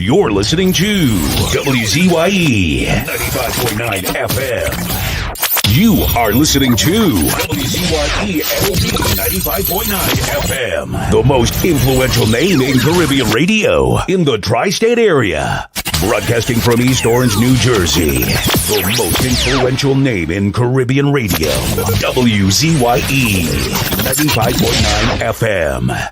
You're listening to WZYE 95.9 FM. You are listening to WZYE 95.9 FM, the most influential name in Caribbean radio in the tri-state area. Broadcasting from East Orange, New Jersey, the most influential name in Caribbean radio, WZYE 95.9 FM.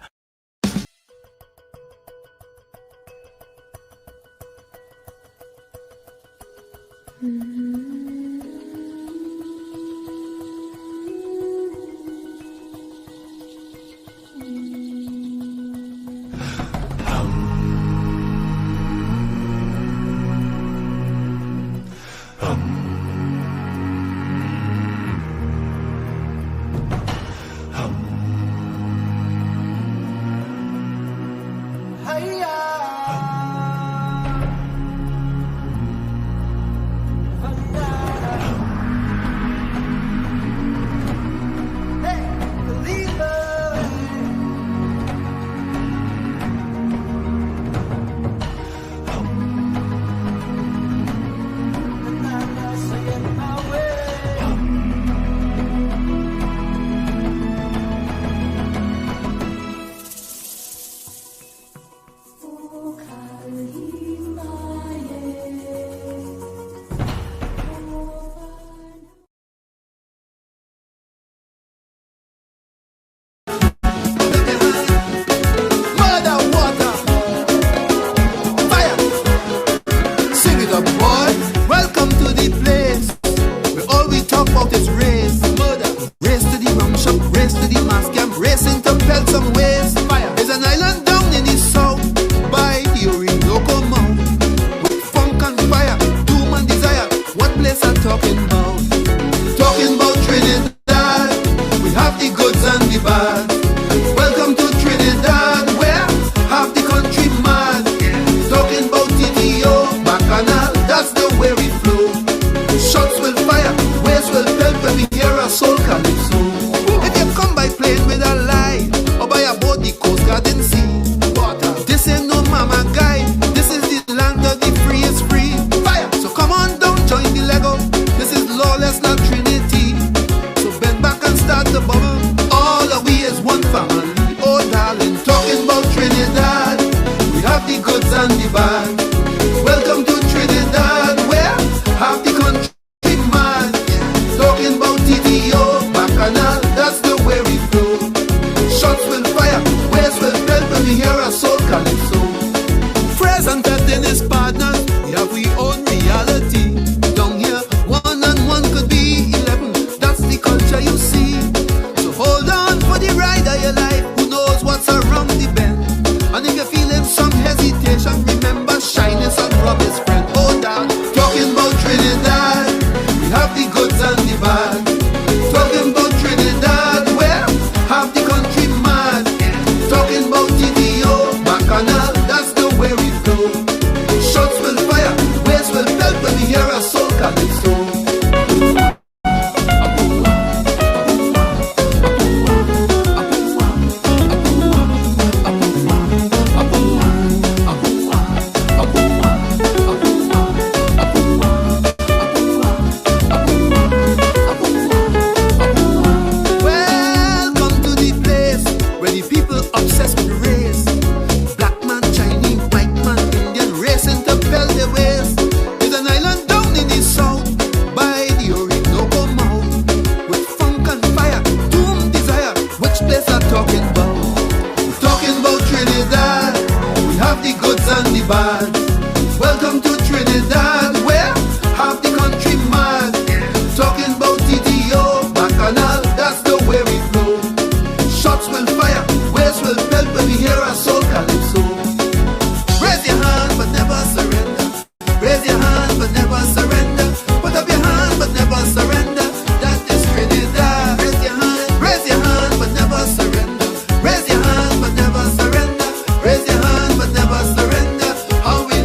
How we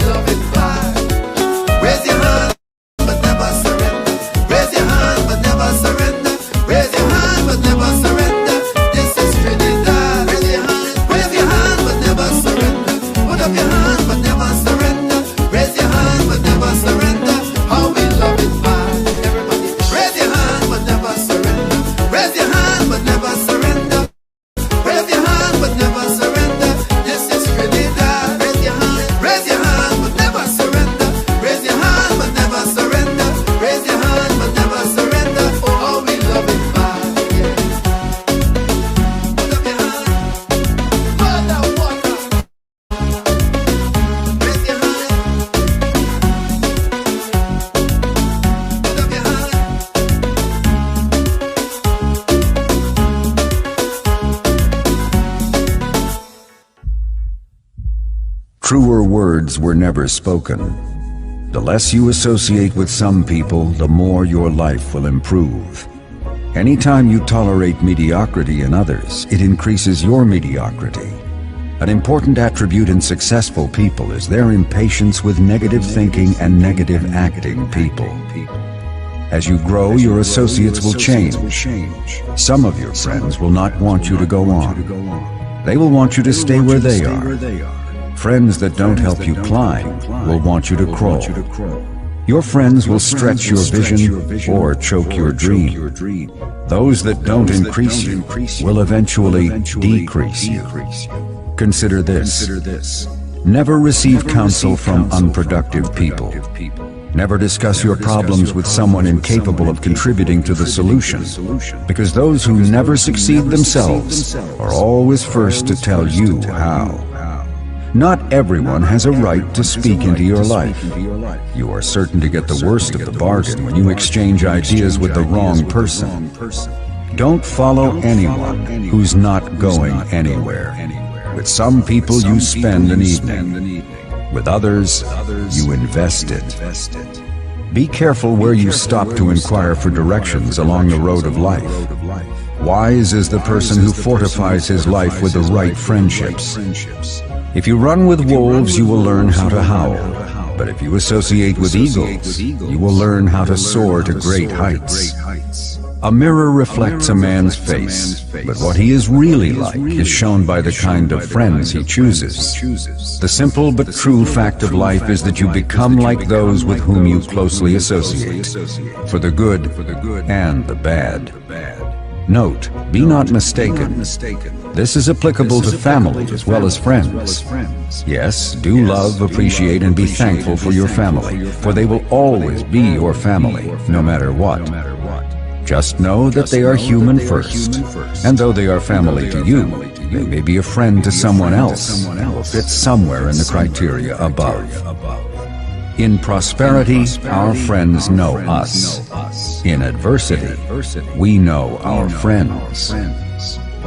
truer words were never spoken. The less you associate with some people, the more your life will improve. Anytime you tolerate mediocrity in others, it increases your mediocrity. An important attribute in successful people is their impatience with negative thinking and negative acting people. As you grow, your associates will change. Some of your friends will not want you to go on. They will want you to stay where they are. Friends that don't help you climb will want you to crawl. Your friends will stretch your vision or choke your dream. Those that don't increase you will eventually decrease you. Consider this. Never receive counsel from unproductive people. Never discuss your problems with someone incapable of contributing to the solution, because those who never succeed themselves are always first to tell you how. Not everyone has a right to speak into your life. You are certain to get the worst of the bargain when you exchange ideas with the wrong person. Don't follow anyone who's not going anywhere. With some people you spend an evening. With others, you invest it. Be careful where you stop to inquire for directions along the road of life. Wise is the person who fortifies his life with the right friendships. If you run with wolves, you will learn how to howl. But if you associate with eagles, you will learn how to soar to great heights. A mirror reflects a man's face, but what he is really like is shown by the kind of friends he chooses. The simple but true fact of life is that you become like those with whom you closely associate, for the good and the bad. Note, be not mistaken. This is applicable to family as well as friends. Yes, do love, appreciate, and be thankful for your family, for they will always be your family, no matter what. Just know that they are human first, and though they are family to you, they may be a friend to someone else and will fit somewhere in the criteria above. In prosperity, our friends know us. In adversity, we know our friends.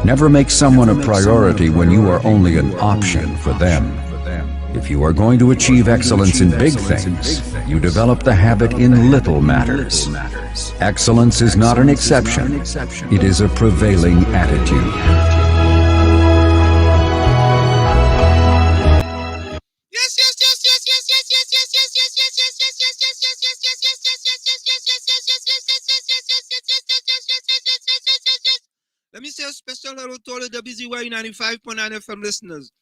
Never make someone a priority when you are only an option for them. If you are going to achieve excellence in big things, you develop the habit in little matters. Excellence is not an exception, it is a prevailing attitude. Let me say a special hello to all the WZYE 95.9 FM listeners.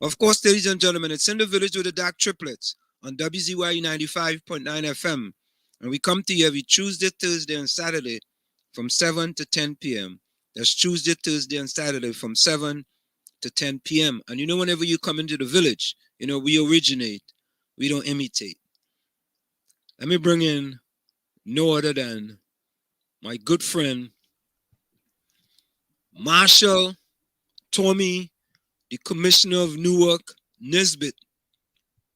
Of course, ladies and gentlemen, it's in the village with the DAG Triplets on WZYE 95.9 FM. And we come to you every Tuesday, Thursday, and Saturday from 7 to 10 p.m. That's Tuesday, Thursday, and Saturday from 7 to 10 p.m. And you know, whenever you come into the village, you know, we originate. We don't imitate. Let me bring in no other than my good friend, Marshall Tommy, the Commissioner of Newark, Nisbet.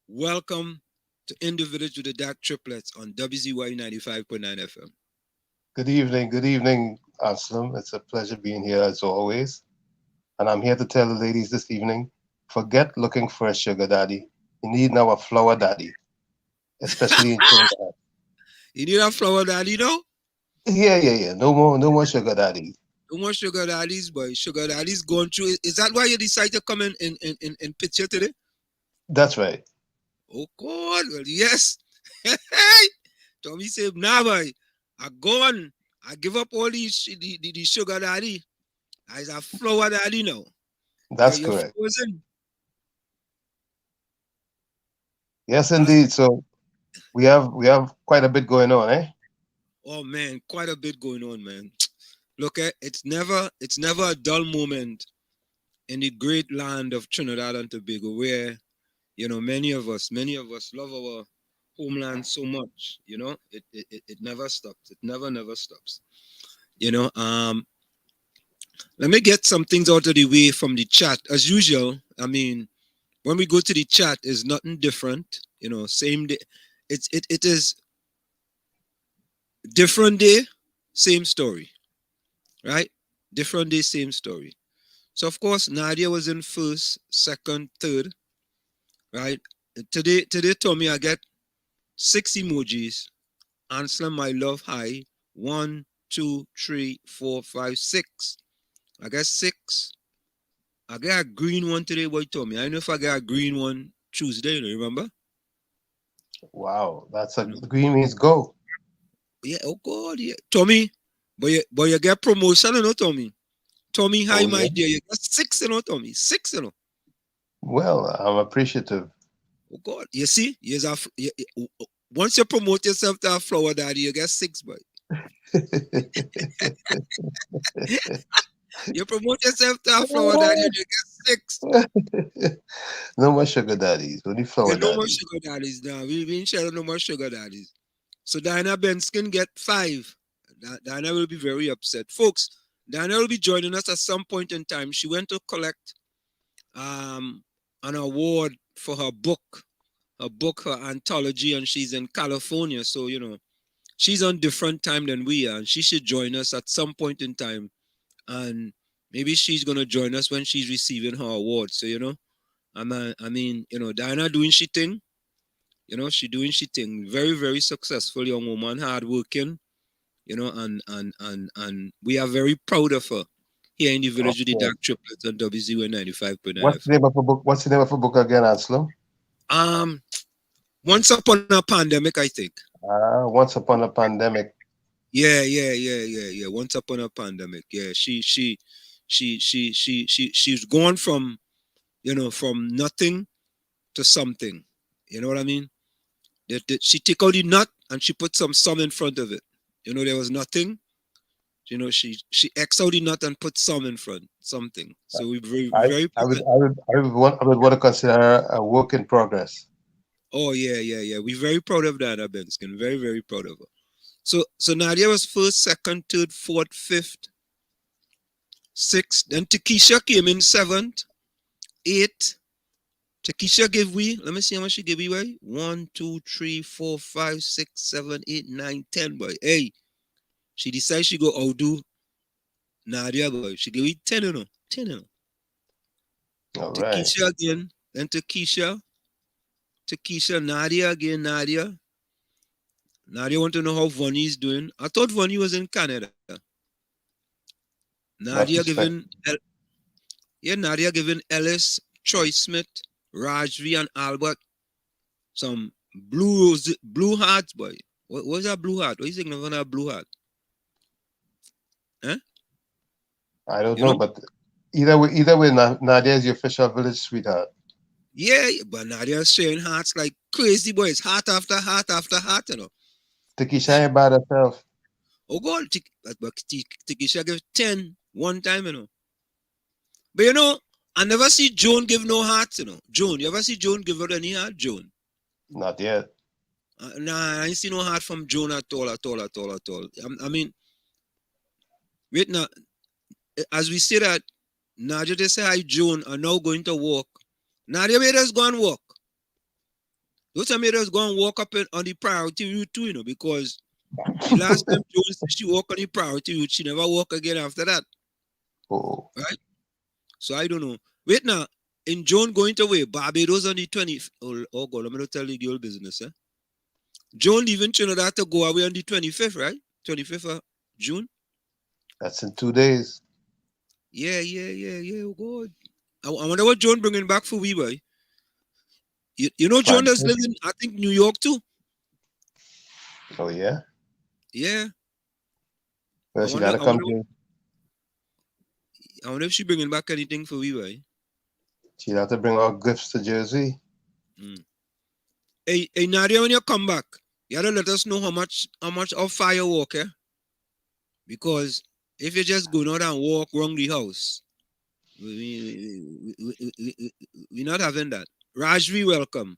Welcome to In the Village with the DAG Triplets on WZYE 95.9 FM. Good evening, Aslam. It's a pleasure being here as always. And I'm here to tell the ladies this evening, forget looking for a sugar daddy. You need now a flower daddy, especially in Trinidad. You need a flower daddy, though? Yeah. No more sugar daddies. No more sugar daddies, boy. Sugar daddies going through. Is that why you decided to come in picture today? That's right. Oh, God. Well, yes. Tommy said, nah, boy. I go on. I give up all the sugar daddy. I's a flower daddy now. That's correct. Frozen. Yes, indeed. So we have quite a bit going on, eh? Oh, man. Quite a bit going on, man. Look, it's never a dull moment in the great land of Trinidad and Tobago where, you know, many of us love our homeland so much, you know, it never stops. It never stops. You know, let me get some things out of the way from the chat. As usual, I mean, when we go to the chat, is nothing different, you know, same day. It is different day, same story. Right? Different day, same story. So, of course, Nadia was in first, second, third. right? Today, Tommy, I get 6 emojis. Answer my love, hi. 1, 2, 3, 4, 5, 6. I got 6. I got a green one today, boy, Tommy. I know if I got a green one Tuesday, you know, remember? Wow, that's a You know? green means go. Yeah, oh God, yeah. Tommy, but you get promotion, you know, Tommy. Tommy, hi, Oh my yeah. dear. You got 6, you know, Tommy. 6, you know. Well, I'm appreciative. Oh God, you see, once you promote yourself to a flower daddy, you get 6, boy. You promote yourself to a flower daddy, you get 6. No more sugar daddies, only Yeah, flower no more daddies. sugar daddies now. We ain't sharing no more sugar daddies. So Diana Benskin get 5. Diana will be very upset. Folks, Diana will be joining us at some point in time. She went to collect an award for her book, her anthology, and she's in California. So, you know, she's on different time than we are, and she should join us at some point in time. And maybe she's gonna join us when she's receiving her award. So, you know, I mean, you know, Diana doing she thing. You know, she doing she thing. Very, very successful young woman, hardworking. You know, and we are very proud of her here in the village with the Okay. DAG Triplets on WZYE 95.9 What's the FM. name of a book? What's the name of a book again, Anselm? Um, Once Upon a Pandemic, I think. Once Upon a Pandemic. Yeah. Once Upon a Pandemic. Yeah, she's gone from, you know, from nothing to something. You know what I mean? She took out the nut and she put some in front of it. You know, there was nothing. You know, she X out the nut and put some in front, something. So we very I, very I would proud. I would I would want to consider her a work in progress. Oh yeah. We're very proud of Diana Benskin. Very, very proud of her. So Nadia was first, second, third, fourth, fifth, sixth. Then Takesha came in seventh, eighth. Takesha gave we, let me see how much she gave we, boy. 1, 2, 3, 4, 5, 6, 7, 8, 9, 10, boy. Hey, she decided she go outdo Nadia, boy. She gave me 10, you know. 10, you know. All right. Takesha again. Then Takesha, Nadia again, Nadia. Nadia want to know how Vonnie is doing. I thought Vonnie was in Canada. Not Nadia respect. giving, Nadia giving Ellis, Troy Smith, Rajvi, and Albert some blue hearts, boy. What's that blue heart? What is it of that blue heart? Huh? I don't You know, know? but either way, Nadia is your official village sweetheart. Yeah, but Nadia's sharing hearts like crazy, boys. Heart after heart after heart, you know. Takisha ain't bad herself. Oh, God, Tikisha gave 10 one time, you know. But, you know, I never see Joan give no hearts, you know. Joan, you ever see Joan give out any heart, Joan? Not yet. Nah, I ain't see no heart from Joan at all. I mean, wait now, as we say that, Nadia they say hi Joan are now going to walk. Nadia made us go and walk. Those made us go and walk up on the priority route too, you know, because the last time Joan said she walked on the priority route, she never walk again after that. Oh, Right? So I don't know. Wait now, in Joan going away, Barbados on the 20th. Oh God, I'm gonna tell you the old business, eh? Joan leaving Trinidad to go away on the 25th, right? 25th of June. that's in 2 days. Yeah. Oh God. I wonder what Joan bringing back for we, boy. You know Joan does Fine. live in, I think, New York too. Oh yeah. Yeah. Well, I she wonder gotta I come wonder here. I wonder if she bringing back anything for we, boy. She'll have to bring our gifts to Jersey. Mm. Hey Nadia, when you come back, you gotta let us know how much of firework, eh? Because if you just go out and walk around the house, we're not having that. Rajvi, welcome.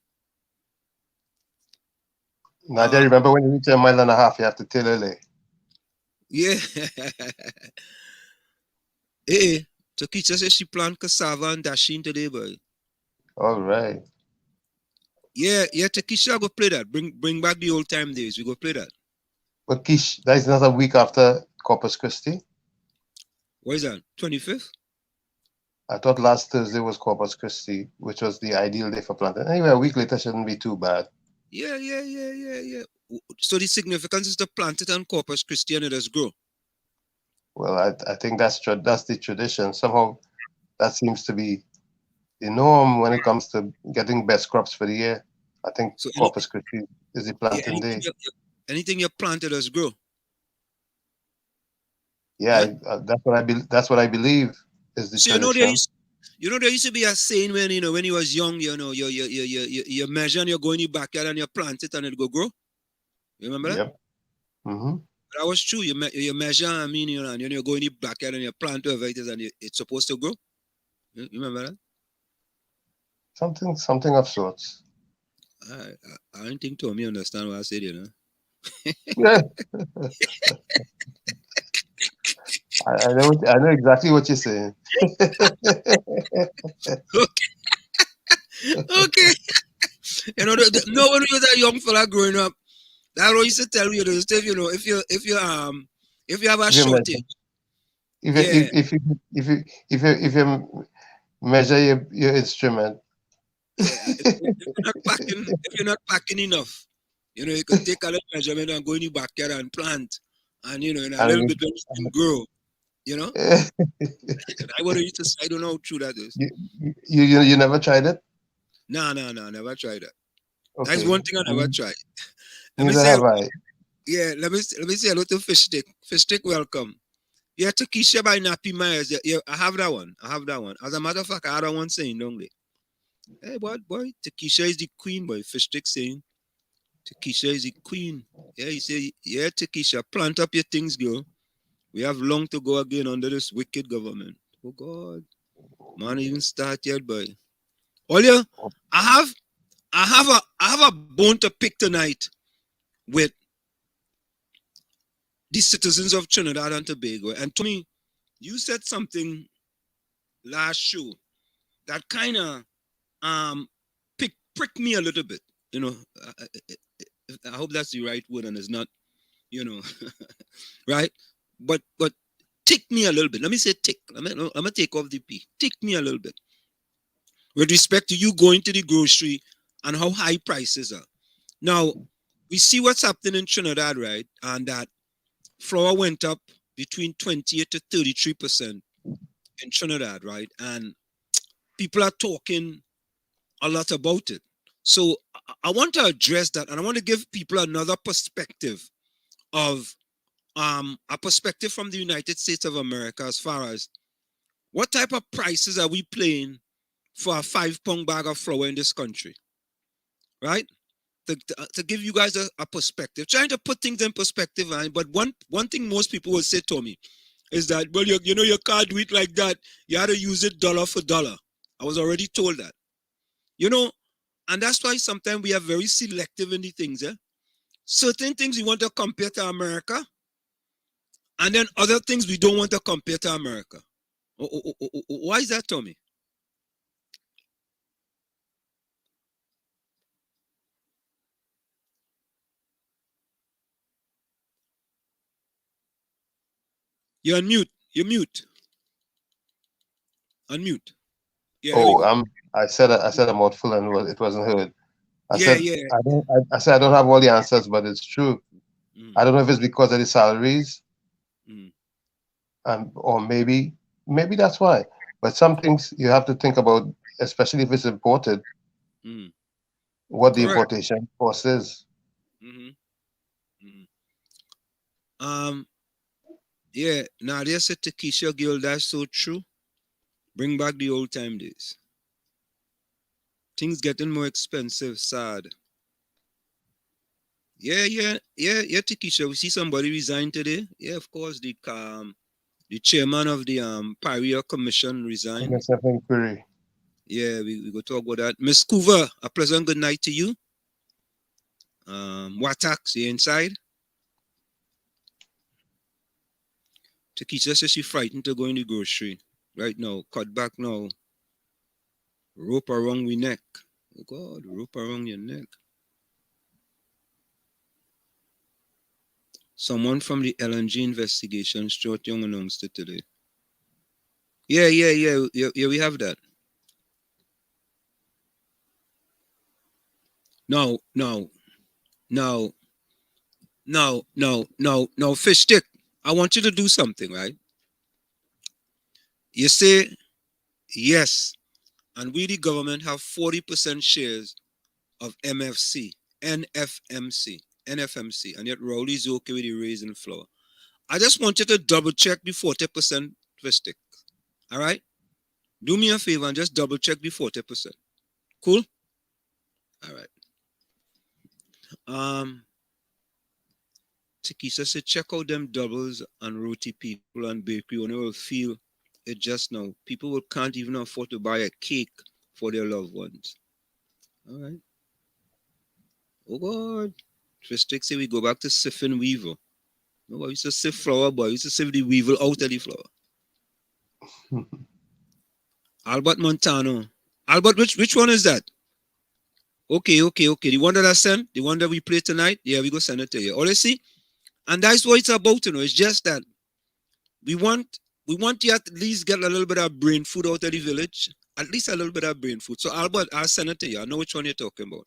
Nadia, remember when you reach a mile and a half, you have to tell Lily. Yeah. Hey, Takisha says she plant cassava and dashing today, boy. All right. Yeah, Takisha go play that. Bring back the old time days. We go play that. But Kish, that is not a week after Corpus Christi. What is that? 25th? I thought last Thursday was Corpus Christi, which was the ideal day for planting. Anyway, a week later shouldn't be too bad. Yeah. So the significance is to plant it on Corpus Christi and it does grow. Well, I think that's the tradition. Somehow that seems to be the norm when it comes to getting best crops for the year. I think So Corpus Christi is the planting day. anything you planted does grow. Yeah, that's what I believe is the So tradition. there used to be a saying when when you was young, you measure and you go in your backyard and you plant it and it go grow. You remember that? Yep. Mm-hmm. That was true. You measure, I mean, and you go in your backyard and you plant whatever it is and it's supposed to grow. You remember that? Something of sorts. I don't think Tommy understand what I said, Yeah. I know exactly what you're saying. Okay. When we was a young fella growing up, that what used to tell you the stuff, if you have a shortage. If you measure your instrument. If you're not packing enough, you could take a little measurement and go in your backyard and plant, and in a little bit when it can grow. I don't know how true that is. You never tried it? No, never tried that. Okay. That's one thing I never tried. Neither have I. Yeah, let me say hello to Fish Stick. Fish Stick, welcome. Yeah, Takisha by Nappy Myers. Yeah, I have that one. As a matter of fact, I had that one saying, don't they? Hey, boy, Takisha is the queen, boy. Fish Stick saying, Takisha is the queen. Yeah, he say, yeah, Takisha, plant up your things, girl. We have long to go again under this wicked government. Oh God, man, even start yet, boy. Olia, I have a bone to pick tonight with the citizens of Trinidad and Tobago. And Tommy, you said something last show that kind of pricked me a little bit. I hope that's the right word and it's not, right? But tick me a little bit. Let me say tick. I'm gonna take off the P. Tick me a little bit with respect to you going to the grocery and how high prices are. Now, we see what's happening in Trinidad, right? And that flour went up between 28 to 33% in Trinidad, right? And people are talking a lot about it. So I want to address that, and I want to give people another perspective of a perspective from the United States of America as far as what type of prices are we paying for a 5-pound bag of flour in this country, right? To give you guys a perspective, trying to put things in perspective. But one thing most people will say to me is that, well, you can't do it like that. You had to use it dollar for dollar. I was already told that. And that's why sometimes we are very selective in the things. Certain things we want to compare to America, and then other things we don't want to compare to America. Why is that, Tommy? You're on mute. You're mute. Unmute. Yeah, I said a mouthful and it wasn't heard. I said I don't have all the answers, but it's true. I don't know if it's because of the salaries, or maybe that's why. But some things you have to think about, especially if it's imported, what the importation cost is. Yeah. Now there's a Takisha girl. That's so true. Bring back the old time days. Things getting more expensive. Sad. Yeah, Takisha. We see somebody resign today. Yeah, of course. The chairman of the Pioneer Commission resigned. Yeah, we go talk about that. Miss Coover, a pleasant good night to you. Watax, you inside? Takisha says she's frightened to go in the grocery right now. Cut back now. Rope around your neck. Oh God, rope around your neck. Someone from the LNG investigation, Stuart Young, announced it today. Yeah, we have that. No, fish stick. I want you to do something, right? You say yes, and we the government have 40% shares of NFMC, and yet Rowley's okay with the raisin flour. I just want you to double check the 40% fish stick. All right? Do me a favor and just double check the 40%. Cool? All right. Tikisa said, check out them doubles and roti people and bakery. When they will feel it just now. People will can't even afford to buy a cake for their loved ones. All right. Oh God. Tristic say we go back to siphon weevil. No, I used to sift flour, boy. I used to sift the weevil out of the flour. Albert Montano. Albert, which one is that? Okay. The one that I sent, the one that we play tonight, yeah, we go send it to you. All you see? And that's what it's about, It's just that we want you at least get a little bit of brain food out of the village. At least a little bit of brain food. So Albert, I'll send it to you. I know which one you're talking about.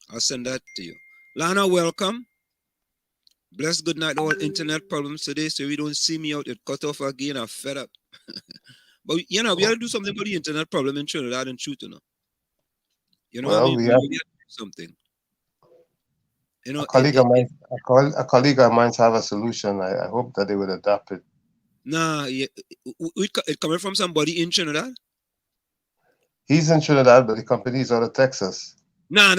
I'll send that to you. Lana, welcome. Bless good night. All internet problems today, so we don't see me out. It cut off again. I'm fed up. But we have to do something about the internet problem in Trinidad and truth, Well, I mean? we have We have to do something. a colleague of mine have a solution. I hope that they would adopt it. Nah, yeah, it coming from somebody in Trinidad. He's in Trinidad, but the company is out of Texas. Nah.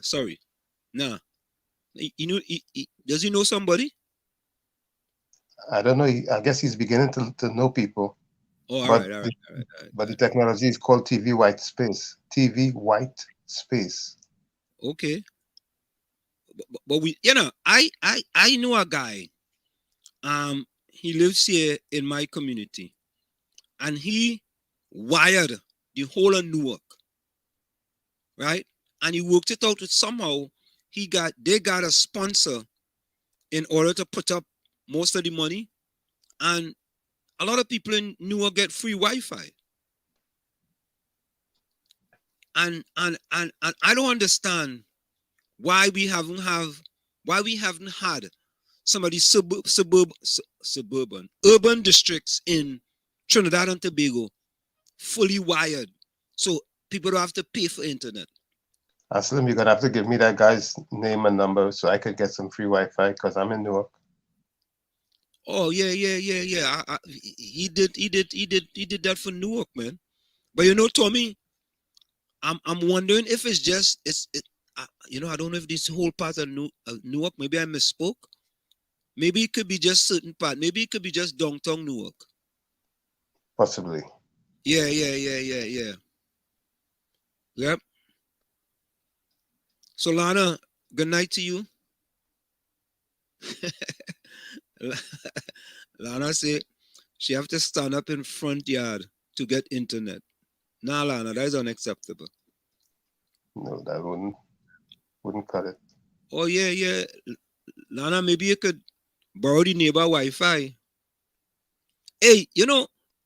Sorry, nah. Does he know somebody? I don't know. I guess he's beginning to know people. Oh, all right. But the technology is called TV white space. TV white space. Okay. But we, I know a guy. He lives here in my community, and he wired the whole of Newark, right? And he worked it out with somehow they got a sponsor in order to put up most of the money, and a lot of people in Newark get free Wi-Fi. And I don't understand why we haven't had some of these suburban urban districts in Trinidad and Tobago fully wired, so people don't have to pay for internet. Aslam, you're gonna have to give me that guy's name and number so I could get some free Wi-Fi because I'm in Newark. Oh yeah. He did that for Newark, man. But Tommy, I'm wondering if it's just I don't know if this whole part of Newark. Maybe I misspoke. Maybe it could be just certain part. Maybe it could be just downtown Newark. Possibly. Yeah. Yep. So Lana, good night to you. Lana said she have to stand up in front yard to get internet. Nah, Lana, that is unacceptable. No, that wouldn't cut it. Oh yeah. Lana, maybe you could borrow the neighbor Wi-Fi. Hey,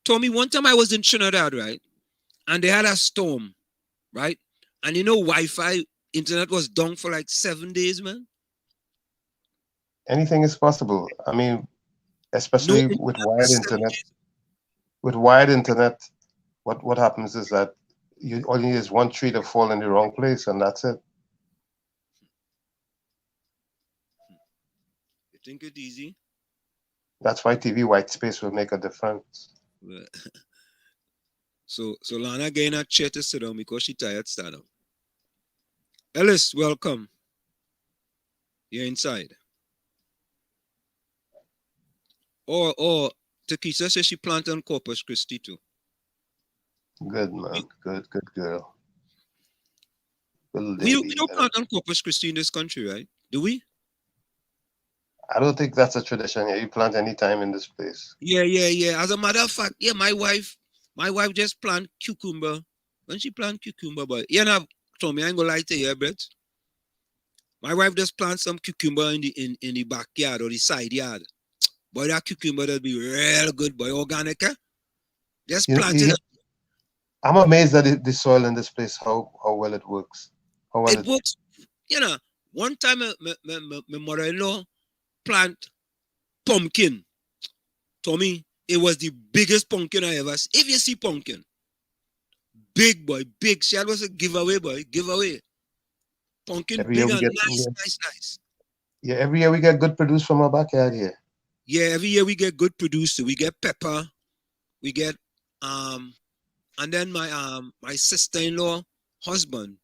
Tommy, one time I was in Trinidad, right? And they had a storm, right? And Wi-Fi internet was down for like 7 days, man. Anything is possible. I mean, especially with wired internet. With wired internet, what happens is that you only need one tree to fall in the wrong place, and that's it. You think it's easy? That's why TV white space will make a difference. So Lana getting a chair to sit down because she tired stand up. Ellis, welcome. You're inside. Or Takisa says she planted on Corpus Christi too. Good man. Good girl. Good We don't plant on Corpus Christi in this country, right? Do we? I don't think that's a tradition. Yeah, you plant any time in this place. Yeah. As a matter of fact, yeah, my wife just planted cucumber. When she planted cucumber, but Tommy, I ain't gonna lie to you, Brett. My wife just planted some cucumber in the backyard or the side yard. Boy, that cucumber that'll be real good, boy, organic, eh? Just You, planting you, it. I'm amazed at the soil in this place, how well it works. How well It works. You know, one time my mother-in-law plant pumpkin. Tommy, it was the biggest pumpkin I ever see. If you see pumpkin, big boy, big. She had was a giveaway, boy, giveaway. Pumpkin every year big we and get nice, nice, nice. yeah, every year we get good produce from our backyard here. Yeah, every year we get good produce. We get pepper, we get and then my sister-in-law husband,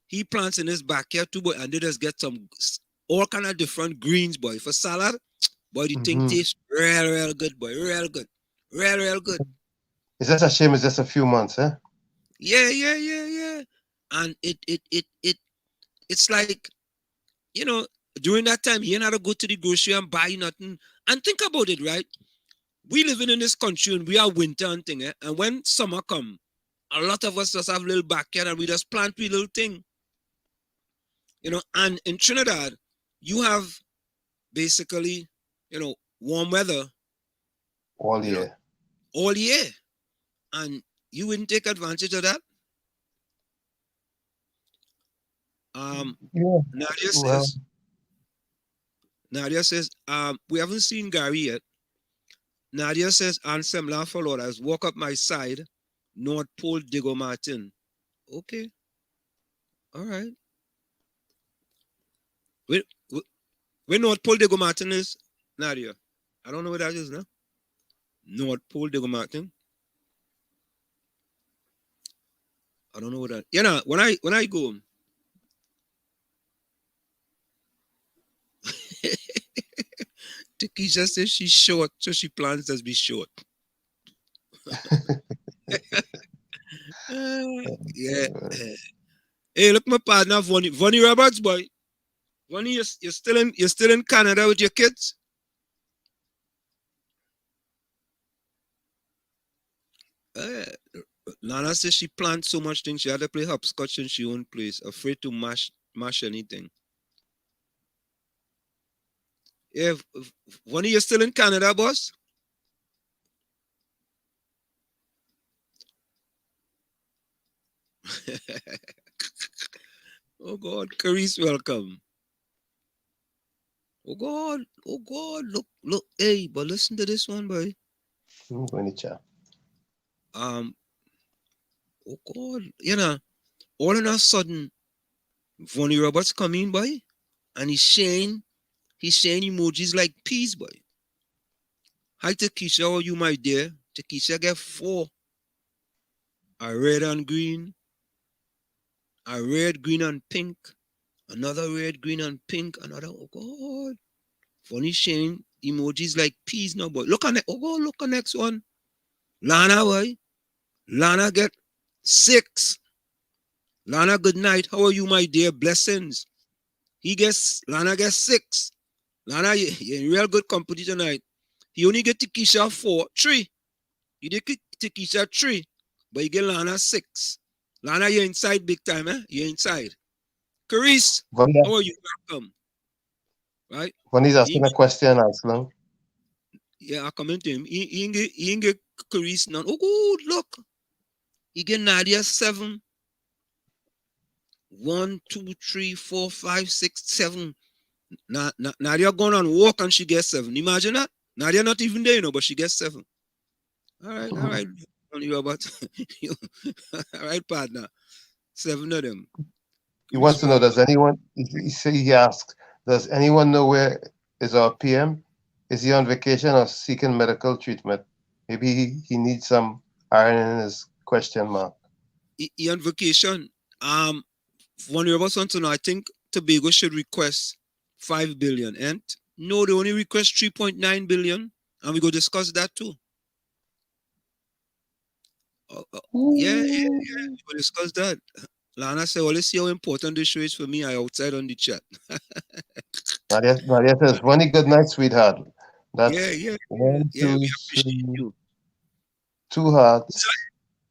he plants in his backyard too, boy, and they just get some all kind of different greens, boy, for salad. Boy, the thing Mm-hmm. tastes real good, boy, real good, real good. It's just a shame. It's just a few months, huh? Yeah. And it's like, you know, during that time, you ain't had to go to the grocery and buy nothing. And think about it, right? We living in this country and we are winter and thing, eh? And when summer come, a lot of us just have little backyard and we just plant we little thing. You know, and in Trinidad, you have basically, you know, warm weather, All you know, year. all year. And you wouldn't take advantage of that. Yeah. Nadia Well, says, we haven't seen Gary yet. Nadia says, Ansem La followed us, walk up my side, North Pole Diego Martin. Okay. All right. Where North Pole Diego Martin is, Nadia? I don't know where that is now. North Pole Diego Martin. I don't know what that. You know, when I go, Takesha says she's short, so she plans to be short. Yeah. Hey, look, my partner, Vonnie Roberts, boy. Vonnie, you're still in Canada with your kids? Lana says she planned so much things she had to play hopscotch in she own place, afraid to mash anything. Yeah, Vonnie, you're still in Canada, boss? Oh God, Carice, welcome. Oh God, look, hey, but listen to this one, boy. Oh God, you know, all of a sudden, Vonnie Roberts come in, boy, and he's saying emojis like peas, boy. Hi, Takesha, how are you, my dear? Takesha get 4. A red and green, a red, green, and pink, another red, green, and pink, another, oh God. Funny Shane, emojis like peas now, boy. Look at oh God, look at next one. Lana, boy. Lana get 6. Lana, good night. How are you, my dear? Blessings. Lana gets 6. Lana, you're in real good company tonight. He only get Takesha 3. You did Takesha 3, but you get Lana 6. Lana, you're inside big time, eh? You're inside. Carice, how are you? Welcome. Right? When asking a question, Aslam. Yeah, I comment to him. He ain't get Carice none. Oh, good, look. He get Nadia 7. 1, 2, 3, 4, 5, 6, 7. Nadia going on walk and she gets 7. Imagine that. Nadia not even there, you know, but she gets 7. All right. Robert. All right, partner. 7 of them. He wants to know, he asks, does anyone know where is our PM? Is he on vacation or seeking medical treatment? Maybe he needs some iron in his question mark. He on vacation. One of us want to know, I think Tobago should request 5 billion. And no, they only request 3.9 billion. And we go discuss that too. Yeah, we will discuss that. Lana said, well, let's see how important this show is for me. I outside on the chat. Nadia says, "Funny good night, sweetheart." That's Yeah. 1, Yeah, 2, we appreciate 3, you. 2 hearts.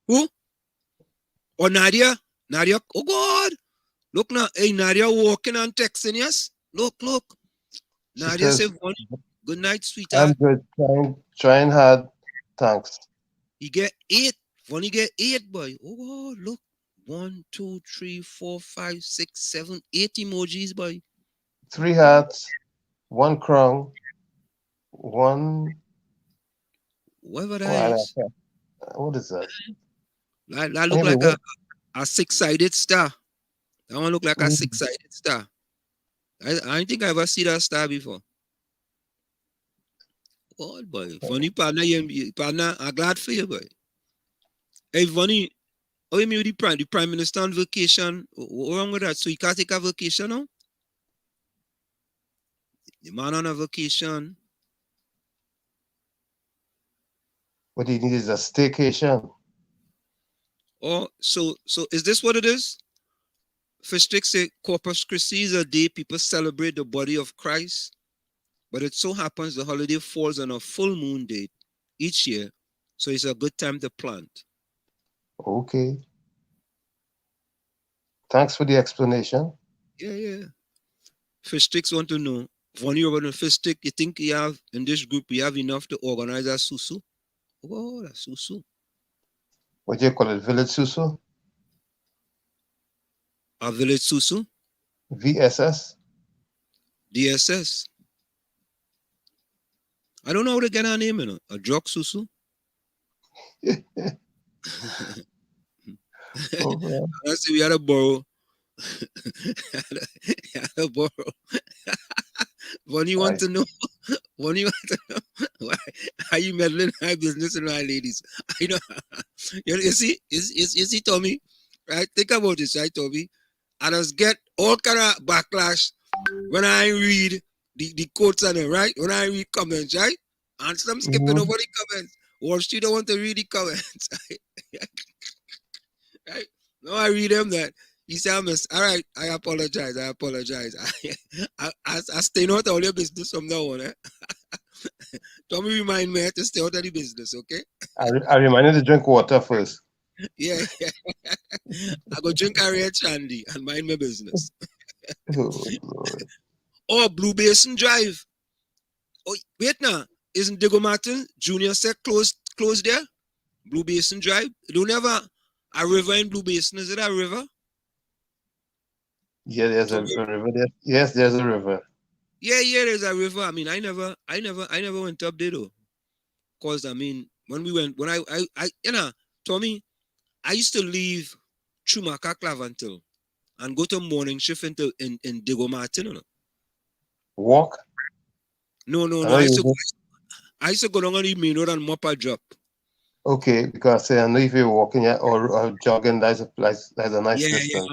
Who? Oh, Nadia? Nadia, oh God. Look now. Hey, Nadia walking and texting, yes? Look. She Nadia says, said, good night, sweetheart. I'm good, trying hard, thanks. He get 8. Funny get 8, boy. Oh, look. 1, 2, 3, 4, 5, 6, 7, 8 emojis, boy. 3 hearts, 1 crown, 1. Whatever that is. What is that? That look Anyway, like a 6-sided star. That one look like a 6-sided star. I don't think I ever see that star before. Oh, boy. Funny partner, partner, I'm glad for you, boy. Hey, funny. Oh, you mean the prime minister on vacation? What's wrong with that? So you can't take a vacation now? The man on a vacation. what he needs is a staycation. Oh, so is this what it is? Fistrick say Corpus Christi is a day people celebrate the body of Christ, but it so happens the holiday falls on a full moon date each year, so it's a good time to plant. Okay. Thanks for the explanation. Yeah. Fistricks want to know, when you're about a Fistrick, you think you have, in this group, you have enough to organize a susu? Oh, that's susu. What do you call it? Village Susu? A village susu? VSS? DSS. I don't know how to get her name, you know. A drug susu? Oh, I see we had to borrow. When you want to know, why are you meddling in my business and my ladies? I know. You see, Tommy, right? Think about this, right, Tommy? I just get all kind of backlash when I read the quotes on it, right? When I read comments, right? And some skipping over the comments. Wall Street don't want to read the comments. Right? No, I read them that. He said, all right, I apologize. I stay out of all your business from now on. Eh? Tommy remind me to stay out of the business, okay? I remind you to drink water first. Yeah. I go drink a red shandy and mind my business. Oh, Blue Basin Drive. Oh, wait now. Isn't Diego Martin Junior Sec closed there? Blue Basin Drive. Don't have a river in Blue Basin. Is it a river? Yeah, there's a river there. Yes, there's a river. Yeah, there's a river. I mean, I never went up there though. Cause I mean, when I Tommy, I used to leave Chumaka Clavantil and go to morning shift in Diego Martin. You know? Walk? No. I used to go down on the main road and mop a drop. Okay, because I know if you're walking or jogging, that's a nice distance. Yeah.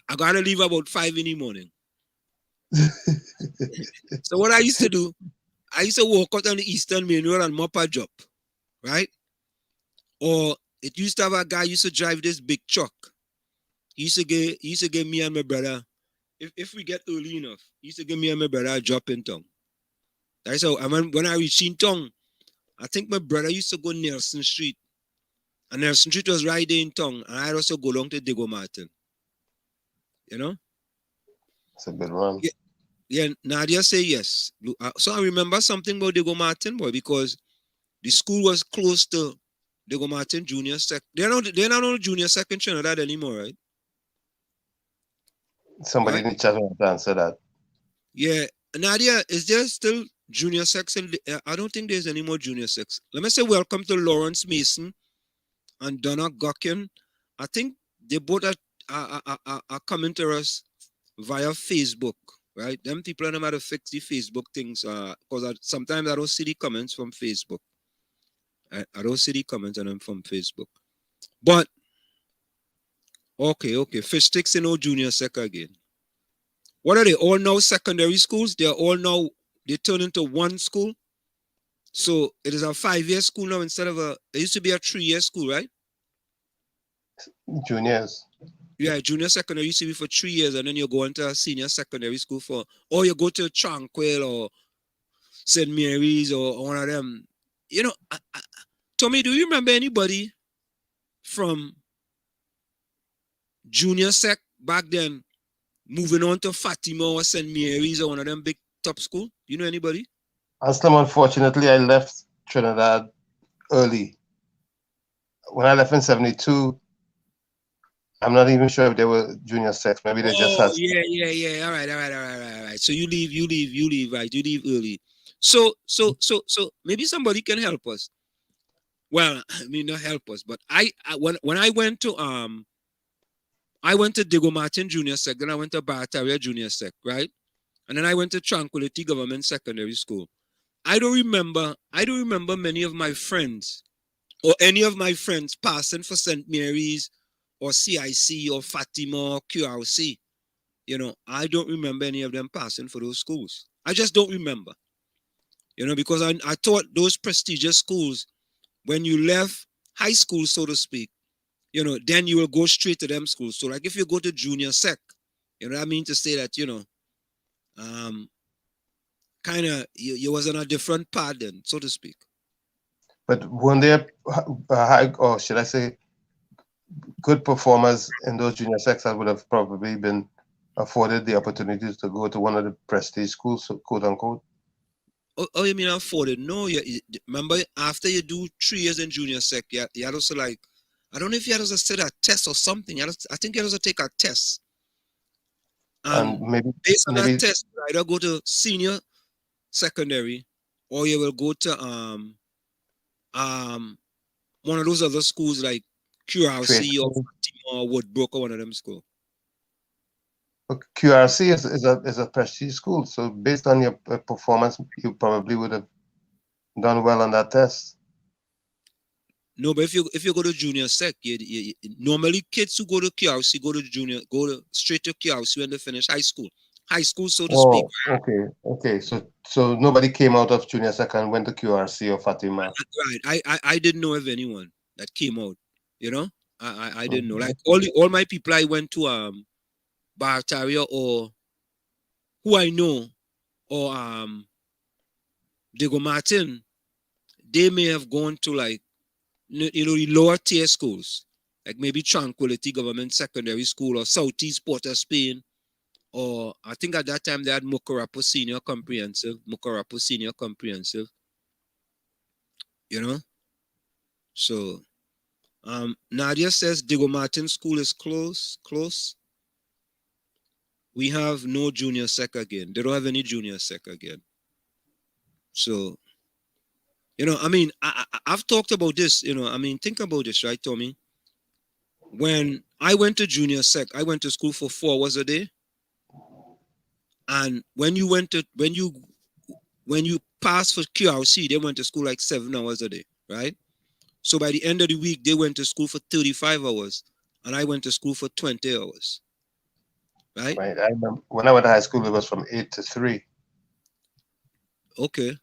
I gotta leave about 5 in the morning. So what I used to do, I used to walk out on the Eastern Main Road and mop a drop, right? Or it used to have a guy used to drive this big truck. He used to give me and my brother, if we get early enough, he used to give me and my brother a drop in town. That's how when I reached in town, I think my brother used to go Nelson Street. And Nelson Street was right there in town. And I also go along to Diego Martin. You know? It's a good one. Yeah, Nadia say yes. So I remember something about Diego Martin, boy, because the school was close to Diego Martin Junior Sec. They're not on Junior Sec in Trinidad anymore, right? Somebody in the chat will answer that. Yeah. Nadia, is there still Junior Sex? I don't think there's any more Junior Sex. Let me say welcome to Lawrence Mason and Donna Gockin. I think they both are coming to us via Facebook, right? Them people know how to fix the Facebook things because sometimes I don't see the comments from Facebook. I don't see the comments on them from Facebook. But, okay. Fish sticks in old Junior Sec again. What are they? All now secondary schools? They turn into one school. So it is a 5-year school now instead of it used to be a 3-year school, right? Juniors. Yeah, junior secondary used to be for 3 years, and then you go into a senior secondary school or you go to Tranquil or St. Mary's or one of them. You know, Tommy, do you remember anybody from junior sec back then moving on to Fatima or St. Mary's or one of them big top school? Do you know anybody? Aslam, unfortunately, I left Trinidad early. when I left in 72, I'm not even sure if they were junior sex. Maybe they just Oh, had. yeah. All right. So you leave, right? You leave early. So maybe somebody can help us. Well, I mean, not help us, but when I went to Diego Martin Junior Sec, then I went to Barataria Junior Sec, right? And then I went to Tranquility Government Secondary School. I don't remember many of my friends or any of my friends passing for St. Mary's or CIC or Fatima or QRC. I don't remember any of them passing for those schools. I just don't remember. Because I thought those prestigious schools, when you left high school, so to speak, then you will go straight to them schools. So like if you go to junior sec, I mean to say that, kind of you was on a different path then, so to speak. But when they're high, or should I say, good performers in those junior sects that would have probably been afforded the opportunities to go to one of the prestige schools, so quote unquote. Oh, you mean afforded? No, remember after you do 3 years in junior sec, you had also like, I don't know if you had to set a test or something. I think you had to take a test. And maybe based on that test, you either go to senior secondary or you will go to one of those other schools like QRC or Fatima or Woodbrook or one of them schools. QRC is a prestige school, so based on your performance, you probably would have done well on that test. No, but if you go to junior sec, normally kids who go to QRC go to straight to QRC when they finish high school. High school, so to speak. Okay. So nobody came out of junior sec and went to QRC or Fatima. Right. I didn't know of anyone that came out. I didn't know. Like all my people I went to Barataria or who I know or Diego Martin, they may have gone to like the lower tier schools, like maybe Tranquility Government Secondary School or Southeast Port of Spain, or I think at that time they had Mukarapo Senior Comprehensive. So Nadia says Diego Martin School is close. We have no junior sec again. They don't have any junior sec again. So, I mean, I've talked about this, I mean, think about this, right, Tommy? When I went to junior sec, I went to school for 4 hours a day. And when you passed for QRC, they went to school like 7 hours a day, right? So by the end of the week, they went to school for 35 hours, and I went to school for 20 hours. Right? Right. I remember when I went to high school, it was from 8 to 3. Okay.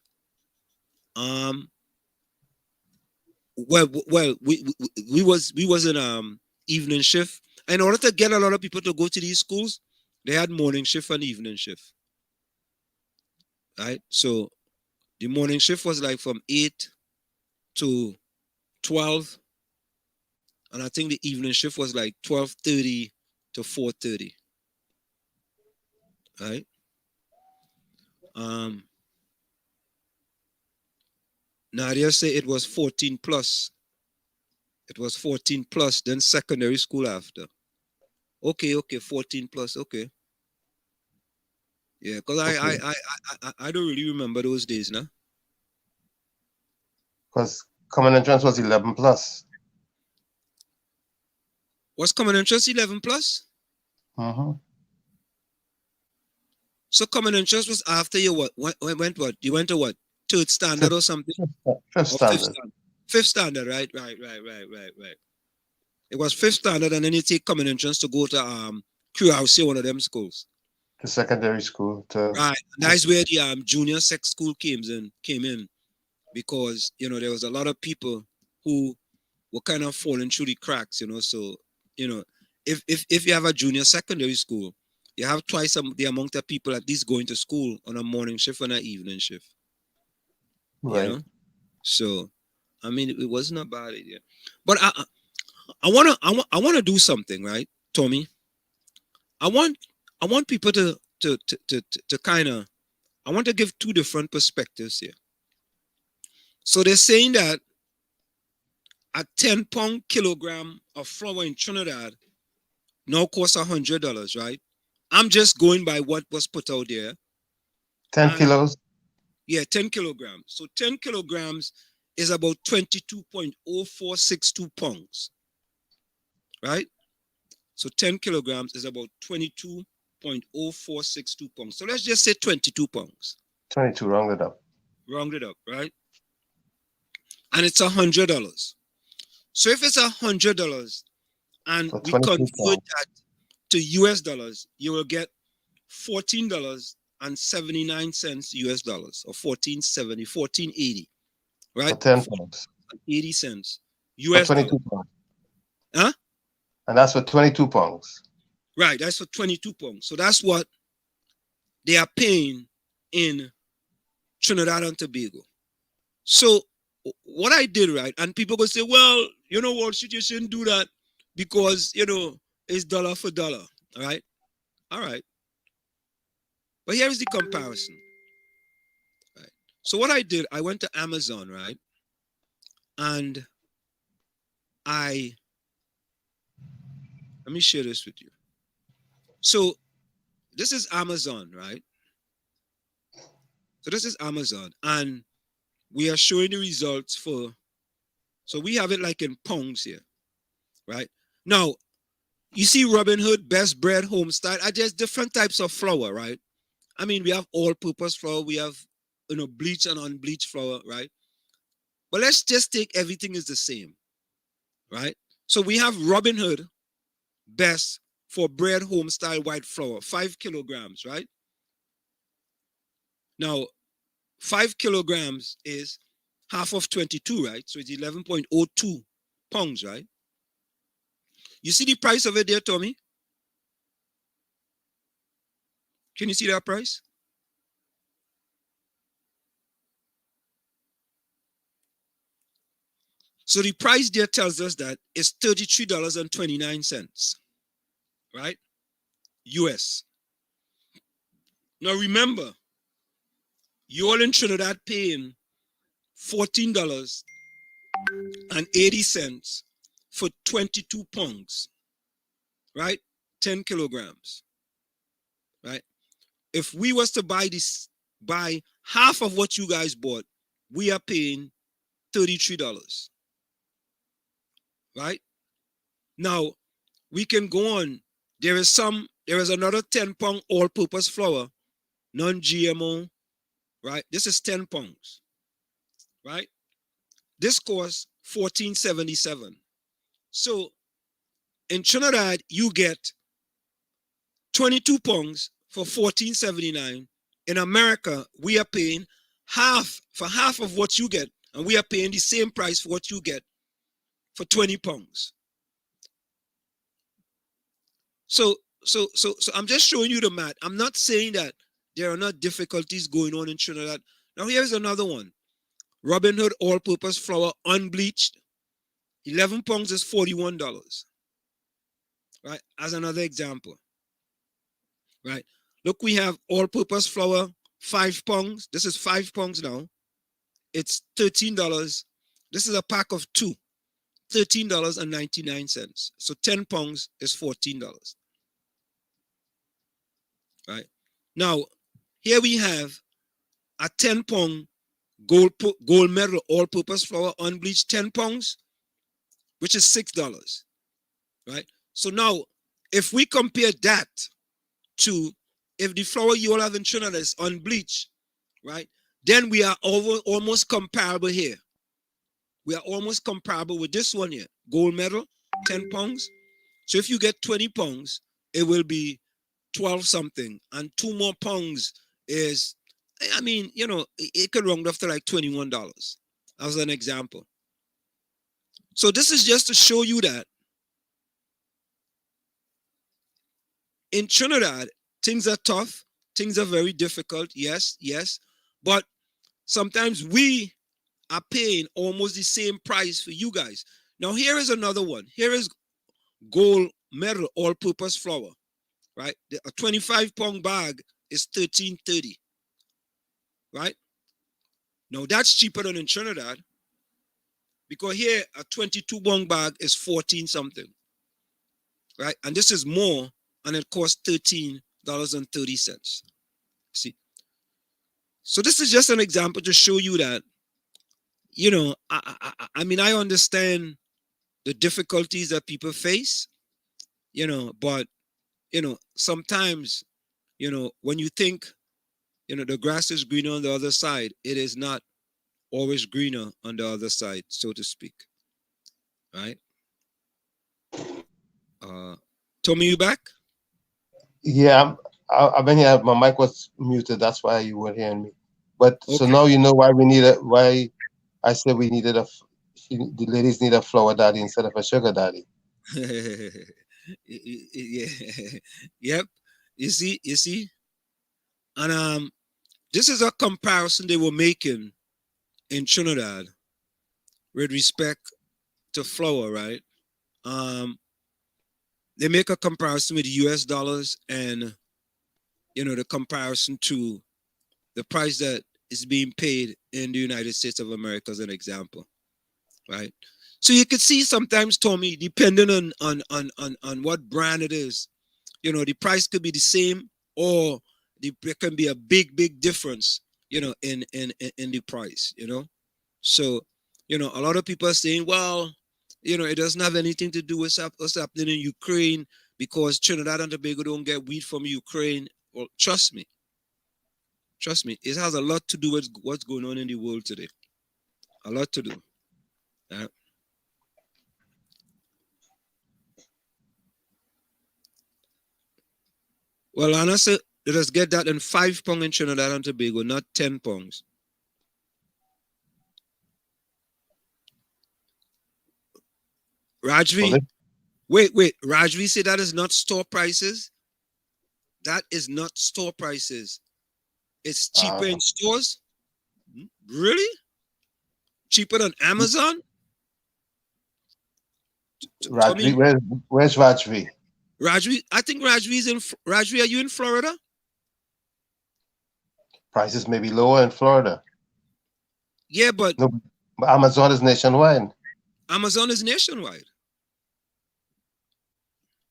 Well, we was in evening shift. In order to get a lot of people to go to these schools, they had morning shift and evening shift. Right? So the morning shift was like from 8 to 12. And I think the evening shift was like 12:30 to 4:30. Right? Nadia say it was 14 plus. It was 14 plus, then secondary school after. Okay, 14 plus, okay. Yeah, because I don't really remember those days, nah? Because common entrance was 11 plus. Was common entrance 11 plus? So common entrance was after you went what? You went to what? Third standard or something? Fifth standard. Fifth standard, right. It was fifth standard, and then you take common entrance to go to QRC, one of them schools. The secondary school. Right. And that's where the junior sec school came in, because there was a lot of people who were kind of falling through the cracks, So, if you have a junior secondary school, you have twice the amount of people at least going to school on a morning shift and an evening shift. Right. So, I mean, it wasn't a bad idea. But I wanna do something, right, Tommy? I want people to kind of, I want to give 2 different perspectives here. So they're saying that a 10-pound kilogram of flour in Trinidad now costs $100, right? I'm just going by what was put out there. 10 kilos? Yeah, 10 kilograms. So 10 kilograms is about 22.0462 pounds, right? So 10 kilograms is about 22.0462 pounds. So let's just say 22 pounds. 22, rounded up. Rounded up, right? And it's $100. So if it's $100 and we convert that to US dollars, you will get $14.79 US dollars, or $14.80, right? For 10 pounds. 80 cents US for 22 dollars. pounds. Huh? And that's for 22 pounds. Right, that's for 22 pounds. So that's what they are paying in Trinidad and Tobago. So what I did, right, and people go say, well, you know what, you shouldn't do that because, it's dollar for dollar, all right? All right. But here is the comparison, right? So what I did, I went to Amazon, right? And let me share this with you. So this is Amazon, right? So this is Amazon, and we are showing the results so we have it like in pounds here, right? Now, you see Robin Hood, Best Bread, Homestyle, are just different types of flour, right? I mean, we have all-purpose flour, we have, bleached and unbleached flour, right? But let's just take everything is the same, right? So we have Robin Hood, Best for bread, Homestyle, white flour, 5 kilograms, right? Now, 5 kilograms is half of 22, right? So it's 11.02 pounds, right? You see the price of it there, Tommy? Can you see that price? So the price there tells us that it's $33.29, right? US. Now remember, you all in Trinidad paying $14.80 for 22 pounds, right? 10 kilograms, right? If we was to buy half of what you guys bought, we are paying $33, right? Now, we can go on. There is another 10-pound all-purpose flour, non-GMO, right? This is 10 pounds, right? This costs $14.77. So in Trinidad, you get 22 pounds for $14.79. In America, we are paying half of what you get, and we are paying the same price for what you get for 20 pounds. So I'm just showing you the math. I'm not saying that there are not difficulties going on in Trinidad. Now here's another one. Robin Hood all-purpose flour, unbleached, 11 pounds is $41, right? As another example, right? Look, we have all-purpose flour, 5 pounds. This is 5 pounds now. It's $13. This is a pack of 2, $13.99. So 10 pounds is $14, right? Now, here we have a 10-pound gold medal all-purpose flour, unbleached, 10 pounds, which is $6, right? So now, if we compare that to if the flour you all have in Trinidad is unbleached, right, then we are almost comparable here. We are almost comparable with this one here, gold medal, 10 pounds. So if you get 20 pounds, it will be 12 something, and 2 more pounds is, I mean, it could round up to like $21, as an example. So this is just to show you that in Trinidad, things are tough, things are very difficult, yes, but sometimes we are paying almost the same price for you guys. Now here is another one. Here is gold medal all-purpose flour, right? A 25-pound bag is $13.30, right? Now that's cheaper than in Trinidad. Because here a 22 bong bag is 14 something, right? And this is more, and it costs $13.30. See, so this is just an example to show you that, you know, I mean, I understand the difficulties that people face, you know, but, you know, sometimes, you know, when you think, you know, the grass is greener on the other side, it is not always greener on the other side, so to speak, right? Tommy, you back? Yeah, I've been here. My mic was muted. That's why you weren't hearing me. But so Okay. now you know why we need a why I said we needed the ladies need a flower daddy instead of a sugar daddy. Yeah. Yep. You see, and this is a comparison they were making in Trinidad with respect to flour, right? They make a comparison with US dollars and, you know, the comparison to the price that is being paid in the United States of America as an example, right? So you could see sometimes, Tommy, depending on what brand it is, you know, the price could be the same, or there can be a big difference, you know, in the price, you know. So, you know, a lot of people are saying, well, you know, it doesn't have anything to do with what's happening in Ukraine because Trinidad and Tobago don't get wheat from Ukraine. Well, trust me, it has a lot to do with what's going on in the world today. A lot to do. Well, Anna said, let us get that in £5 in Trinidad and Tobago, not £10. Rajvi, wait, Rajvi said that is not store prices. That is not store prices. It's cheaper in stores. Really? Cheaper than Amazon? Rajvi, where's Rajvi? Rajvi, I think Rajvi is in Rajvi. Are you in Florida? Prices may be lower in Florida. Yeah, but no, but Amazon is nationwide. Amazon is nationwide.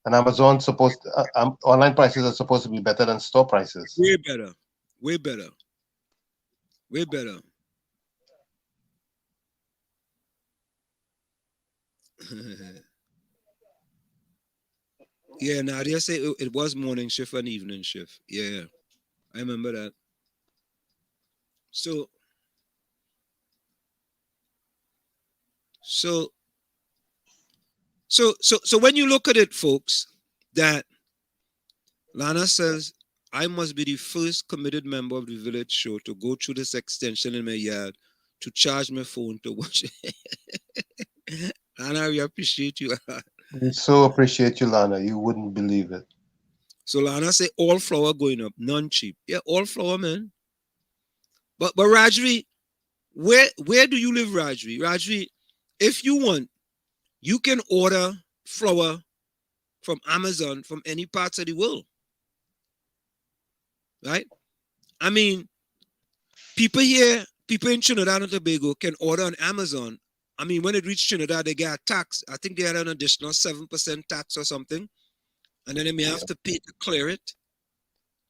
And Amazon supposed online prices are supposed to be better than store prices. Way better. Way better. Way better. Yeah, Nadia said it was morning shift and evening shift. Yeah, I remember that. So when you look at it, folks, that Lana says, I must be the first committed member of the village show to go through this extension in my yard to charge my phone to watch it. Lana, we appreciate you. We so appreciate you, Lana. You wouldn't believe it. So Lana say all flour going up, none cheap. Yeah, all flour, man. But Rajvi, where do you live, Rajvi? Rajvi, if you want, you can order flour from Amazon from any parts of the world. Right? I mean, people in Trinidad and Tobago can order on Amazon. I mean, when it reaches Trinidad, they get a tax. I think they had an additional 7% tax or something. And then they may have to pay to clear it.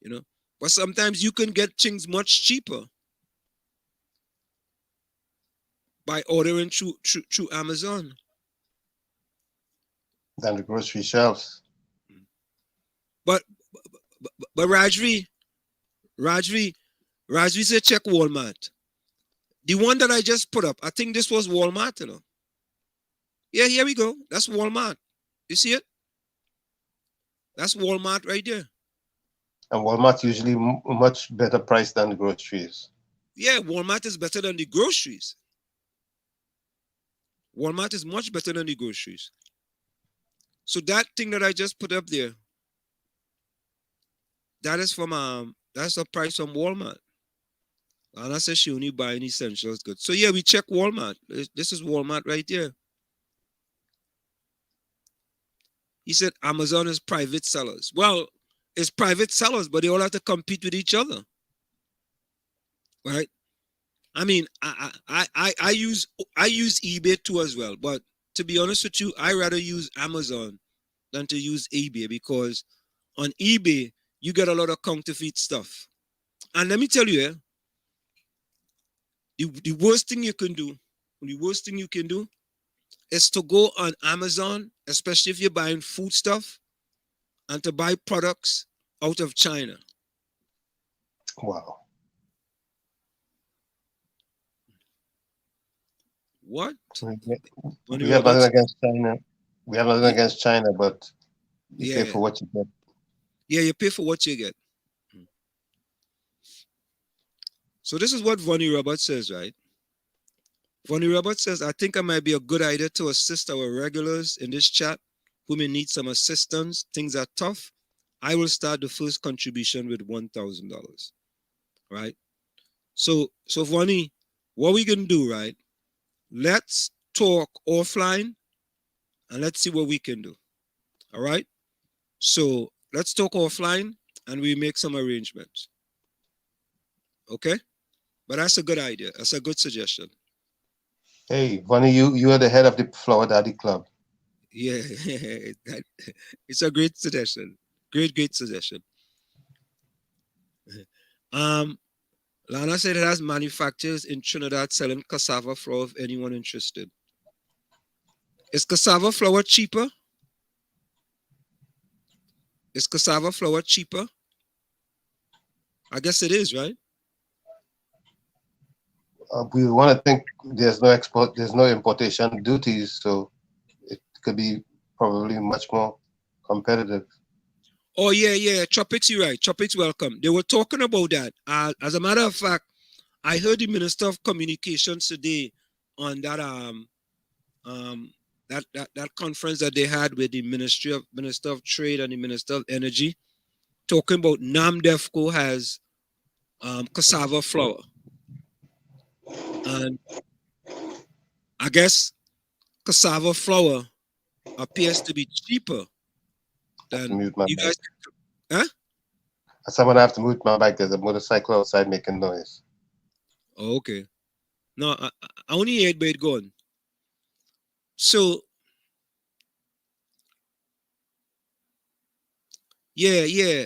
You know. But sometimes you can get things much cheaper by ordering through Amazon than the grocery shelves. But Rajvi said check Walmart. The one that I just put up, I think this was Walmart, you know. Yeah, here we go. That's Walmart. You see it? That's Walmart right there. And Walmart's usually much better price than the groceries. Yeah, Walmart is better than the groceries. Walmart is much better than the groceries. So that thing that I just put up there, that is from that's a price from Walmart. And I said she only buying essentials goods. So yeah, we check Walmart. This is Walmart right there. He said Amazon is private sellers. Well, it's private sellers, but they all have to compete with each other. Right? I mean, I use eBay too as well. But to be honest with you, I rather use Amazon than to use eBay, because on eBay you get a lot of counterfeit stuff. And let me tell you, the worst thing you can do, is to go on Amazon, especially if you're buying food stuff, and to buy products out of China. Wow. What? We have nothing against China. We have nothing against China, but you pay for what you get. Yeah, you pay for what you get. So this is what Vonnie Roberts says, right? Vonnie Roberts says, I think it might be a good idea to assist our regulars in this chat who may need some assistance. Things are tough. I will start the first contribution with $1,000, right? So Vonnie, what we can do, right? Let's talk offline and let's see what we can do. All right? So let's talk offline and we make some arrangements. Okay? But that's a good idea. That's a good suggestion. Hey, Vonnie, you are the head of the Flower Daddy Club. Yeah, it's a great suggestion. Great suggestion. Lana said it has manufacturers in Trinidad selling cassava flour if anyone interested. Is cassava flour cheaper? Is cassava flour cheaper? I guess it is, right? We want to think there's no importation duties, so it could be probably much more competitive. Oh yeah. Tropics, you're right. Tropics, welcome. They were talking about that. As a matter of fact, I heard the Minister of Communications today on that that conference that they had with the Minister of Trade and the Minister of Energy, talking about NAMDEFCO has cassava flour. And I guess cassava flour appears to be cheaper than you guys. Huh? Someone have to mute my mic. There's a motorcycle outside making noise. Oh, okay. No, I only heard it going. So yeah.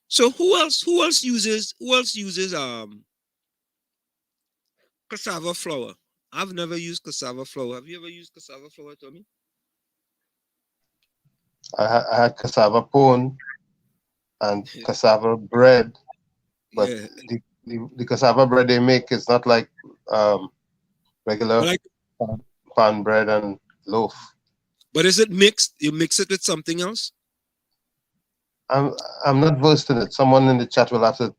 So who else uses cassava flour? I've never used cassava flour. Have you ever used cassava flour, Tommy? I had cassava pone and cassava bread, but the cassava bread they make is not like regular pan bread and loaf. But is it mixed? You mix it with something else? I'm not versed in it. Someone in the chat will have to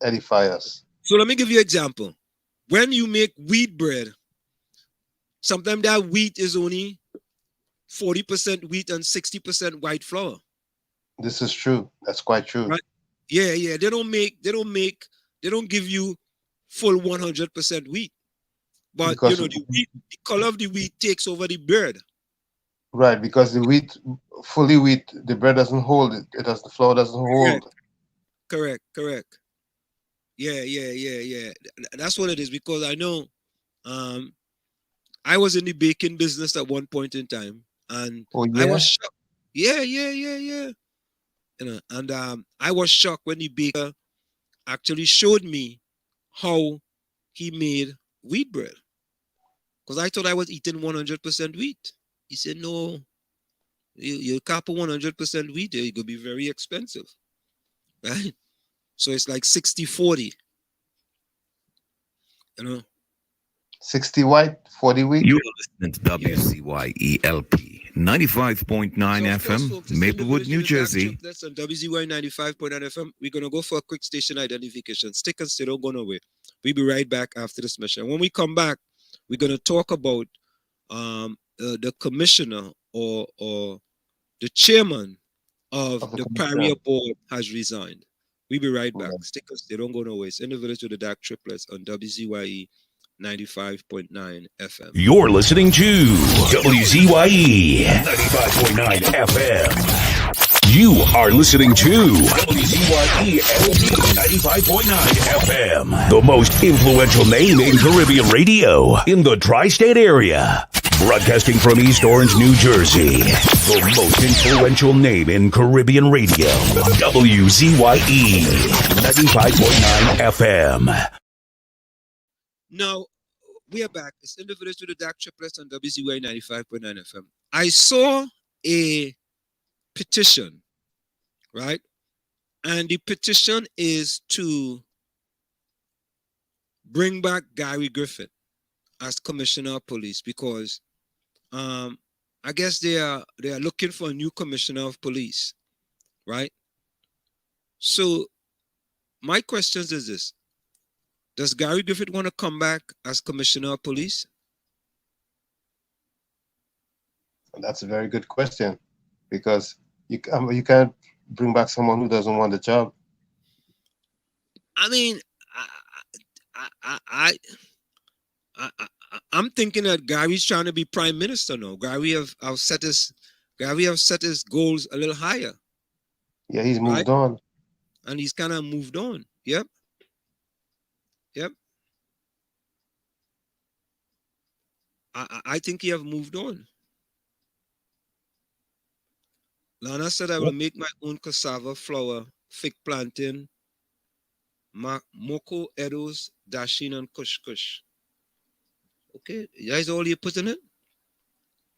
edify us. So let me give you an example. When you make wheat bread, sometimes that wheat is only 40% wheat and 60% white flour. This is true. That's quite true. Right? Yeah. They don't give you full 100% wheat. But because the color of the wheat takes over the bread. Right, because the wheat, fully wheat, the bread doesn't hold it. The flour doesn't hold. Correct. Yeah. That's what it is, because I know I was in the baking business at one point in time, and I was shocked. Yeah. And I was shocked when the baker actually showed me how he made wheat bread, because I thought I was eating 100% wheat. He said, no, you cap 100% wheat, it could be very expensive, right? So it's like 60-40, 60 white, 40 wheat. You are listening to WZYE 95.9 FM, Maplewood, New Jersey. That's on WZYE 95.9 FM. We're going to go for a quick station identification. Stick and stay, don't go nowhere. We'll be right back after this mission. When we come back, we're going to talk about the commissioner or the chairman of the Paria board has resigned. We'll be right back. Stick us. They don't go nowhere. It's in the village with the DAG Triplets on WZYE 95.9 FM. You're listening to WZYE 95.9 FM. You are listening to WZYE 95.9 FM, the most influential name in Caribbean radio in the tri-state area. Broadcasting from East Orange, New Jersey, the most influential name in Caribbean radio, WZYE 95.9 FM. Now, we are back. It's in the village to the DAG Triplets on WZYE 95.9 FM. I saw a petition, right? And the petition is to bring back Gary Griffith as Commissioner of Police because I guess they are looking for a new Commissioner of Police, right? So my question is this. Does Gary Griffith want to come back as Commissioner of Police? That's a very good question because you can't bring back someone who doesn't want the job. I mean, I'm thinking that Gary's trying to be prime minister now. Gary have set his goals a little higher. Yeah, he's moved on. And he's kind of moved on. Yep. I think he have moved on. Lana said I will make my own cassava flour, fig plantain, moko, edos, dashin, and kush kush. Okay, that's all you put in it.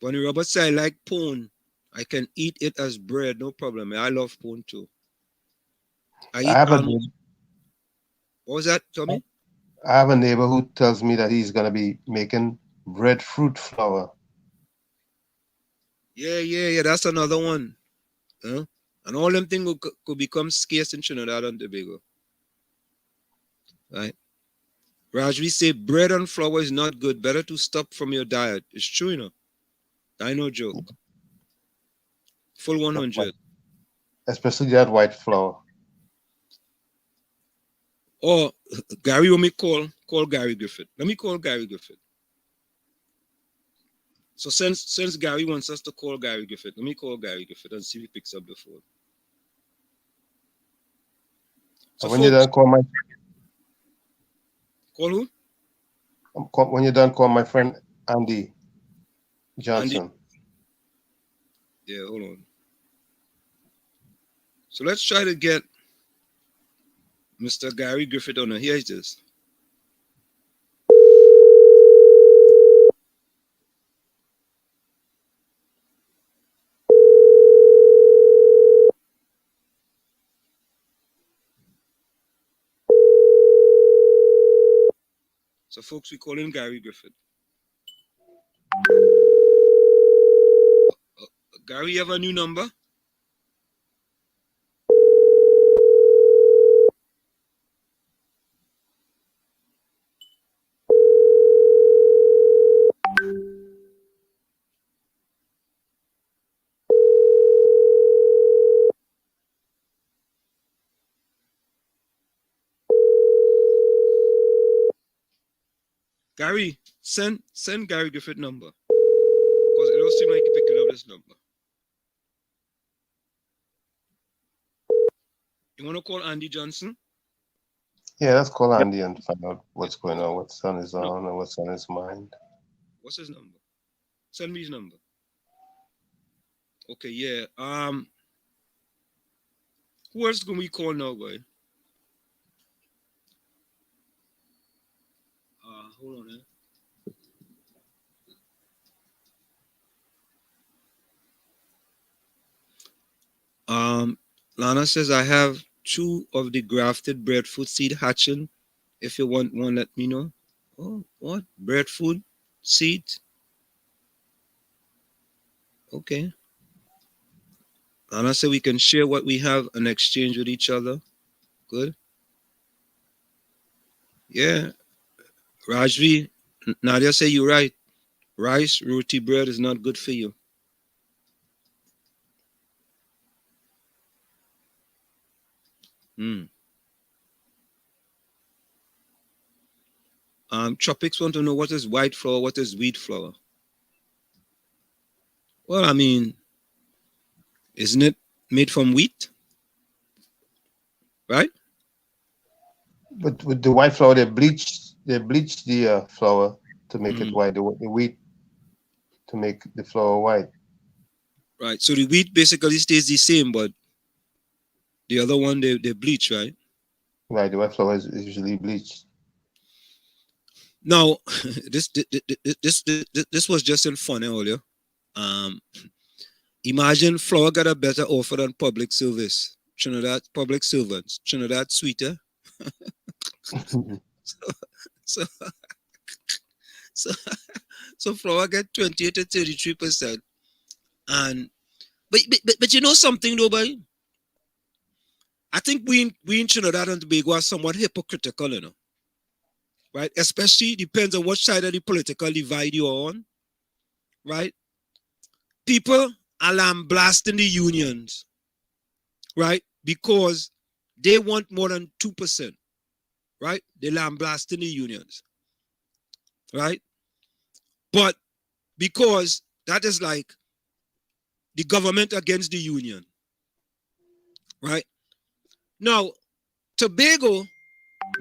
When the Robert say I like pone, I can eat it as bread, no problem. I love pone too. I eat almonds. What was that, Tommy? I have a neighbor who tells me that he's gonna be making breadfruit flour. Yeah. That's another one. Huh? And all them things could become scarce in Trinidad and Tobago. Right? Rajvi say bread and flour is not good. Better to stop from your diet. It's true, you know. I no joke. Full 100. Especially that white flour. Oh, Gary, want me call Gary Griffith. Let me call Gary Griffith. So since Gary wants us to call Gary Griffith, let me call Gary Griffith and see if he picks up the phone. So when you're done, call my... Call who? When you're done, call my friend Andy Johnson. Andy? Yeah, hold on. So let's try to get Mr. Gary Griffith on. Here it is. So folks, we call him Gary Griffith. Gary, you have a new number? Gary, send Gary Griffith number. Because it don't seem like you're picking up this number. You want to call Andy Johnson? Yeah, let's call Andy and find out what's going on, what's on his on, and what's on his mind. What's his number? Send me his number. Okay, yeah. Who else can we call now, boy? Hold on, Lana says I have 2 of the grafted breadfruit seed hatching. If you want one, let me know. Oh, what? Breadfruit seed? Okay. Lana said we can share what we have and exchange with each other. Good. Yeah. Rajvi, Nadia say you're right. Rice, roti bread is not good for you. Tropics want to know what is white flour, what is wheat flour. Well, I mean, isn't it made from wheat, right? But with the white flour, they bleach the flour to make it Mm, white. The wheat to make the flour white. right. So the wheat basically stays the same, but the other one they bleach, right? Right, the white flour is usually bleached. Now, this was just in fun earlier. Um, Imagine flour got a better offer than public service. Trinidad public servants, Trinidad sweeter. So so so flour get 28 to 33%. And but you know something though, boy? I think we in Trinidad and Tobago are somewhat hypocritical, you know, right? Especially depends on what side of the political divide you're on, right? People are blasting the unions, right? Because they want more than 2%, right? They blasting the unions, right? But because that is like the government against the union, right? Now, Tobago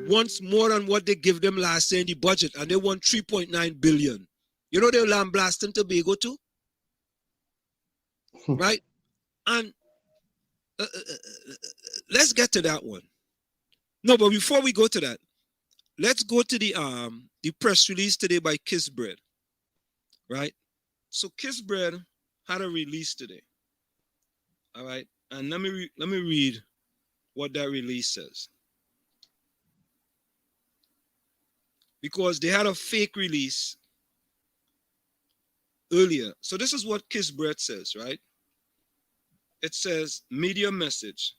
wants more than what they give them last year in the budget, and they want 3.9 billion. You know they're land blasting Tobago too, right? And let's get to that one. No, but before we go to that, let's go to the press release today by Kiss Bread, right? So Kiss Bread had a release today, all right? And let me read what that release says, because they had a fake release earlier. So this is what Kiss Bread says, right? It says, media message.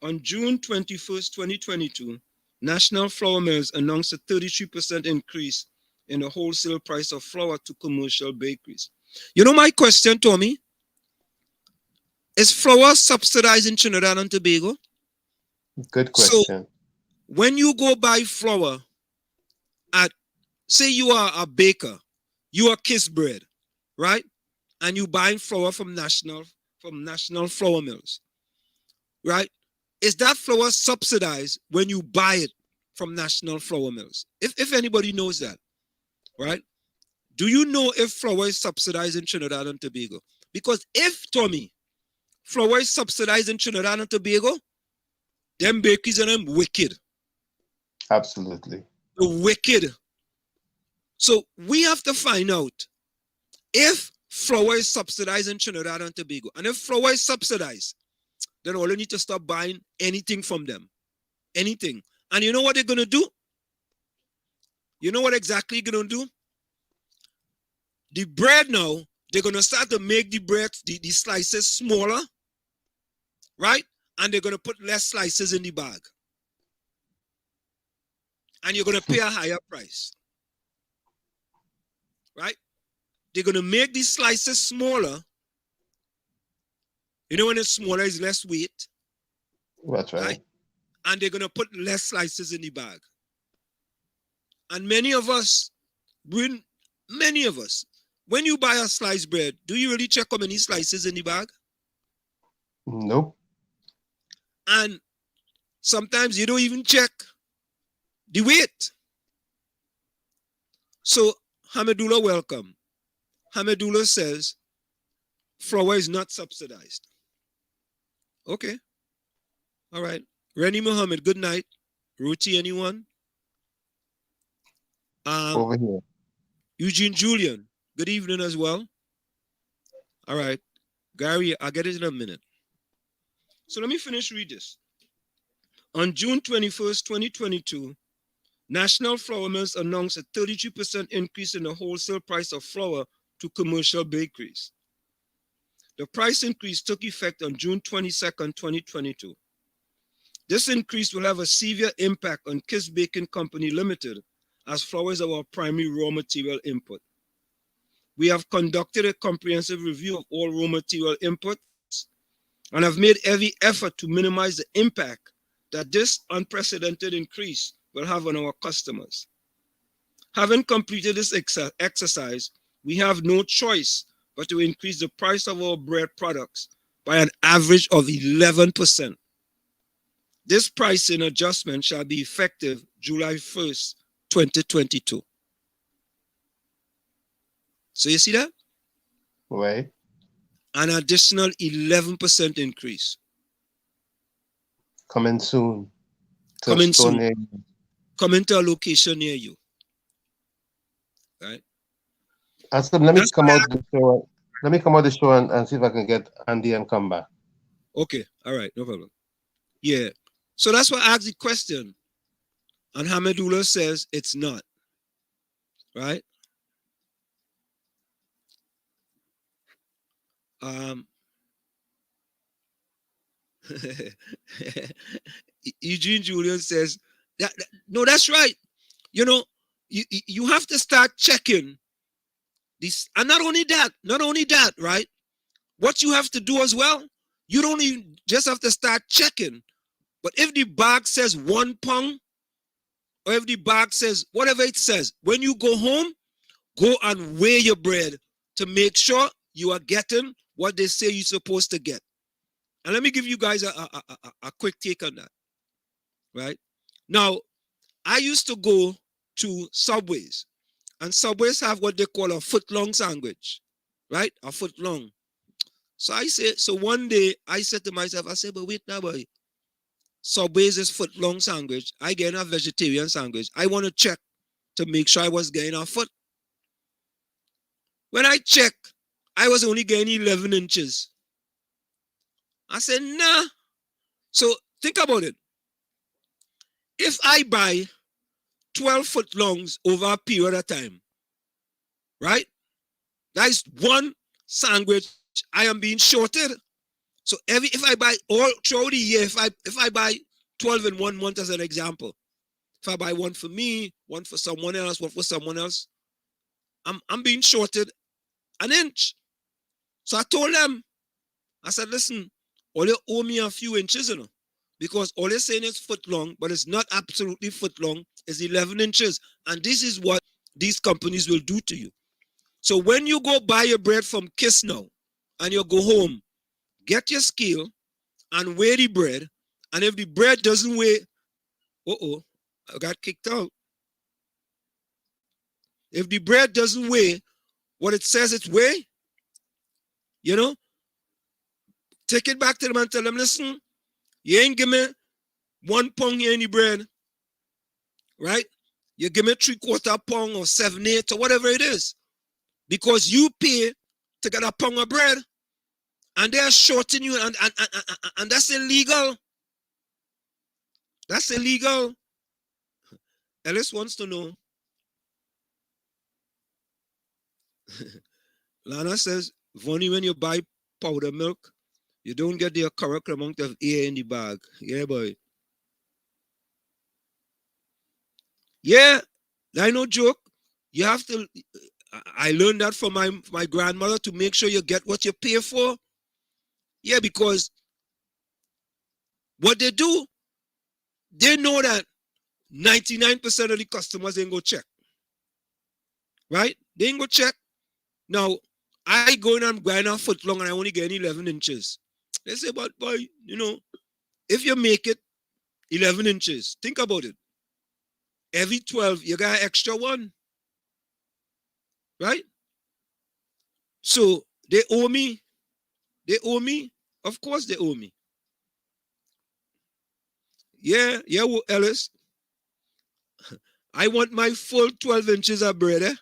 On June 21st, 2022, National Flour Mills announced a 33% increase in the wholesale price of flour to commercial bakeries. You know my question, Tommy? Is flour subsidized in Trinidad and Tobago? Good So question. when you go buy flour at, say you are a baker, you are Kiss Bread, right? And you buying flour from national flour mills, right? Is that flour subsidized when you buy it from national flour mills? If anybody knows that, right? Do you know if flour is subsidized in Trinidad and Tobago? Because if, Tommy, flour is subsidized in Trinidad and Tobago, them bakeries and them wicked. Absolutely. The wicked. So we have to find out if flour is subsidized in Trinidad and Tobago. And if flour is subsidized, then all you need to stop buying anything from them. Anything. And you know what they're going to do? You know what exactly they're going to do? The bread now, they're going to start to make the bread, the slices smaller, right? And they're going to put less slices in the bag. And you're going to pay a higher price, right? They're going to make these slices smaller. You know when it's smaller, it's less weight. That's right. And they're going to put less slices in the bag. And many of us, when you buy a sliced bread, do you really check how many slices in the bag? Nope. And sometimes you don't even check the weight. So Hamidullah, welcome. Hamidullah says flour is not subsidized. Okay. All right. Rennie Muhammad, good night. Ruti, anyone? Over here. Eugene Julian, good evening as well. All right. Gary, I'll get it in a minute. So let me finish read this. On June 21st, 2022, National Flour Mills announced a 32% increase in the wholesale price of flour to commercial bakeries. The price increase took effect on June 22nd, 2022. This increase will have a severe impact on Kiss Baking Company Limited, as flour is our primary raw material input. We have conducted a comprehensive review of all raw material inputs and have made every effort to minimize the impact that this unprecedented increase will have on our customers. Having completed this exercise, we have no choice but to increase the price of our bread products by an average of 11%. This pricing adjustment shall be effective July 1st, 2022. So you see that? Right. An additional 11% increase. Coming soon. Coming soon. Near you. Coming to a location near you. Right? Aslam, let me come out the show. Let me come out the show and see if I can get Andy and come back. Okay. All right. No problem. Yeah. So that's why I asked the question. And Hamidullah says it's not. Right? Eugene Julian says no, that's right. You know, you have to start checking this, and not only that, right? What you have to do as well, you don't even just have to start checking. But if the bag says 1 pound, or if the bag says whatever it says, when you go home, go and weigh your bread to make sure you are getting what they say you're supposed to get. And let me give you guys a quick take on that. Right? Now, I used to go to Subways, and Subways have what they call a foot-long sandwich, right? A foot-long. So one day I said to myself, I said, but wait now, boy. Subways is foot-long sandwich. I get a vegetarian sandwich. I want to check to make sure I was getting a foot. When I checked, I was only getting 11 inches. I said, nah. So think about it. If I buy 12 foot longs over a period of time, right? That's one sandwich I am being shorted. So if I buy all throughout the year, if I buy 12 in 1 month as an example, if I buy one for me, one for someone else, one for someone else, I'm being shorted an inch. So I told them, I said, listen, all you owe me a few inches, you know, because all you're saying is foot long, but it's not absolutely foot long, it's 11 inches. And this is what these companies will do to you. So when you go buy your bread from Kiss now, and you go home, get your scale and weigh the bread. And if the bread doesn't weigh, I got kicked out. If the bread doesn't weigh what it says it's weigh, you know, take it back to them and tell them, listen, you ain't give me 1 pound here in the bread, right? You give me 3/4 pound or 7/8 or whatever it is, because you pay to get a pound of bread, and they're shorting you, and that's illegal. That's illegal. Ellis wants to know. Lana says, Vonnie, when you buy powder milk, you don't get the correct amount of air in the bag. Yeah, boy. Yeah, I no joke. You have to, I learned that from my grandmother, to make sure you get what you pay for. Yeah, because what they do, they know that 99% of the customers ain't go check. Right? They ain't go check. Now, I go in and grind a foot long and I only get 11 inches. They say, but boy, you know, if you make it 11 inches, think about it. Every 12, you got an extra one. Right? So they owe me. They owe me. Of course they owe me. Yeah, Ellis. I want my full 12 inches of bread, eh?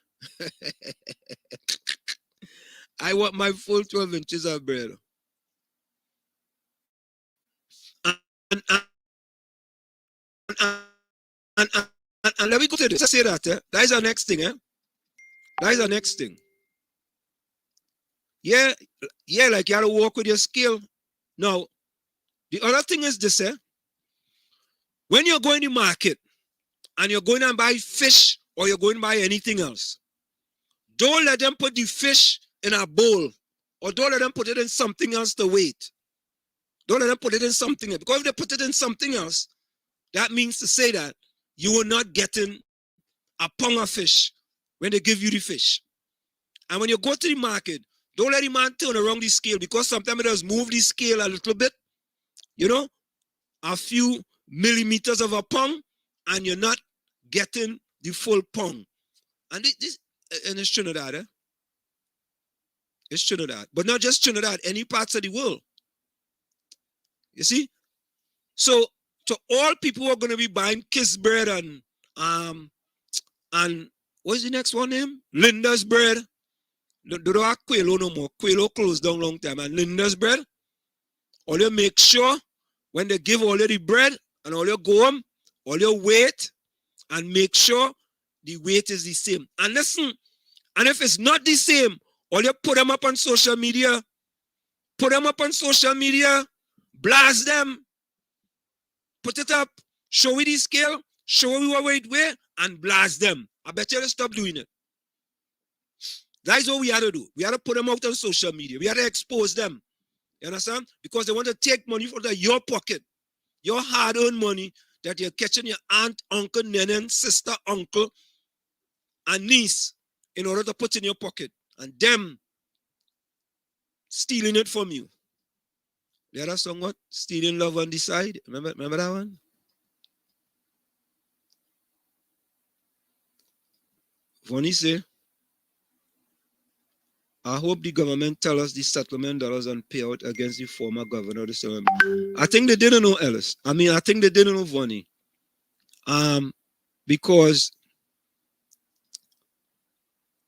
I want my full 12 inches of bread. And let me go to this. I say that, eh? That is our next thing, eh? That is our next thing. Yeah, like you have to walk with your skill. Now, the other thing is this, eh? When you're going to market and you're going to buy fish or you're going to buy anything else, don't let them put the fish in a bowl, or don't let them put it in something else to wait. Don't let them put it in something else. Because if they put it in something else, that means to say that you are not getting a pound of fish when they give you the fish. And when you go to the market, Don't let the man turn around the scale, because sometimes it does move the scale a little bit, a few millimeters of a pound, and you're not getting the full pound. And it's Trinidad, eh? It's Trinidad. But not just Trinidad, any parts of the world. You see? So to all people who are going to be buying Kiss bread and what's the next one name? Linda's bread. They don't have Quelo no more. Quelo closed down long time. And Linda's bread, all you make sure when they give all you the bread and all you go home, all you wait and make sure the weight is the same. And listen, and if it's not the same, all you put them up on social media, blast them, put it up, show me the scale, show me what weight weigh, and blast them. I bet you to stop doing it. That is what we had to do. We had to put them out on social media. We had to expose them. You understand? Because they want to take money out of your pocket, your hard-earned money that you're catching your aunt, uncle, nene, sister, uncle, and niece in order to put in your pocket, and them stealing it from you. The other song, what? Stealing love on the side. Remember that one? Vonnie say, I hope the government tell us the settlement dollars and payout against the former governor of the Summit. I think they didn't know, Ellis. I think they didn't know Vonnie. Because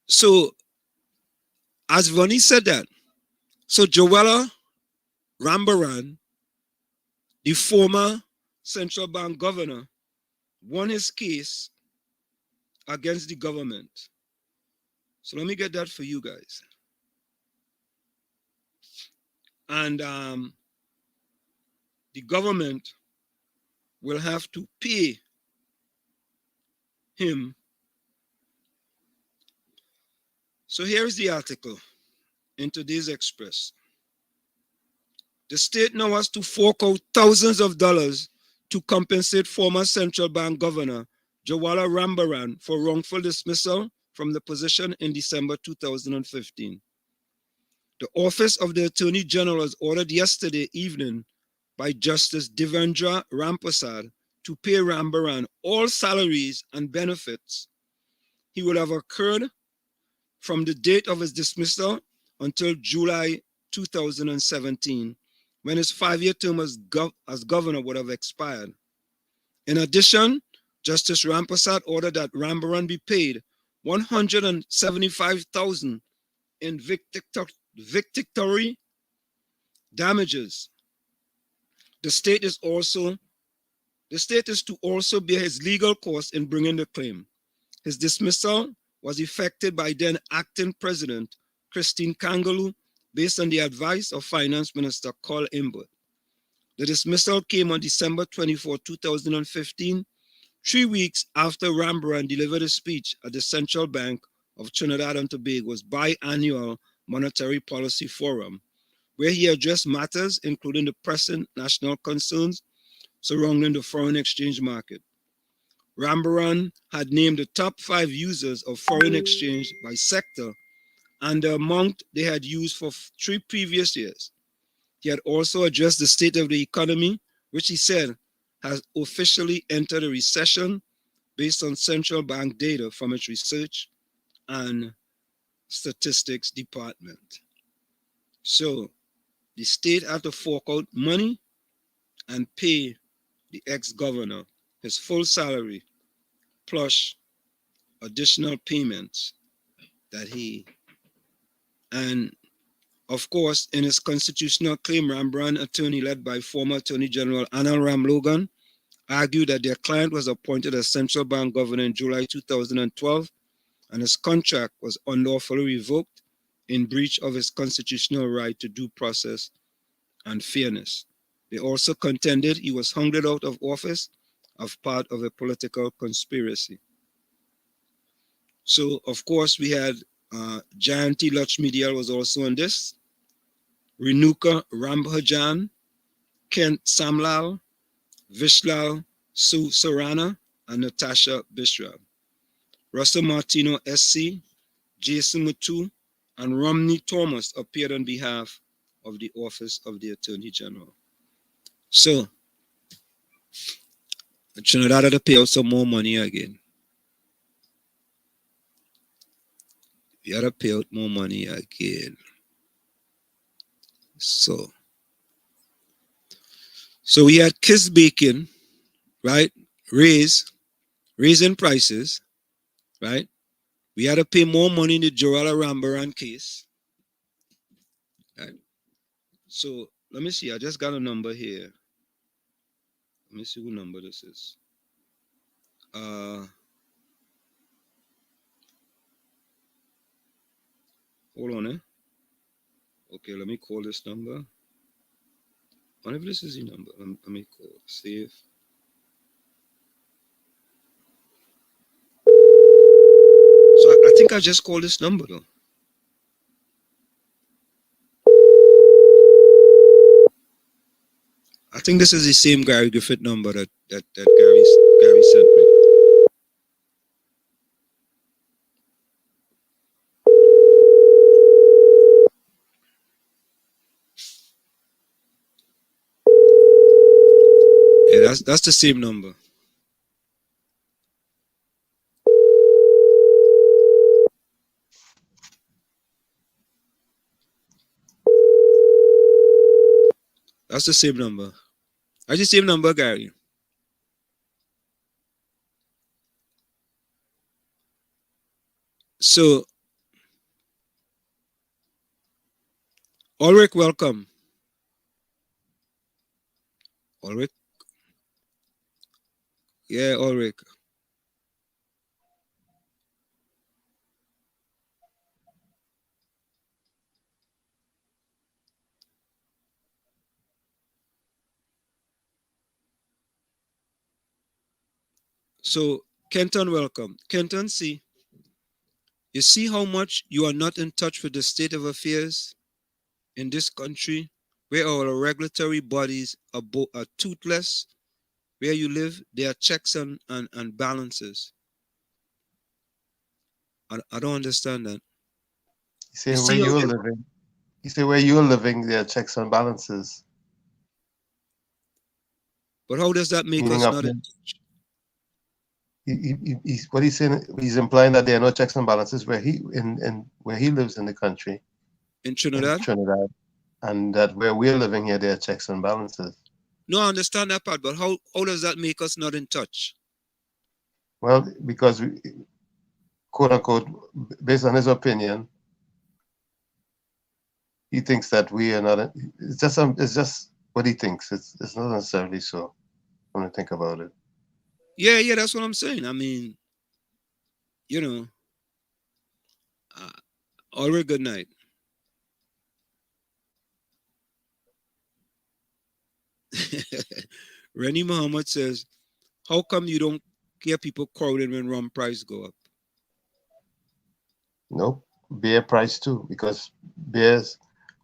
so as Vonnie said that, so Joella Rambaran, the former central bank governor, won his case against the government. So let me get that for you guys. And the government will have to pay him. So here is the article in today's Express. The state now has to fork out thousands of dollars to compensate former central bank governor Joella Rambaran for wrongful dismissal from the position in December 2015. The Office of the Attorney General was ordered yesterday evening by Justice Devendra Ramprasad to pay Rambaran all salaries and benefits he would have accrued from the date of his dismissal until July 2017, when his 5-year term as governor would have expired. In addition, Justice Ramprasad ordered that Rambaran be paid $175,000 in victory damages. The state is to also bear his legal costs in bringing the claim. His dismissal was effected by then acting President Christine Kangaloo based on the advice of Finance Minister Carl Imbert. The dismissal came on December 24, 2015, 3 weeks after Rambaran delivered a speech at the Central Bank of Trinidad and Tobago's biannual Monetary Policy Forum, where he addressed matters including the pressing national concerns surrounding the foreign exchange market. Rambaran had named the top 5 users of foreign exchange by sector and the amount they had used for 3 previous years. He had also addressed the state of the economy, which he said has officially entered a recession based on central bank data from its research and statistics department. So the state had to fork out money and pay the ex-governor his full salary plus additional payments that he, and of course, in his constitutional claim, Rambaran, attorney led by former Attorney General Anil Ram Logan, argued that their client was appointed as central bank governor in July 2012, and his contract was unlawfully revoked in breach of his constitutional right to due process and fairness. They also contended he was hounded out of office as part of a political conspiracy. So, of course, we had Jayanti Lakshmidiyal was also on this, Renuka Rambhajan, Kent Samlal, Vishlal Surana, and Natasha Bishra. Russell Martino SC, Jason Mutu, and Romney Thomas appeared on behalf of the Office of the Attorney General. So, Trinidad had to pay out some more money again. We had to pay out more money again. So we had Kiss Bacon, right? Raising prices, right? We had to pay more money in the Joel Rambaran case. Right? So let me see. I just got a number here. Let me see what number this is. Hold on, Okay, let me call this number. Whenever this is the number, let me call. Save. So I think I just called this number though. I think this is the same Gary Griffith number that Gary sent me. Yeah, that's the same number. That's the same number. That's the same number, Gary. So, Ulrich, welcome. Ulrich? Yeah, Ulrich. So, Kenton, welcome. Kenton, you see how much you are not in touch with the state of affairs in this country, where our regulatory bodies are toothless. Where you live, there are checks and balances. I don't understand that. You say where you're living. You say where you're living, there are checks and balances. But how does that make us not in touch? What he's saying, he's implying that there are no checks and balances where he lives in the country. In Trinidad? And that where we're living here, there are checks and balances. No, I understand that part, but how does that make us not in touch? Well, because we, quote unquote, based on his opinion, he thinks that we are not. It's just what he thinks. It's not necessarily so. When I think about it. Yeah, that's what I'm saying. I mean, already good night. Rennie Muhammad says, how come you don't hear people crowding when rum price go up? Nope. Beer price too, because beers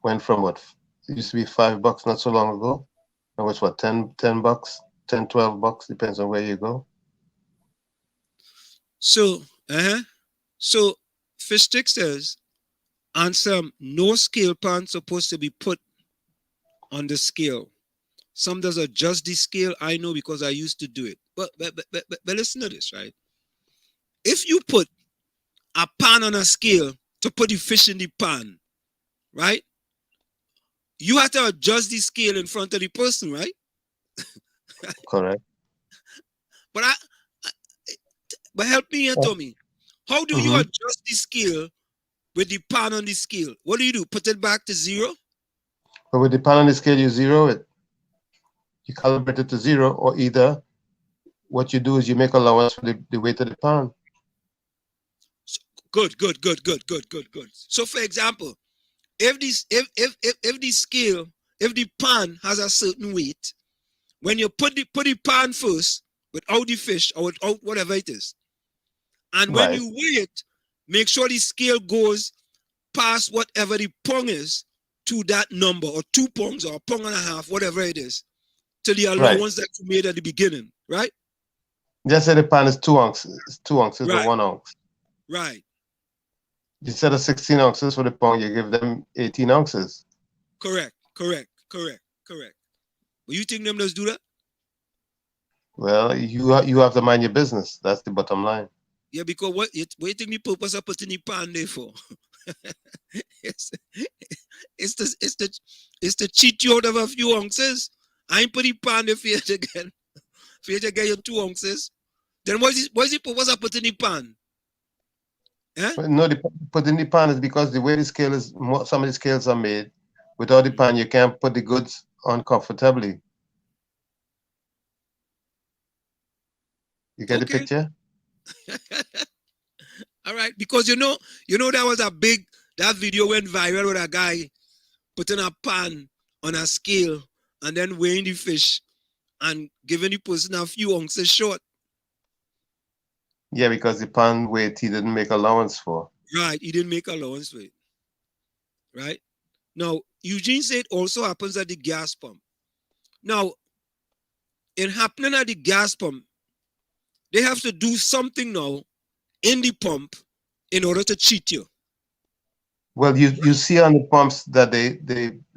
went from what? It used to be $5 not so long ago. Now it's what, $10, $10, $12, depends on where you go. So, Fishstick says, answer, no scale pan supposed to be put on the scale. Some does adjust the scale. I know because I used to do it. But listen to this, right? If you put a pan on a scale to put the fish in the pan, right? You have to adjust the scale in front of the person, right? Correct. But help me here, Tommy. How do you adjust the scale with the pan on the scale? What do? Put it back to zero? But with the pan on the scale, you zero it. You calibrate it to zero, or either what you do is you make allowance for the weight of the pan. So, good. So, for example, if the pan has a certain weight, when you put the pan first without the fish or without whatever it is, and when you weigh it, make sure the scale goes past whatever the pong is to that number, or 2 pongs or a pong and a half, whatever it is, to the allowance that you made at the beginning, right? Just say the pan is 2 ounces. It's 2 ounces or 1 ounce. Right. Instead of 16 ounces for the pound, you give them 18 ounces. Correct. But you think them does do that? Well, you have to mind your business. That's the bottom line. Yeah, because what you think the purpose of putting the pan there for? it's, it's to cheat you out of a few ounces. I ain't put the pan there for you to get your 2 ounces. Then what is the purpose of putting the pan? Eh? No, putting the pan is because the way the scale is, some of the scales are made. Without the pan, you can't put the goods on comfortably. You get the picture? All right, because you know that was that video went viral with a guy putting a pan on a scale and then weighing the fish and giving the person a few ounces short. Yeah, because the pan weight he didn't make allowance for. Right, he didn't make allowance for it. Right? Now, Eugene said it also happens at the gas pump. Now, in happening at the gas pump, they have to do something now in the pump in order to cheat you. Well, you see on the pumps that they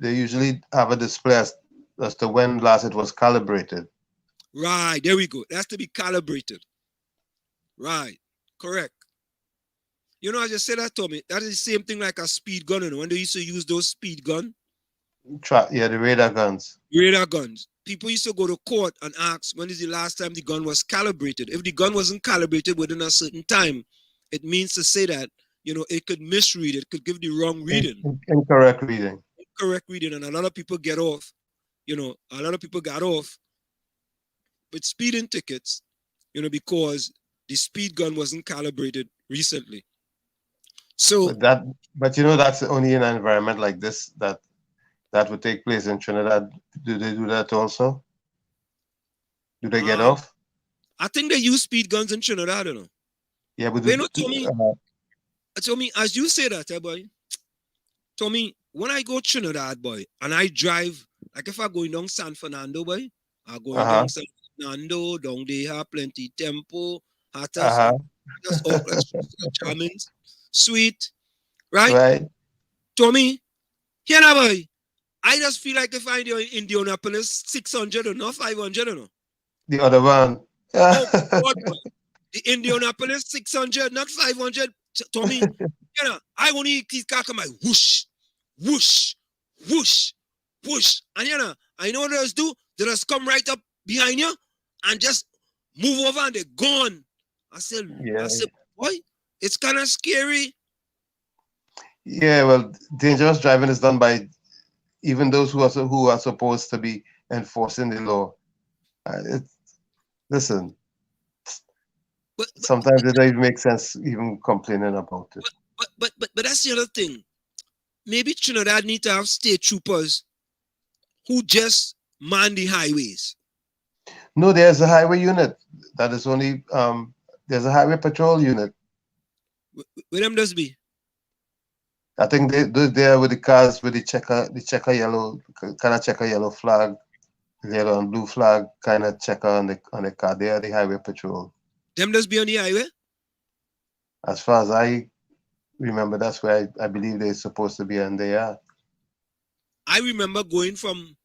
usually have a display as to when last it was calibrated. Right, there we go. It has to be calibrated. Right, correct. You know, I just said that, Tommy. That is the same thing like a speed gun. You know, when they used to use those speed guns. Yeah, the radar guns. Radar guns. People used to go to court and ask, when is the last time the gun was calibrated? If the gun wasn't calibrated within a certain time, it means to say that, you know, it could misread. It could give the wrong reading. Incorrect reading. Incorrect reading. And a lot of people get off. You know, a lot of people got off with speeding tickets, you know, because the speed gun wasn't calibrated recently. So but you know, that's only in an environment like this that would take place in Trinidad. Do they do that also? Do they get off? I think they use speed guns in Trinidad, you know. Yeah, but Tommy, as you say that, boy, Tommy, when I go Trinidad, boy, and I drive, like if I going down San Fernando, boy, I go down San Fernando, down there, plenty tempo, just all jammings, sweet, right? Right. Tommy, here now, boy, I just feel like if I in Indianapolis, 600 or not 500 or no. The other one. Oh, God, the Indianapolis 600, not 500. Tommy, you know, I want to keep talking my whoosh, whoosh, whoosh, whoosh. And you know what they just do? They just come right up behind you and just move over and they're gone. I said, boy, it's kind of scary. Yeah, well, dangerous driving is done by even those who are supposed to be enforcing the law. Listen, sometimes it doesn't make sense even complaining about it. But that's the other thing. Maybe Trinidad need to have state troopers who just man the highways. No, there's a highway unit. That is only there's a highway patrol unit. Where them does be? I think they're there with the cars with the checker yellow, kind of checker yellow flag, yellow and blue flag kind of checker on the car. They are the highway patrol. Them does be on the highway? As far as I remember, that's where I believe they're supposed to be, and they are. I remember going from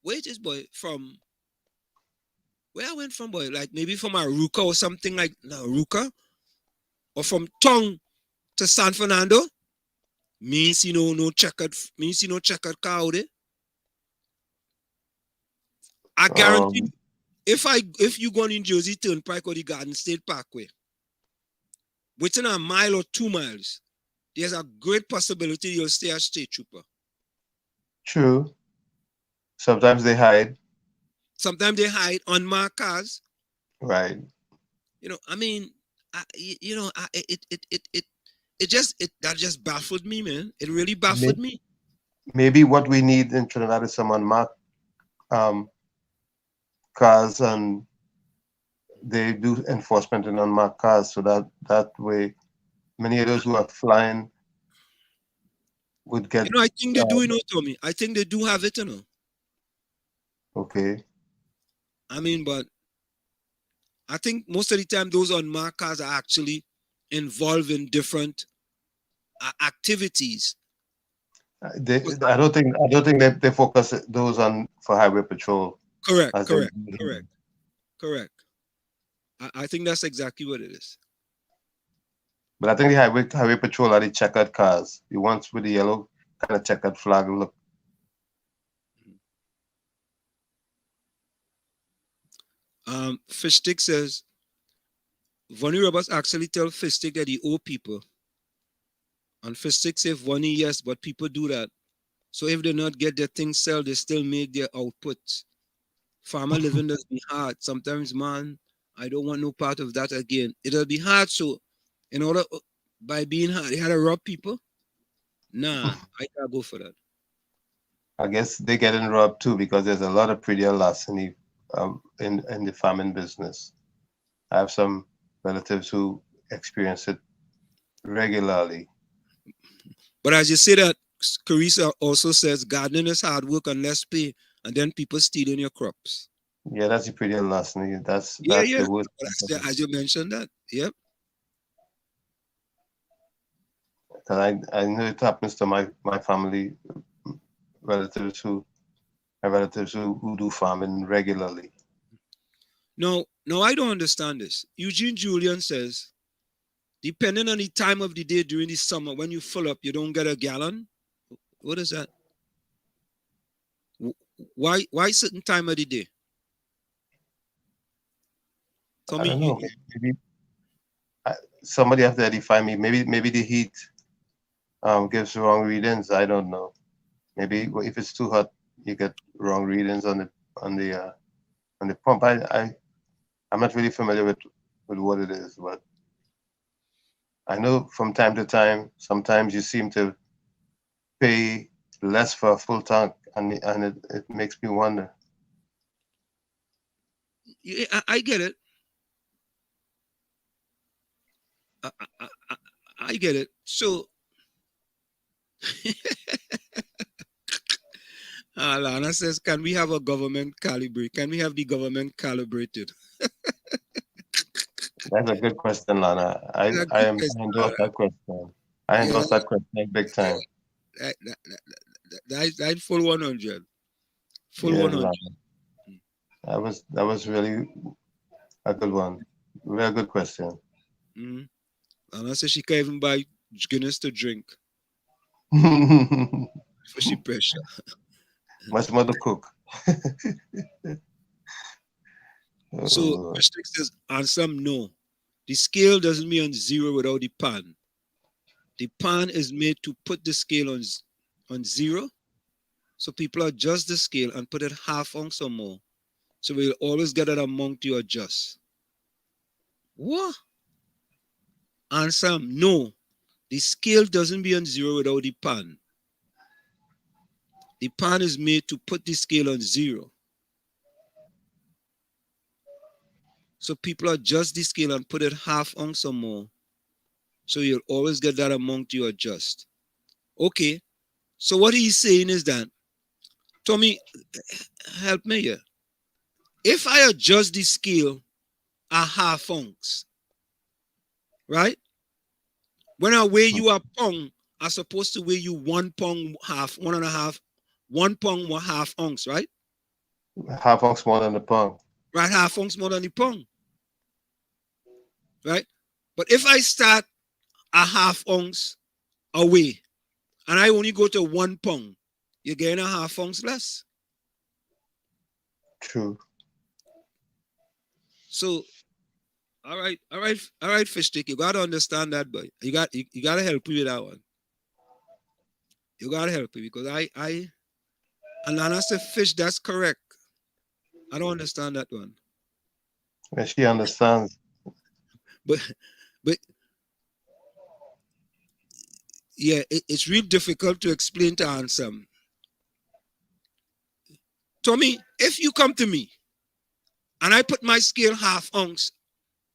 where is boy? From where I went from, boy? Like maybe from Aruca or something like Aruca, or from Tong to San Fernando. Me see no checkered car out there. I guarantee if you go in Jersey Turnpike or the Garden State Parkway, within a mile or 2 miles, there's a great possibility you'll stay a state trooper. True. Sometimes they hide. Sometimes they hide unmarked cars. Right. You know, I mean, that just baffled me, man. It really baffled me. Maybe what we need in Trinidad is some unmarked cars, and they do enforcement in unmarked cars, so that way many of those who are flying would get. You know, I think they do, you know, Tommy. I think they do have it, you know. Okay. I mean, but I think most of the time those unmarked cars are actually involved in different activities. I don't think they focus those on for highway patrol. Correct, As correct, correct, correct. I think that's exactly what it is. But I think the highway patrol are the checkered cars, the ones with the yellow kind of checkered flag look. Fishstick says, Vonnie Roberts actually tell Fishstick that he owe people. And Fishstick say, Vonnie, yes, but people do that. So if they not get their things sold, they still make their output. Farmer living does be hard. Sometimes, man, I don't want no part of that again. It'll be hard. So in order, by being hard, they had to rob people. Nah, I can't go for that. I guess they getting robbed too because there's a lot of prettier loss in the farming business. I have some relatives who experience it regularly. But as you say that, Carissa also says gardening is hard work and less pay, and then people stealing your crops. Yeah, that's the prettier loss. That's Yeah. the worst. As you mentioned that, yep. Because I know it happens to my family relatives who do farming regularly. No, I don't understand this. Eugene Julian says, depending on the time of the day during the summer, when you fill up, you don't get a gallon. What is that? Why certain time of the day? I don't know. Maybe somebody have to edify me. Maybe the heat gives wrong readings. I don't know. Maybe if it's too hot, you get wrong readings on the pump. I'm not really familiar with what it is, but I know from time to time, sometimes you seem to pay less for a full tank, and it makes me wonder. Yeah, I get it. I get it. So, Lana says, can we have a government calibrate? Can we have the government calibrated? That's a good question, Lana. I endorse that question. I endorse that question big time. That full 100. Full Yeah, 100. Lana. That was really a good one. Very good question. Mm-hmm. Lana says she can't even buy Guinness to drink. For she pressure. Much more to cook. So Restrict says, answer no. The scale doesn't mean on zero without the pan. The pan is made to put the scale on zero. So people adjust the scale and put it half ounce or more. So we'll always get an amount to adjust. What? Answer no. The scale doesn't be on zero without the pan. The pan is made to put the scale on zero. So people adjust the scale and put it half ounce or more. So you'll always get that amount you adjust. Okay. So what he's saying is that, Tommy, help me here. If I adjust the scale a half ounce, right? When I weigh you a pound, I'm supposed to weigh you 1 pound half, 1.5, 1 pound 1/2 ounce, right? Half ounce more than a pound. Right, half ounce more than the pound. Right? But if I start a half ounce away and I only go to 1 pound, you're getting a half ounce less. True. So, all right, fish stick. You gotta understand that, boy. You gotta help me with that one. You gotta help me because and Lana said fish, that's correct. I don't understand that one. Yeah, she understands. But yeah, it's really difficult to explain to answer. Tommy, if you come to me and I put my scale half ounce,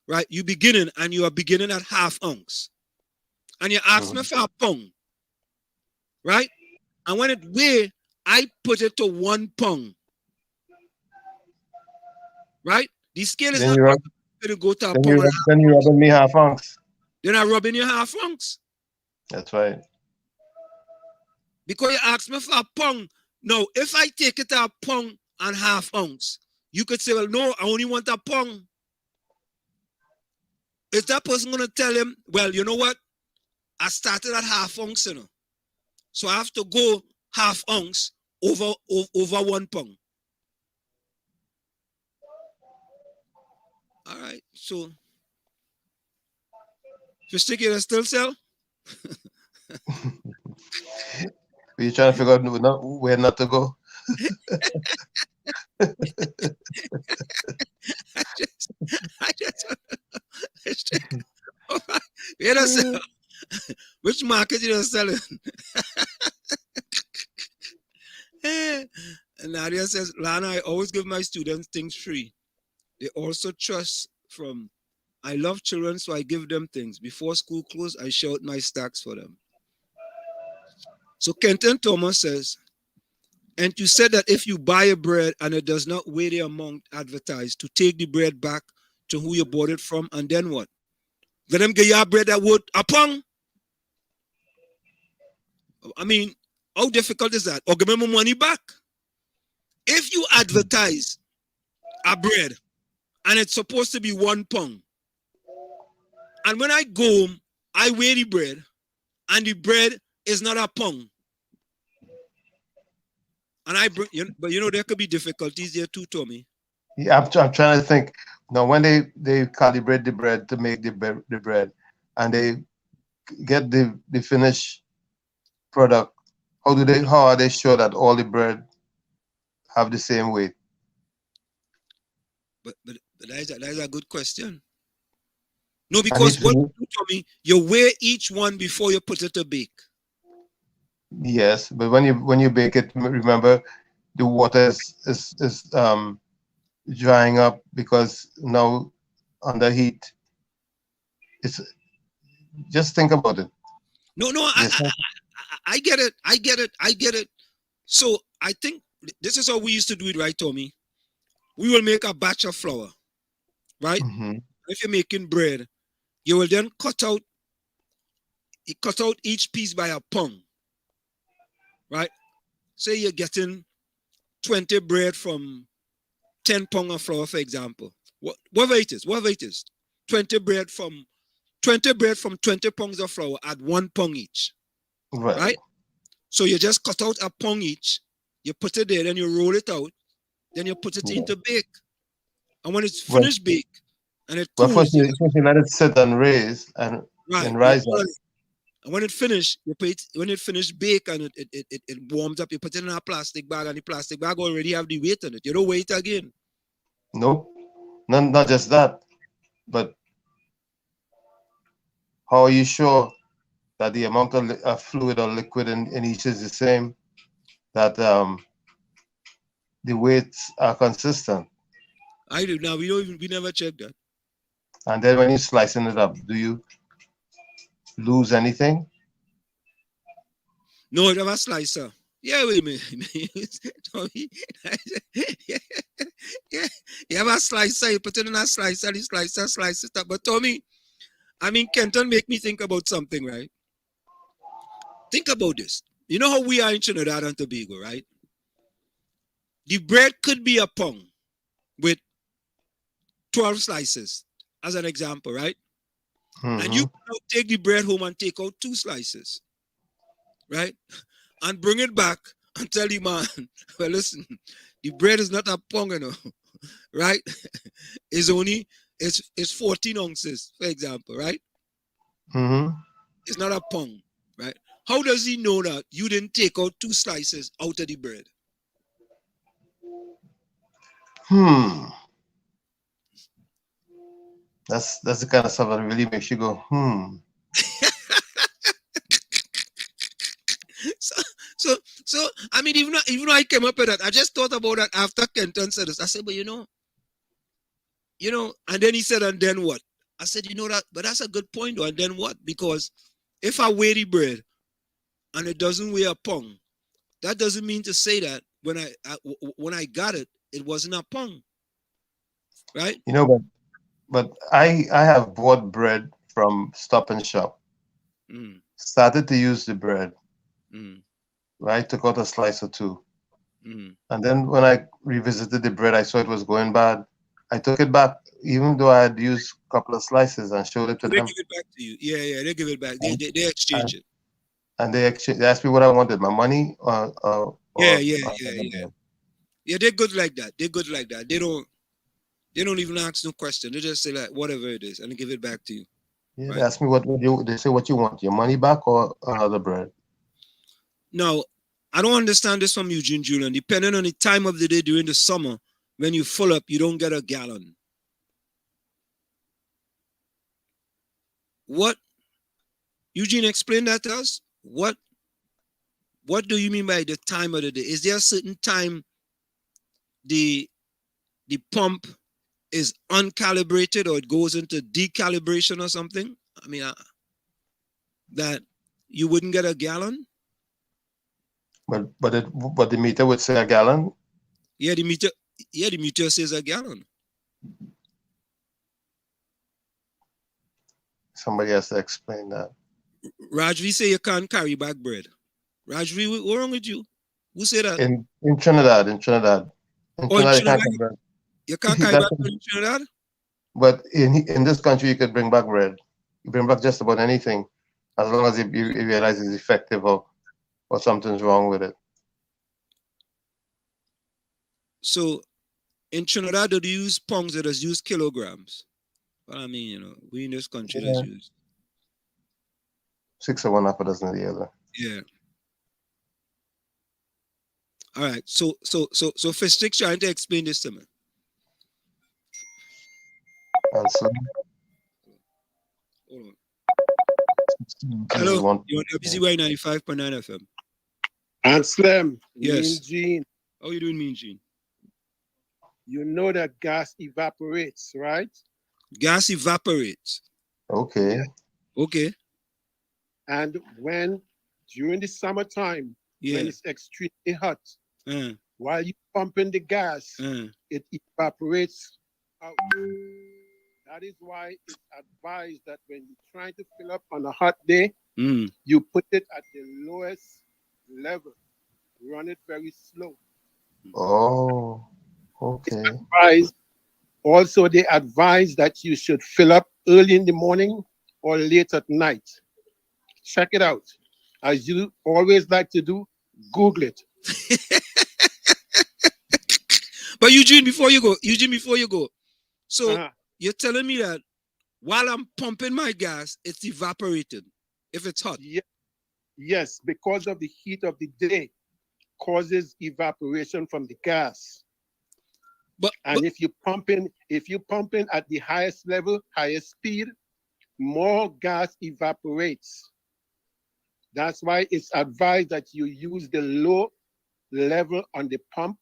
right? You are beginning at half ounce. And you ask me for a pound, right? And when it weigh, I put it to 1 pound. Right? The scale is not going to go to a pound. Then you're rubbing me half ounce. Then I rub in your half ounce. That's right. Because you asked me for a pound. Now, if I take it to a pound and half ounce, you could say, well, no, I only want a pound. Is that person going to tell him, well, you know what? I started at half ounce, you know. So I have to go half ounce over 1 pound. All right. So, you still sell? Are you trying to figure out where not to go? I just you don't sell. Which market you don't sell in? And Nadia says, Lana, I always give my students things free. They also trust from, I love children, so I give them things. Before school closed, I shout my stacks for them. So Kenton Thomas says, and you said that if you buy a bread and it does not weigh the amount advertised, to take the bread back to who you bought it from, and then what? Let them get your bread that would a pound? I mean, how difficult is that? Or give them my money back. If you advertise a bread and it's supposed to be 1 pound, and when I go home, I weigh the bread, and the bread is not a pound, and I bring, but there could be difficulties there too, Tommy. Yeah, I'm trying to think. Now, when they calibrate the bread to make the bread, and they get the finished product, how are they sure that all the bread have the same weight? But that is a good question. No, because what you told me, you weigh each one before you put it to bake. Yes, but when you bake it, remember the water is drying up, because now under heat. It's just think about it. No, I get it. So I think this is how we used to do it, right, Tommy? We will make a batch of flour, right? Mm-hmm. If you're making bread, you will then cut out each piece by a pound, right? Say you're getting 20 bread from 10 pounds of flour, for example. Whatever it is, 20 bread from 20 pounds of flour at 1 pound each, right? So you just cut out a pound each, you put it there, then you roll it out, then you put it into bake. And when it's finished bake and it cools, first you let it sit and rise up. And when it finished, bake and it warms up, you put it in a plastic bag, and the plastic bag already have the weight on it. You don't weigh it again. Nope. Not just that, but how are you sure that the amount of fluid or liquid in each is the same, that the weights are consistent? I do. Now we never check that. And then when you're slicing it up, do you lose anything? No, you have a slicer. Yeah, wait a minute. Yeah, you have a slicer, you put it in a slicer, the slicer slices it up. But Tommy, Kenton make me think about something, right? Think about this. You know how we are in Trinidad and Tobago, right? The bread could be a pound with 12 slices, as an example, right? Mm-hmm. And you can take the bread home and take out 2 slices, right? And bring it back and tell the man, well, listen, the bread is not a pound, right? It's 14 ounces, for example, right? Mm-hmm. It's not a pound, right? How does he know that you didn't take out 2 slices out of the bread? That's the kind of stuff that really makes you go, So I mean, even though I came up with that, I just thought about that after Kenton said this. I said, but you know, and then he said, and then what? I said, but that's a good point, though. And then what? Because if I weigh the bread and it doesn't weigh a pound, that doesn't mean to say that when I got it, it wasn't a pound, right? But I have bought bread from Stop and Shop. Mm. Started to use the bread, Mm. right? Took out a slice or two. Mm. And then when I revisited the bread, I saw it was going bad. I took it back, even though I had used a couple of slices, and showed it to So they them. give it back to you. Yeah, they give it back. And, They exchange it. and they asked me what I wanted, my money or Yeah. the bread. Yeah, they're good like that. They're good like that. They don't even ask no question. They just say like whatever it is and they give it back to you. Yeah, Right? they asked me they say what you want, your money back or another bread. Now, I don't understand this from Eugene Julian. Depending on the time of the day during the summer, when you full up, you don't get a gallon. What? Eugene, explain that to us. What do you mean by the time of the day? Is there a certain time the pump is uncalibrated or it goes into decalibration or something? I mean, that you wouldn't get a gallon? But the meter would say a gallon. Yeah, the meter says a gallon. Somebody has to explain that. Rajvi say you can't carry back bread. Rajvi, what's wrong with you? Who said that? In Trinidad, in Trinidad Oh, in you Trinidad, can't come back. you can't carry back bread in Trinidad? But in this country, you could bring back bread. You bring back just about anything, as long as you realize it's effective or something's wrong with it. So in Trinidad, do they use pounds or does use kilograms? Well, I mean, we in this country that's used. 6 of one, half a dozen of the other. Yeah. All right. So Fistrix trying to explain this to me. And so, Hold on. Hello. You're on WZYE 95.9 FM. And Slim, Yes. Mean Gene, How you doing, Mean Gene? you know that gas evaporates, right? Gas evaporates. okay. Yeah. Okay. And when during the summertime, Yeah. when it's extremely hot, Uh, while you pumping the gas, it evaporates out. That is why it's advised that when you're trying to fill up on a hot day, you put it at the lowest level. Run it very slow. Oh, okay. Also, they advise that you should fill up early in the morning or late at night. Check it out. As you always like to do, Google it. But Eugene, before you go, so you're telling me that while I'm pumping my gas, it's evaporated if it's hot? Yes, because of the heat of the day causes evaporation from the gas. And if you pump in at the highest level, highest speed, more gas evaporates. That's why it's advised that you use the low level on the pump,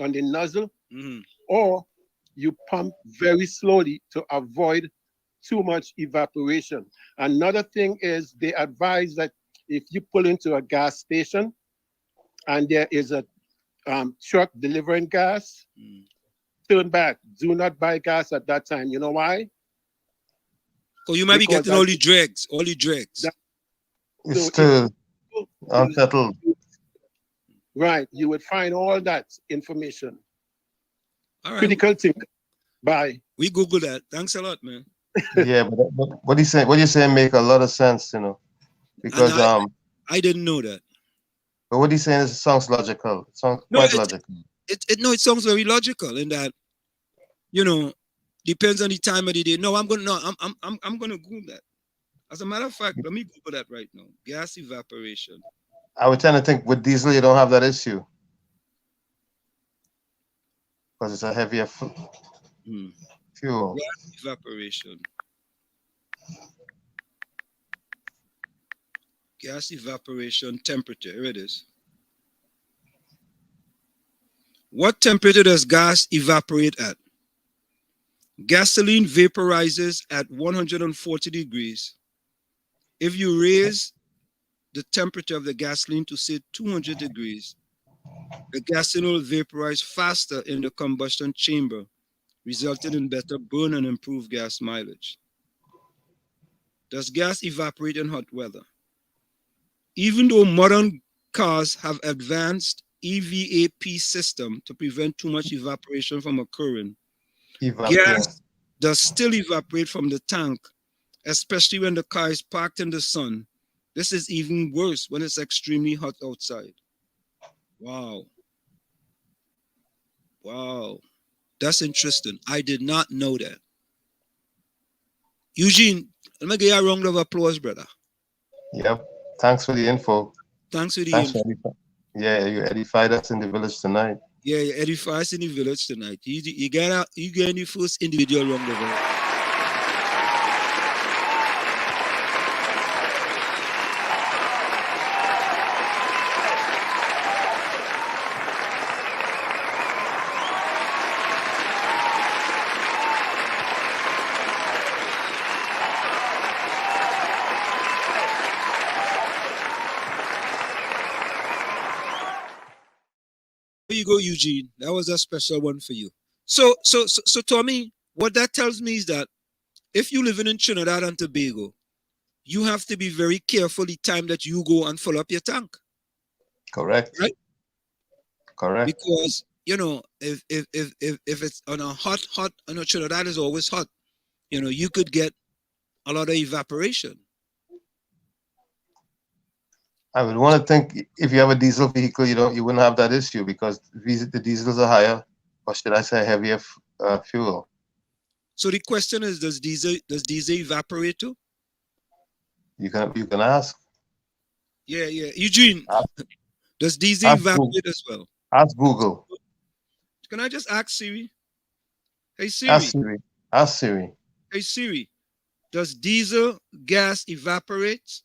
on the nozzle, or you pump very slowly to avoid too much evaporation. Another thing is they advise that if you pull into a gas station and there is a truck delivering gas, turn back. Do not buy gas at that time. You know why? Because you might be getting all the dregs. It's still unsettled. Right. You would find all that information. All right. Critical thinking. Bye. We Google that. Thanks a lot, man. Yeah, but what you're saying make a lot of sense, because I didn't know that. But what he's saying is it sounds logical. It sounds quite logical. It sounds very logical in that, depends on the time of the day. I'm gonna Google that. As a matter of fact, let me Google that right now. Gas evaporation. I was trying to think with diesel you don't have that issue. Because it's a heavier fuel. Gas evaporation. Gas evaporation temperature. Here it is. What temperature does gas evaporate at? Gasoline vaporizes at 140 degrees. If you raise the temperature of the gasoline to say 200 degrees, the gasoline will vaporize faster in the combustion chamber, resulting in better burn and improved gas mileage. does gas evaporate in hot weather? Even though modern cars have advanced EVAP system to prevent too much evaporation from occurring, gas does still evaporate from the tank, especially when the car is parked in the sun. This is even worse when it's extremely hot outside. Wow. Wow. That's interesting. I did not know that. Eugene, let me give you a round of applause, brother. Yep. Thanks for the info. Thanks for the info. Yeah, you edified us in the village tonight. Yeah, you edified us in the village tonight. You get the first individual round of applause. There you go, Eugene. That was a special one for you. So Tommy, what that tells me is that if you live in Trinidad and Tobago, you have to be very careful the time that you go and fill up your tank. Correct. Right? Correct. Because if it's on a hot, Trinidad is always hot. You could get a lot of evaporation. I would want to think if you have a diesel vehicle, you wouldn't have that issue because the diesels are higher, or should I say heavier fuel. So the question is, does diesel evaporate too? You can ask. Yeah. Eugene, does diesel evaporate as well? Ask Google. Can I just ask Siri? Hey Siri. Ask Siri. Hey Siri, does diesel gas evaporate?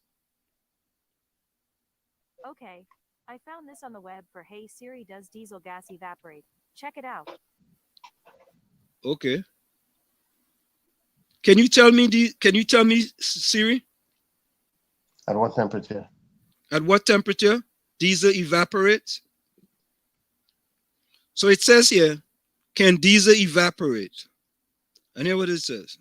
Okay, I found this on the web for Hey Siri, does diesel gas evaporate? Check it out. Okay. Can you tell me, Siri? At what temperature? At what temperature diesel evaporates? So it says here, can diesel evaporate? And hear what it says.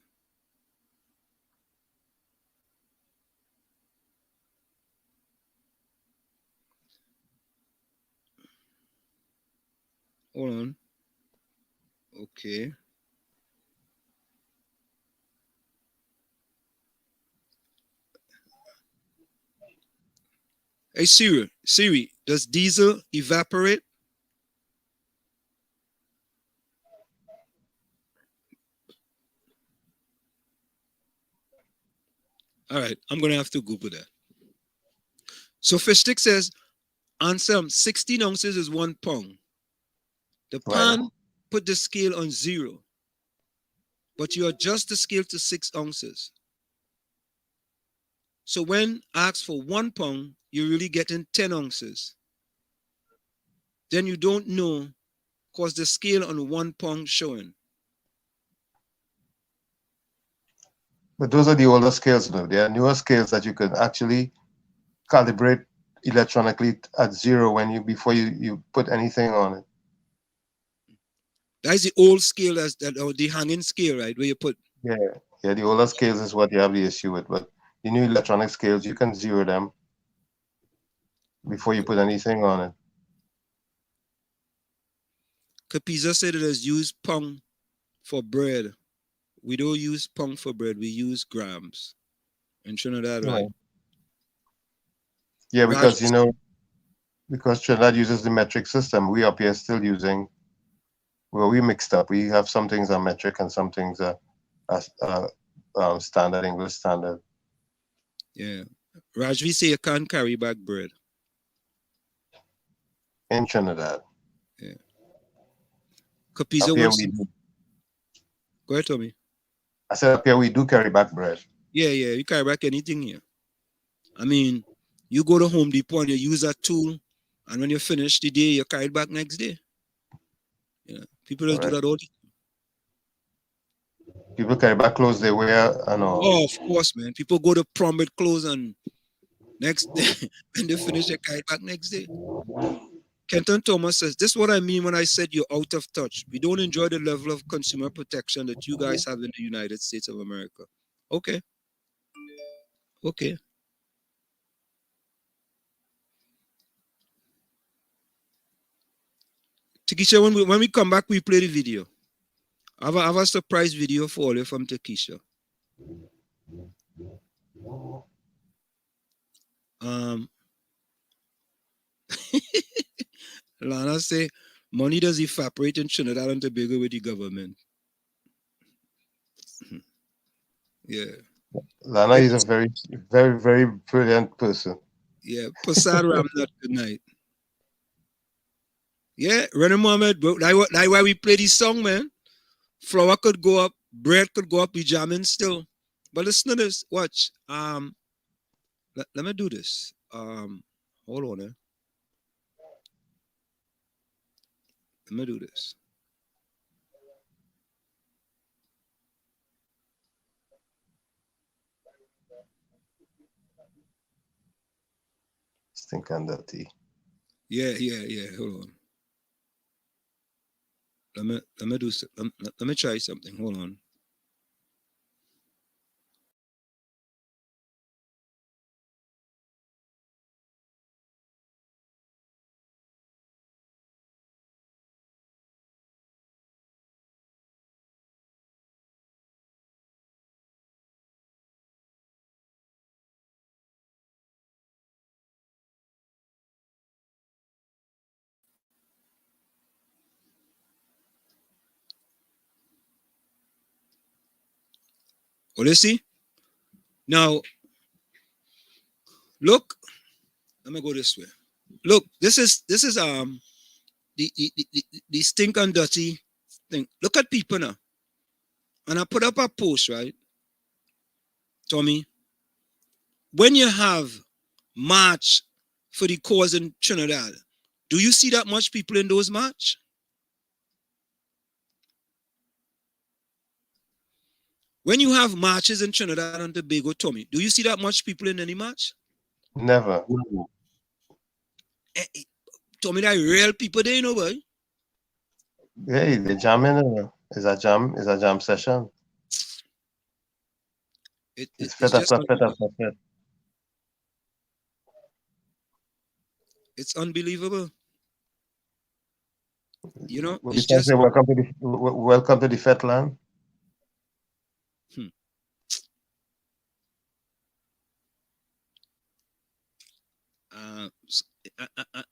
Hold on. Okay. Hey Siri, does diesel evaporate? All right, I'm going to have to Google that. So Fishstick says, answer 16 ounces is 1 pound. The pan put the scale on 0, but you adjust the scale to 6 ounces. So when asked for 1 pound, you're really getting 10 ounces. Then you don't know because the scale on 1 pound showing. But those are the older scales now. There are newer scales that you can actually calibrate electronically at 0 before you put anything on it. That's the old scale, or the hanging scale, right? Where you put. Yeah, the older scales is what you have the issue with. But the new electronic scales, you can 0 them before you put anything on it. Capiza said it is used pound for bread. We don't use pound for bread. We use grams in Trinidad, right? Yeah, because because Trinidad uses the metric system. We up here still using. Well, we mixed up. We have some things are metric and some things are standard English standard. Yeah, Rajvi say you can't carry back bread In Trinidad. Yeah. Capiza wants to. Go ahead, Tommy. I said up here we do carry back bread. Yeah, you carry back anything here. I mean, you go to Home Depot and you use that tool, and when you finish the day, you carry it back next day. Yeah, people just do that all the time. People carry back clothes they wear and all. Oh, of course, man. People go to prom with clothes and next day, when they finish, they carry it back next day. Kenton Thomas says, this is what I mean when I said you're out of touch. We don't enjoy the level of consumer protection that you guys have in the United States of America. Okay. Okay. Takesha, when we come back, we play the video. I have a surprise video for all you from Takesha. Lana say money does evaporate in Trinidad and Tobago with the government. Yeah. Lana is a very, very, very brilliant person. Yeah. Passad Ramnat, good night. Yeah, René Mohammed, that's why we play this song, man. Flour could go up, bread could go up, we jamming still. But listen to this, watch. Let me do this. Hold on, Let me do this. Stink and dirty. Yeah. Hold on. Let me do. Let me try something. Hold on. Oh, let's see. Now, look. Let me go this way. Look, this is the stink and dirty thing. Look at people now. And I put up a post, right? Tommy, when you have march for the cause in Trinidad, do you see that much people in those march? When you have marches in Trinidad and Tobago, Tommy, do you see that much people in any march? Never. Tommy, that real people there, you know, boy. Hey, the jamming is a jam session. It's fit after fit after fit. It's unbelievable. You know, it's just say welcome to the fet land.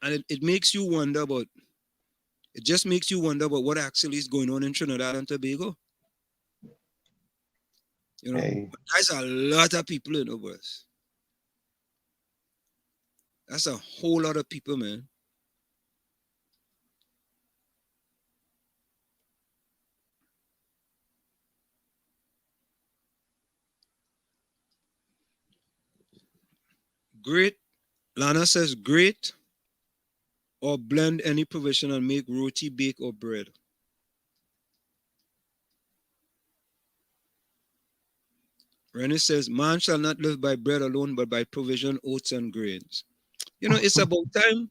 And it makes you wonder about. It just makes you wonder about what actually is going on in Trinidad and Tobago. You know, there's a lot of people in over us. That's a whole lot of people, man. Great. Lana says great or blend any provision and make roti, bake, or bread. Rennie says, man shall not live by bread alone, but by provision, oats, and grains. You know, it's about time.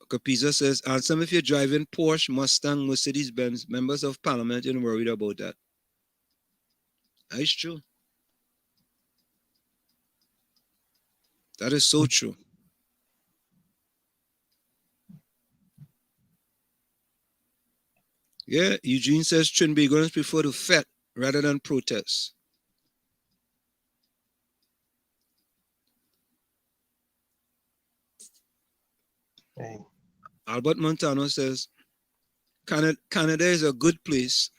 Capiza says, answer if you're driving Porsche, Mustang, Mercedes-Benz, members of parliament, you're worried about that. That is true. That is so true. Yeah, Eugene says Trinbagonians prefer to fet rather than protest. Hey. Albert Montano says, Canada is a good place.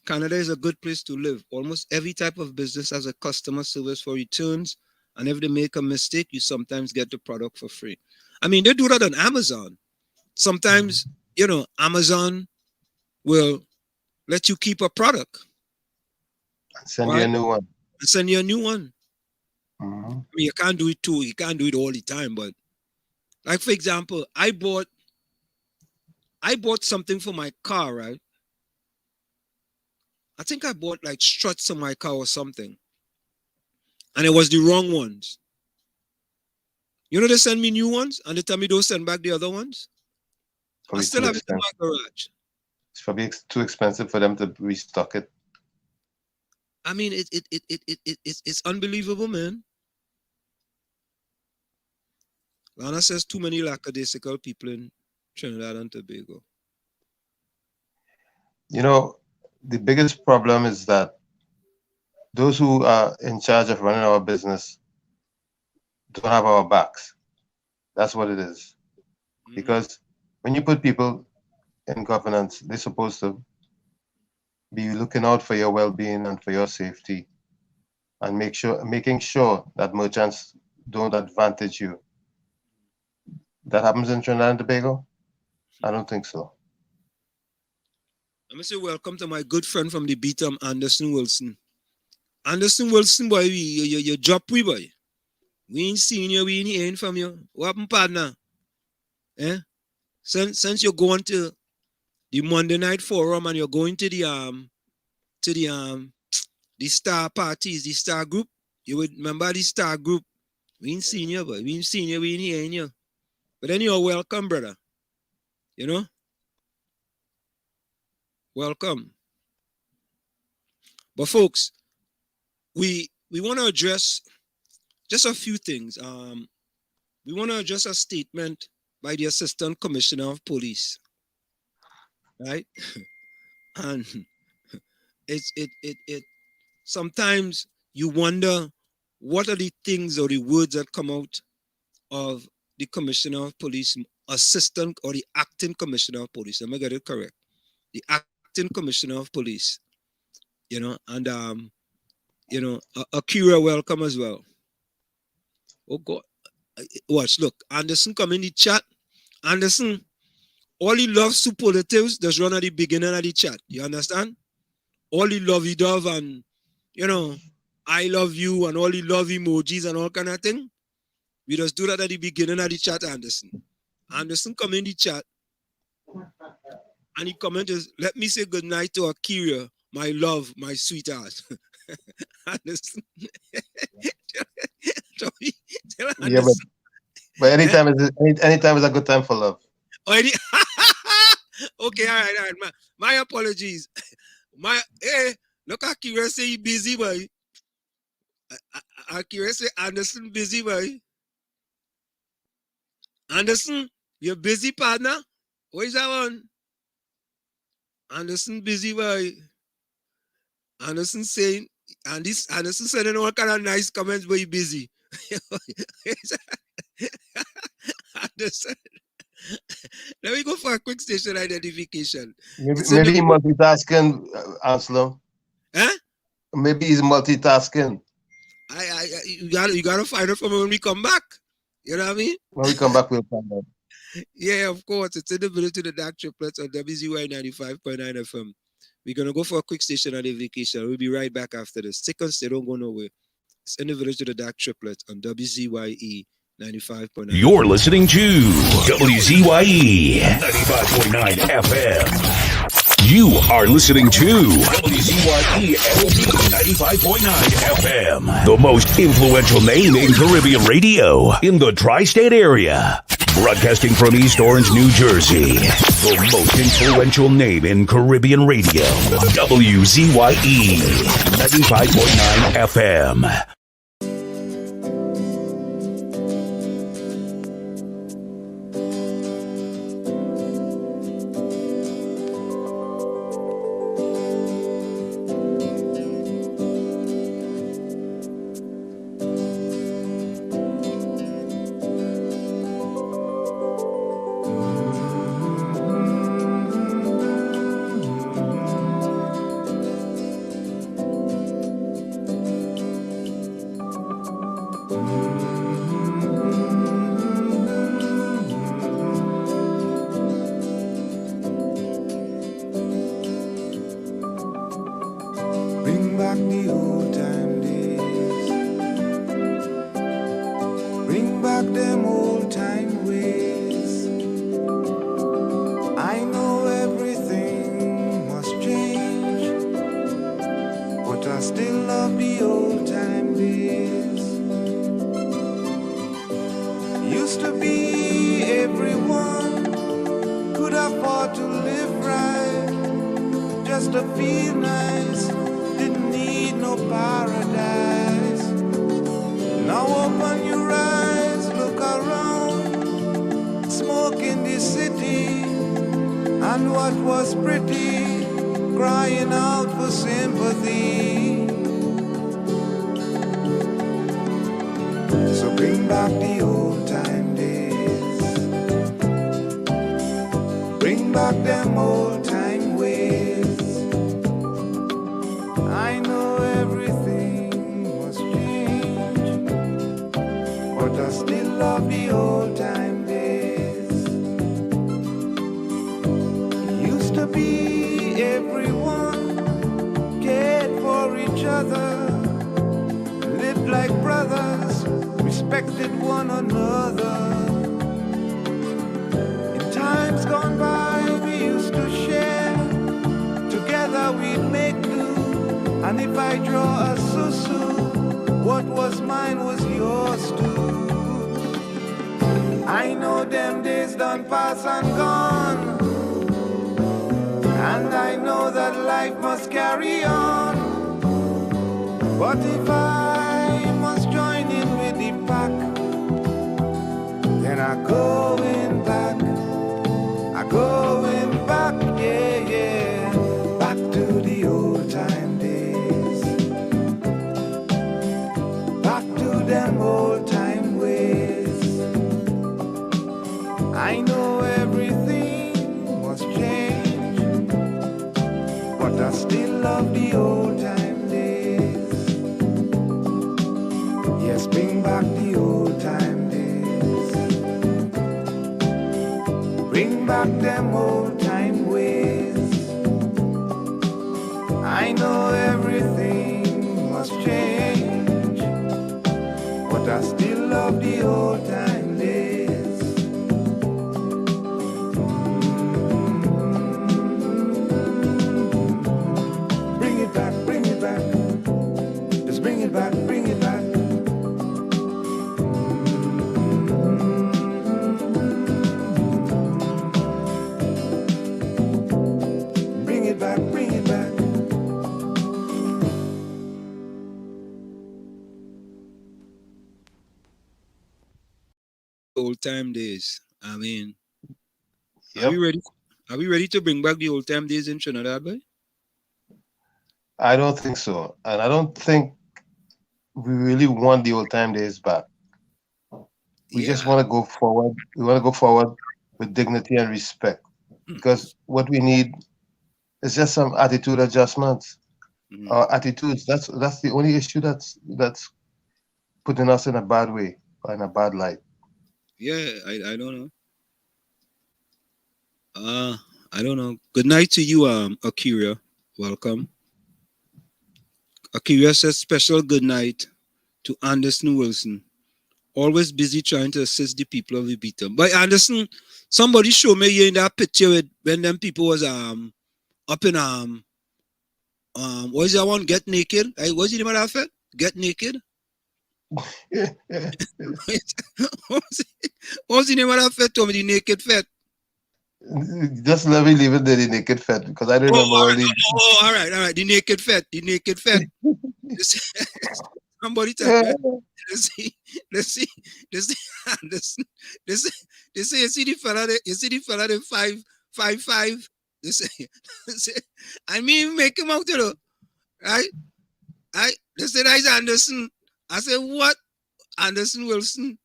Canada is a good place to live. Almost every type of business has a customer service for returns, and if they make a mistake, you sometimes get the product for free. I mean, they do that on Amazon. Sometimes, you know, Amazon will let you keep a product. Send you a new one. And send you a new one. Mm-hmm. I mean, you can't do it too. You can't do it all the time, but like, for example, I bought something for my car, right? I think I bought like struts on my car or something. And it was the wrong ones. You know, they send me new ones and they tell me don't send back the other ones. I still have it in my garage. It's probably too expensive for them to restock it. I mean, it's unbelievable, man. Lana says too many lackadaisical people in Trinidad and Tobago. You know, the biggest problem is that those who are in charge of running our business don't have our backs. That's what it is. Mm-hmm. Because when you put people in governance, they're supposed to be looking out for your well-being and for your safety, and making sure that merchants don't advantage you. That happens in Trinidad and Tobago? I don't think so. I'm going to say welcome to my good friend from the beat, Anderson Wilson. Anderson Wilson, boy, you drop we, boy. We ain't seen you, we ain't hearing from you. What happened, partner? Eh? Since you're going to the Monday night forum and you're going to the star parties, the star group, you would remember the star group. We ain't seen you, boy. We ain't seen you, we ain't hearing you. But then you're welcome, brother. You know? Welcome. But folks, we want to address just a few things. We want to address a statement by the Assistant Commissioner of Police, right? And it sometimes you wonder what are the things or the words that come out of the Commissioner of Police, Assistant or the Acting Commissioner of Police. Let me get it correct. The Acting Commissioner of Police, you know, and Akira, welcome as well. Oh God, watch, look, Anderson come in the chat. Anderson, all he loves superlatives just run at the beginning of the chat. You understand? All he love and, you know, I love you and all he love emojis and all kind of thing. We just do that at the beginning of the chat, Anderson. Anderson come in the chat and he comments, let me say good night to Akira, my love, my sweetheart. Anderson. Tell Yeah, but anytime is a good time for love. Okay, all right. My apologies. Look, Akira say he busy, boy. Akira say Anderson busy, boy. Anderson, you're busy, partner. What is that one? Anderson busy, boy. Anderson saying, Anderson sending all kind of nice comments, but he busy. Anderson. Let me go for a quick station identification. Maybe he's multitasking, Anselm. Huh? Maybe he's multitasking. You gotta find out from when we come back. You know what I mean? When we come back, we'll find out. Yeah, of course. It's in the middle to the DAG Triplets on WZYE 95.9 FM. We're gonna go for a quick station identification. We'll be right back after this. Stick on, stay, don't go nowhere. It's in the village to the DAG Triplets on WZYE 95.9. You're listening to WZYE 95.9 FM. You are listening to WZYE 95.9 FM, the most influential name in Caribbean radio in the tri-state area. Broadcasting from East Orange, New Jersey, the most influential name in Caribbean radio, WZYE 95.9 FM. Everyone could afford to live right. just to feel nice, didn't need no paradise. Now open your eyes, look around, smoke in the city, and what was pretty, crying out for sympathy. So bring back the old time days, bring back them old time ways. I know everything must change, but I still love the old time days. Used to be everyone cared for each other, lived like brothers, respected one another. In times gone by, we used to share, together we'd make do. And if I draw a susu, what was mine was yours too. I know them days done pass and gone, and I know that life must carry on. But if I must join in with the pack, then I going back, I going back, yeah, yeah, back to the old time days, back to them old time ways. I know everything must change, but I still love the old time days. Yes, bring back the old time days, bring back them old time ways. I know everything must change, but I still love the old time days. Bring it back, bring it back. Just bring it back, bring it back. Bring it back, bring it back. Old time days. I mean, Yep. are we ready? Are we ready to bring back the old time days in Trinidad, boy? I don't think so. And I don't think we really want the old time days back. We just want to go forward. We want to go forward with dignity and respect. Because what we need is just some attitude adjustments. Our attitudes, that's the only issue that's putting us in a bad way or in a bad light. Yeah, I don't know. I don't know. Good night to you, Akira. Welcome. Akira says special good night to Anderson Wilson. Always busy trying to assist the people of the beaten. But Anderson, somebody showed me you in that picture with when them people was up in what is that one? Get Naked? What's the name of that fit? Get Naked? What was the name of that fit? Told me the Naked Fit. Just let me leave it there, the naked fat, because I don't remember all these. All right. The Naked Fit. The Naked Fit. Somebody tell me. Let's see. Anderson. They say you see the fella there, 5'5". They say, I mean make him out, you know. Right? They say that's Anderson. I said, what? Anderson Wilson.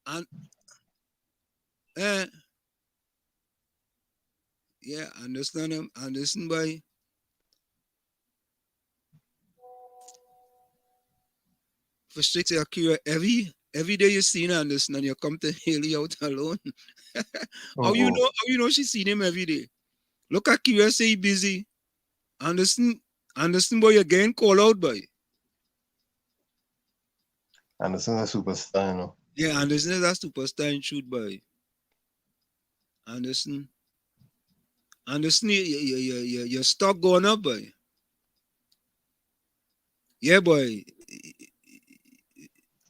And yeah, understand him. Anderson boy. For strict Akira, every day you see Anderson and you come to Haley out alone. How you know she seen him every day? Look at Akira say he busy. Anderson boy, you're getting called out boy. Anderson is a superstar, you know. Yeah, Anderson is a superstar in shoot boy. Anderson, your stock going up, boy. Yeah, boy.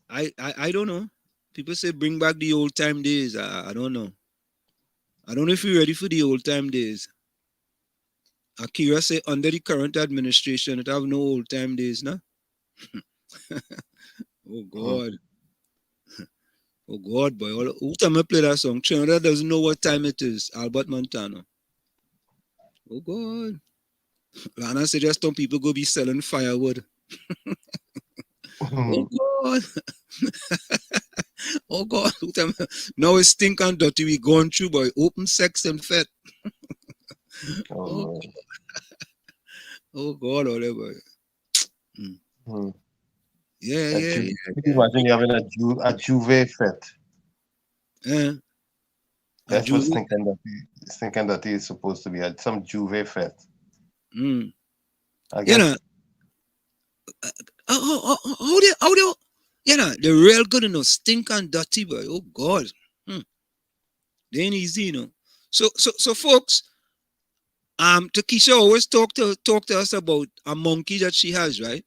I don't know. People say bring back the old time days. I don't know. I don't know if you're ready for the old time days. Akira say under the current administration, it have no old time days, nah? Oh God. Oh God, boy. Who time I play that song? Trinidad doesn't know what time it is. Albert Montano. Oh God. Lana said just some people go be selling firewood. Oh God. Oh God. Who time now it's stink and dirty we going through, boy. Open sex and fed. Oh, oh God, all that boy. Yeah, yeah, yeah. Imagine you having a Juve fete. Yeah. That's what thinking that is supposed to be some Juve fete. I guess. You know, how they, you know, they're real good, you know, stink and dirty, boy. Oh God. They ain't easy, you know. So folks, Takesha always talk to us about a monkey that she has, right?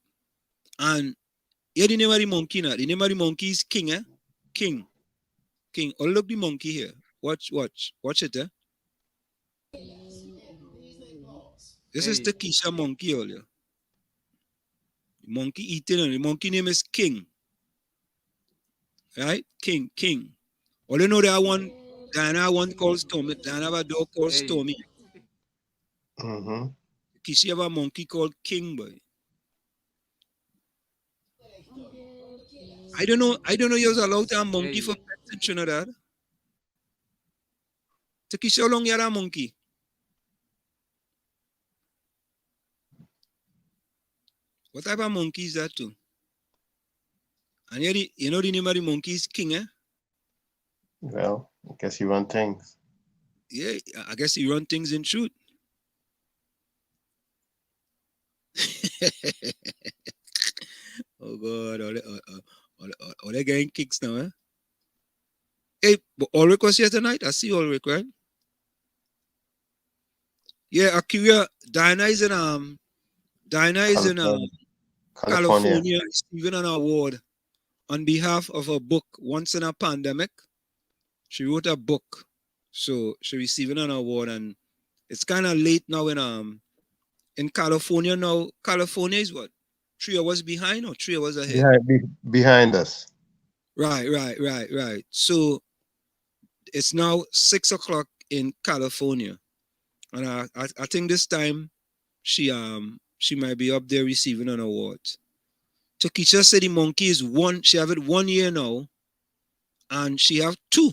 And yeah, the name of the monkey now. The name of the monkey is King, eh? King. Oh, look the monkey here. Watch it, eh? This is Takesha monkey earlier. The monkey eating, and the monkey name is King. Right? King. All you know that one, Diana one calls Tommy. Diana have a dog called Stormy. She have a monkey called King, boy. I don't know you're allowed to have a monkey for pets in Trinidad. Takesha, how long you had a monkey? What type of monkey is that too? And you know the name of the monkey is King, eh? Well, I guess he run things. Yeah, I guess he run things in truth. Oh God, all they getting kicks now, eh? Hey, but Ulrich was here tonight. I see Ulrich, right? Yeah, Akira, Diana is in California receiving an award on behalf of a book, Once in a Pandemic. She wrote a book, so she's receiving an award, and it's kind of late now in California now. California is what? 3 hours behind or 3 hours ahead? Behind us. Right. So it's now 6 o'clock in California, and I think this time she might be up there receiving an award. Takesha said the monkey is one. She have it 1 year now, and she have 2.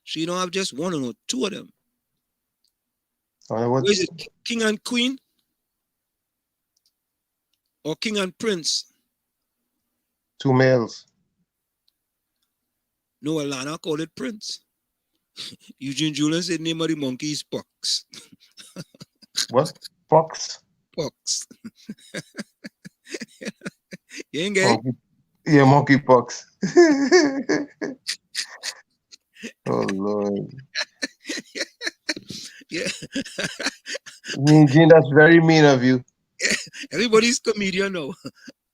She don't have just 1 or 2 of them. Where is it? King and Queen? Or King and Prince? 2 males. No, Alana called it Prince. Eugene Julian said the name of the monkey is Pox. What? Pox? Pox. You ain't get it? Yeah, monkey pox. Oh Lord. Yeah. Eugene, that's very mean of you. Yeah. Everybody's comedian now.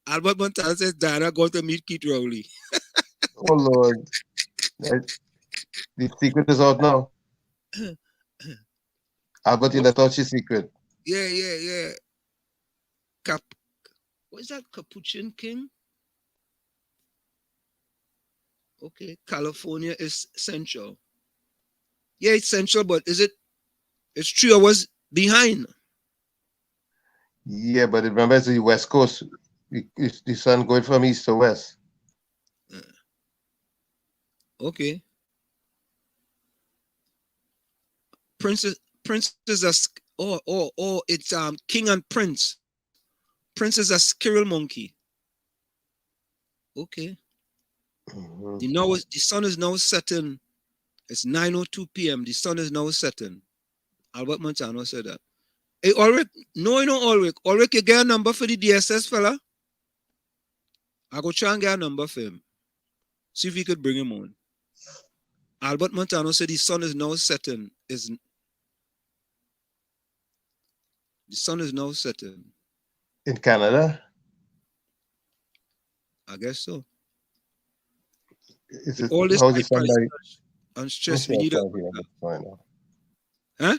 Albert Montana says Diana got to meet Keith Rowley. Oh Lord. The secret is out now. Albert, that's all she's secret. Yeah. What is that? Capuchin King? Okay, California is central. Yeah, it's central, but it's 3 hours behind. Yeah, but remember it's the West Coast. The sun going from east to west. Okay. Princess is it's King and Prince. Prince is a squirrel monkey. Okay. The sun is now setting. It's 9:02 p.m. The sun is now setting. Albert Montano said that. Hey, Ulrich, Ulrich, you get a number for the DSS fella? I go try and get a number for him. See if we could bring him on. Albert Montano said the sun is now setting. The sun is now setting. In Canada? I guess so. All this on stress, we need a... Huh?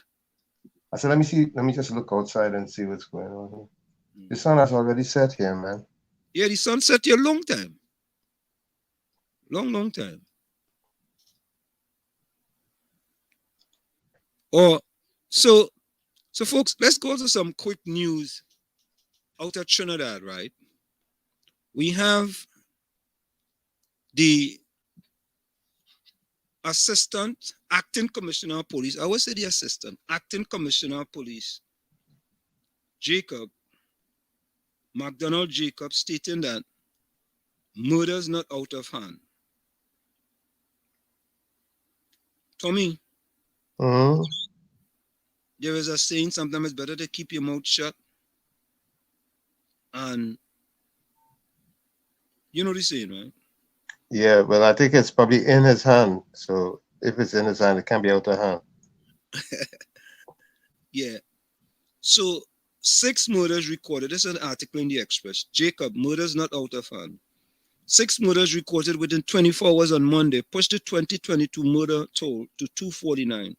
I said, let me just look outside and see what's going on here. The sun has already set here, man. Yeah, the sun set here a long time. Long time. Oh, so folks, let's go to some quick news out of Trinidad, right? We have the assistant acting commissioner of police. I always say the assistant acting commissioner of police, Jacob, McDonald Jacob, stating that murder is not out of hand. Tommy, there is a saying, sometimes it's better to keep your mouth shut. And you know the saying, right? Yeah, well, I think it's probably in his hand. So if it's in his hand, it can't be out of hand. Yeah. So 6 murders recorded. This is an article in the Express. Jacob, murders not out of hand. 6 murders recorded within 24 hours on Monday pushed the 2022 murder toll to 249.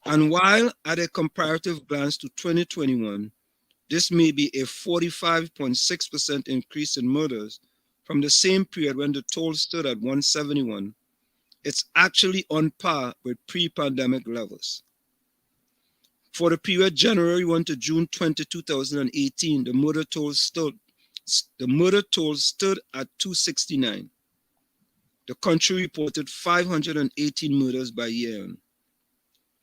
And while at a comparative glance to 2021, this may be a 45.6% increase in murders from the same period when the toll stood at 171. It's actually on par with pre-pandemic levels. For the period January 1 to June 20, 2018, the murder toll stood at 269. The country reported 518 murders by year-end.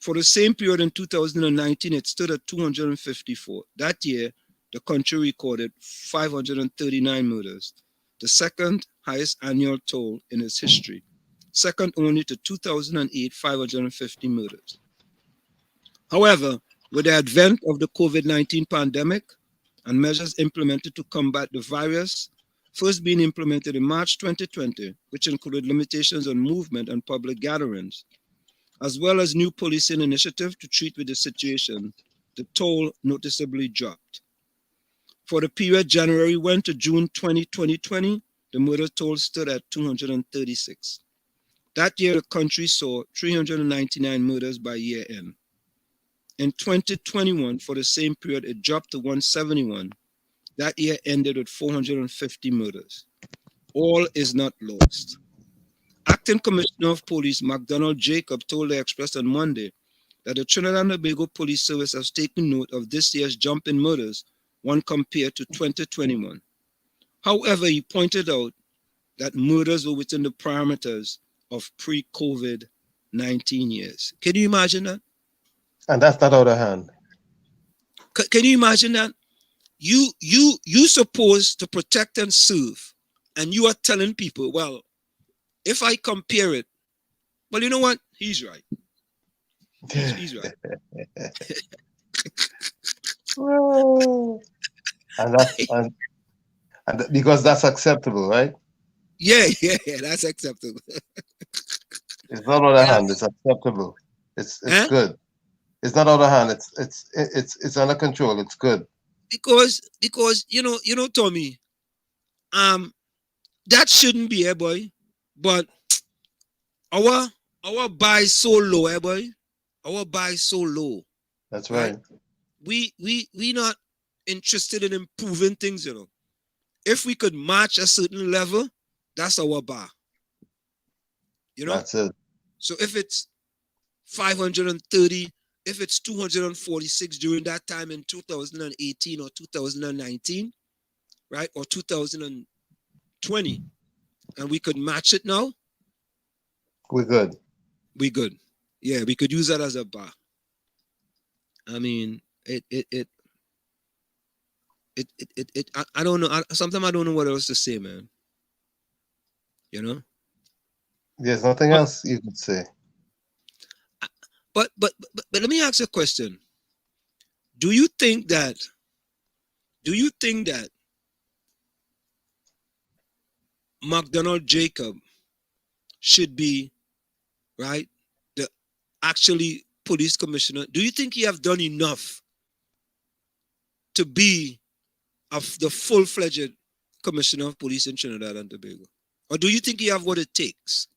For the same period in 2019, it stood at 254. That year, the country recorded 539 murders, the second highest annual toll in its history, second only to 2008, 550 murders. However, with the advent of the COVID-19 pandemic and measures implemented to combat the virus, first being implemented in March 2020, which included limitations on movement and public gatherings, as well as new policing initiative to treat with the situation, the toll noticeably dropped. For the period January 1 to June 2020, the murder toll stood at 236. That year, the country saw 399 murders by year end. In 2021, for the same period, it dropped to 171. That year ended with 450 murders. All is not lost. Acting Commissioner of Police McDonald Jacob told the Express on Monday that the Trinidad and Tobago Police Service has taken note of this year's jump in murders when compared to 2021. However, he pointed out that murders were within the parameters of pre-COVID-19 years. Can you imagine that? And that's not out of hand. Can you imagine that? You supposed to protect and serve, and you are telling people, well, if I compare it, well, you know what? He's right. He's right. and because that's acceptable, right? Yeah, that's acceptable. It's not out of hand. It's acceptable. It's good. It's not out of hand. It's under control. It's good. Because you know, Tommy, that shouldn't be, boy. But our buy so low, boy. Our buy so low. That's right. We not interested in improving things, you know. If we could match a certain level, that's our bar. You know? That's it. So if it's 530, if it's 246 during that time in 2018 or 2019, right? Or 2020, and we could match it now, we're good. We good. Yeah, we could use that as a bar. I mean, I don't know. Sometimes I don't know what else to say, man. You know? There's nothing else you could say. But let me ask you a question. Do you think that McDonald Jacob should be, right, the actually police commissioner? Do you think he have done enough to be the full-fledged commissioner of police in Trinidad and Tobago? Or do you think he have what it takes?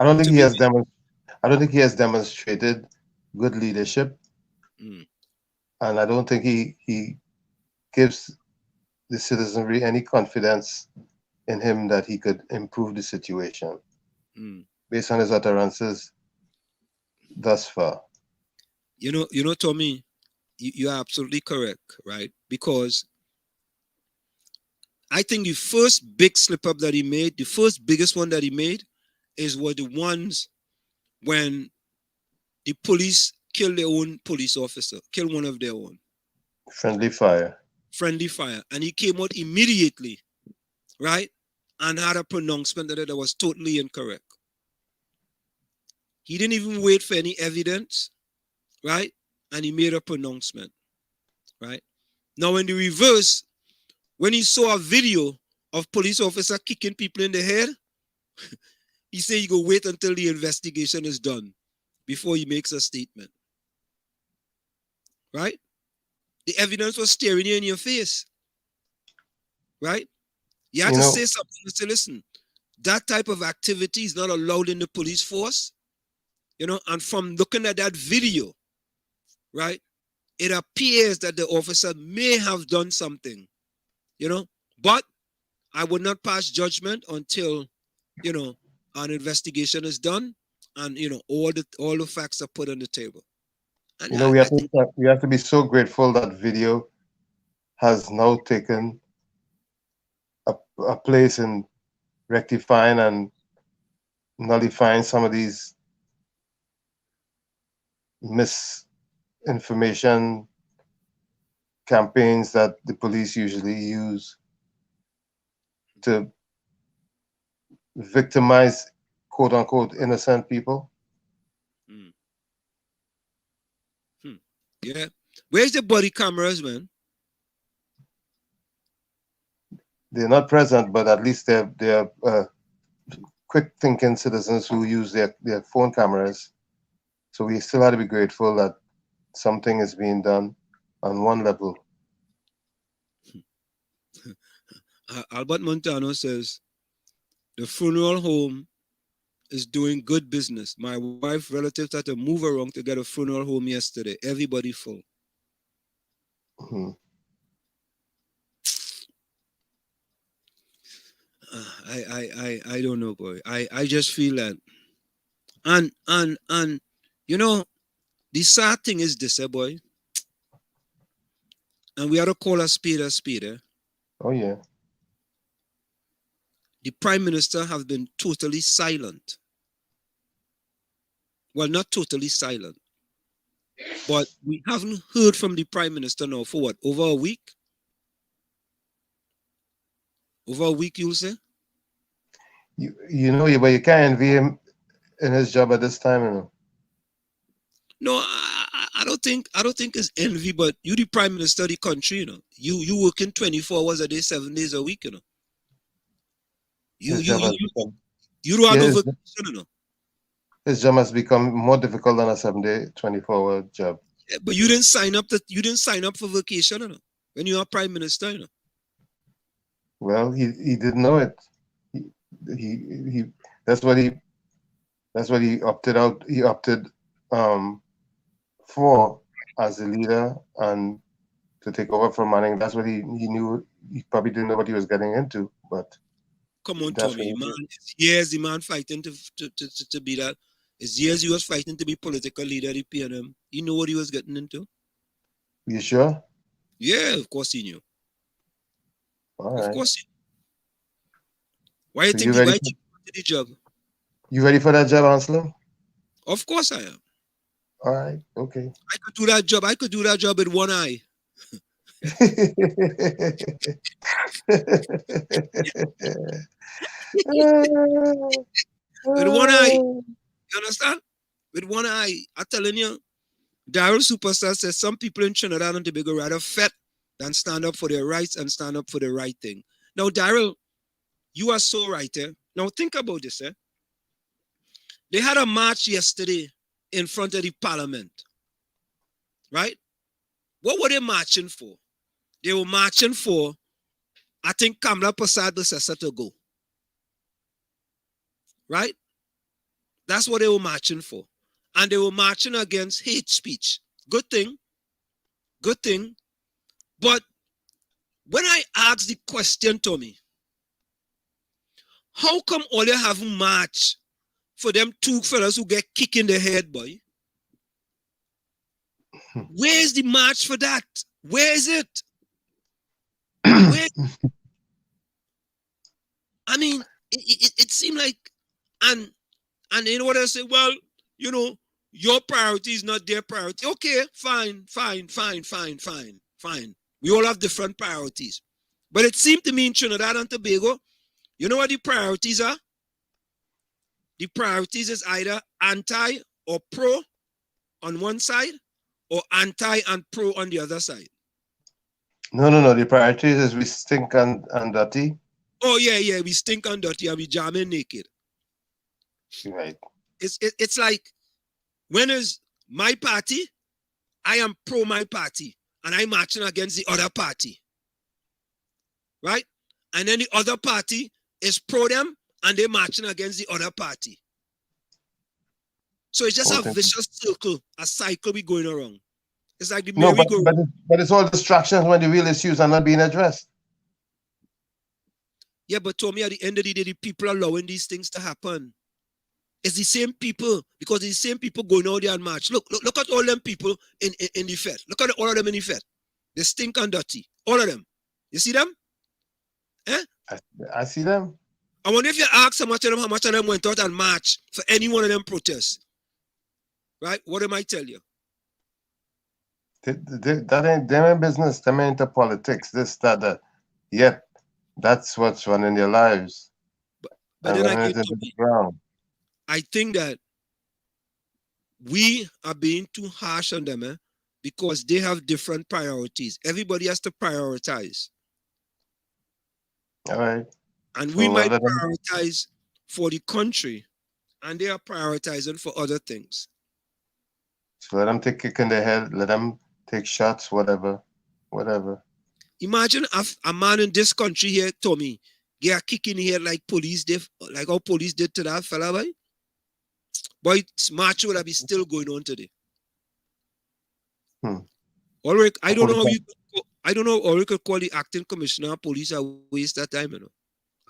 I don't think he has demonstrated good leadership. Mm. And I don't think he gives the citizenry any confidence in him that he could improve the situation Mm. based on his utterances thus far. You know, Tommy, you are absolutely correct, right? Because I think the first big slip up that he made, the first biggest one that he made, were the ones when the police killed their own police officer, killed one of their own. Friendly fire. Friendly fire. And he came out immediately, right? And had a pronouncement that was totally incorrect. He didn't even wait for any evidence, right? And he made a pronouncement, right? Now, in the reverse, when he saw a video of police officer kicking people in the head, he said he go wait until the investigation is done before he makes a statement. Right? The evidence was staring you in your face. Right? You had to say something to say, listen, that type of activity is not allowed in the police force. And from looking at that video, right, it appears that the officer may have done something, but I would not pass judgment until, an investigation is done and, all the facts are put on the table. And we have to be so grateful that video has now taken a place in rectifying and nullifying some of these misinformation campaigns that the police usually use to victimize quote unquote innocent people. Yeah. Where's the body cameras, man? They're not present, but at least they're quick thinking citizens who use their phone cameras. So we still have to be grateful that something is being done on one level. Albert Montano says, the funeral home is doing good business. My wife's relatives had to move around to get a funeral home yesterday. Everybody full. Mm-hmm. I don't know, boy. I just feel that. And the sad thing is this, boy. And we ought to call a spade a spade, eh? Oh, yeah. The Prime Minister has been totally silent. Well, not totally silent. But we haven't heard from the Prime Minister now for what? Over a week? Over a week, you'll say? But you can't envy him in his job at this time, No, I don't think it's envy, but you the Prime Minister of the country, You working 24 hours a day, 7 days a week, You don't have no vacation, His job has become more difficult than a 7-day, 24-hour job. Yeah, but you didn't sign up for vacation, when you are Prime Minister, Well, he didn't know it. He that's what he opted out. He opted for as a leader and to take over from Manning. That's what he knew. He probably didn't know what he was getting into, but come on, Tommy, man. Years the man fighting to be that. It's years he was fighting to be political leader of the PNM. He knew what he was getting into. You sure? Yeah, of course he knew. All right. Of course he knew. Why you think he wanted the job? You ready for that job, Anselm? Of course I am. All right, okay. I could do that job. I could do that job with one eye. With one eye. You understand? With one eye. I'm telling you, Daryl Superstar says some people in Trinidad and Tobago rather fat than stand up for their rights and stand up for the right thing. Now, Daryl, you are so right, eh? Now, think about this, eh? They had a march yesterday in front of the parliament, right? What were they marching for? They were marching for, I think, Kamla Prasad Bessessa to go, right? That's what they were marching for. And they were marching against hate speech. Good thing. Good thing. But when I ask the question, Tommy, how come all you have march for them two fellas who get kicked in the head, boy? Where's the march for that? Where is it? Where? I mean, it seemed like, and you know what I say? Well, you know, your priority is not their priority. Okay, fine. We all have different priorities. But it seemed to me in Trinidad and Tobago, you know what the priorities are? The priorities is either anti or pro on one side or anti and pro on the other side. No. The priorities is we stink and dirty. Oh, yeah. We stink and dirty and we jamming naked. Right. It's like, when is my party, I am pro my party and I'm marching against the other party. Right? And then the other party is pro them and they're marching against the other party. So it's just a vicious circle, a cycle we going around. It's like the merry-go-round. But it's all distractions when the real issues are not being addressed. Yeah, but Tommy, at the end of the day, the people allowing these things to happen. It's the same people, because it's the same people going out there and march. Look at all them people in the Fed. Look at all of them in the Fed. They stink and dirty. All of them. You see them? Eh? I see them. I wonder if you ask how much of them went out and marched for any one of them protests. Right? What am I tell you? That ain't their business. Them ain't the politics. This, that. Yet, that's what's running their lives. But then I think that we are being too harsh on them, because they have different priorities. Everybody has to prioritize. All right. And we might prioritize for the country, and they are prioritizing for other things. So let them take kick in the head, let them take shots, whatever. Imagine if a man in this country here, Tommy, get a kick in the head like police did, like how police did to that fella, boy. Boy, march would be still going on today. Ulrich, I don't know how you could call the acting commissioner of police a waste of time, you know.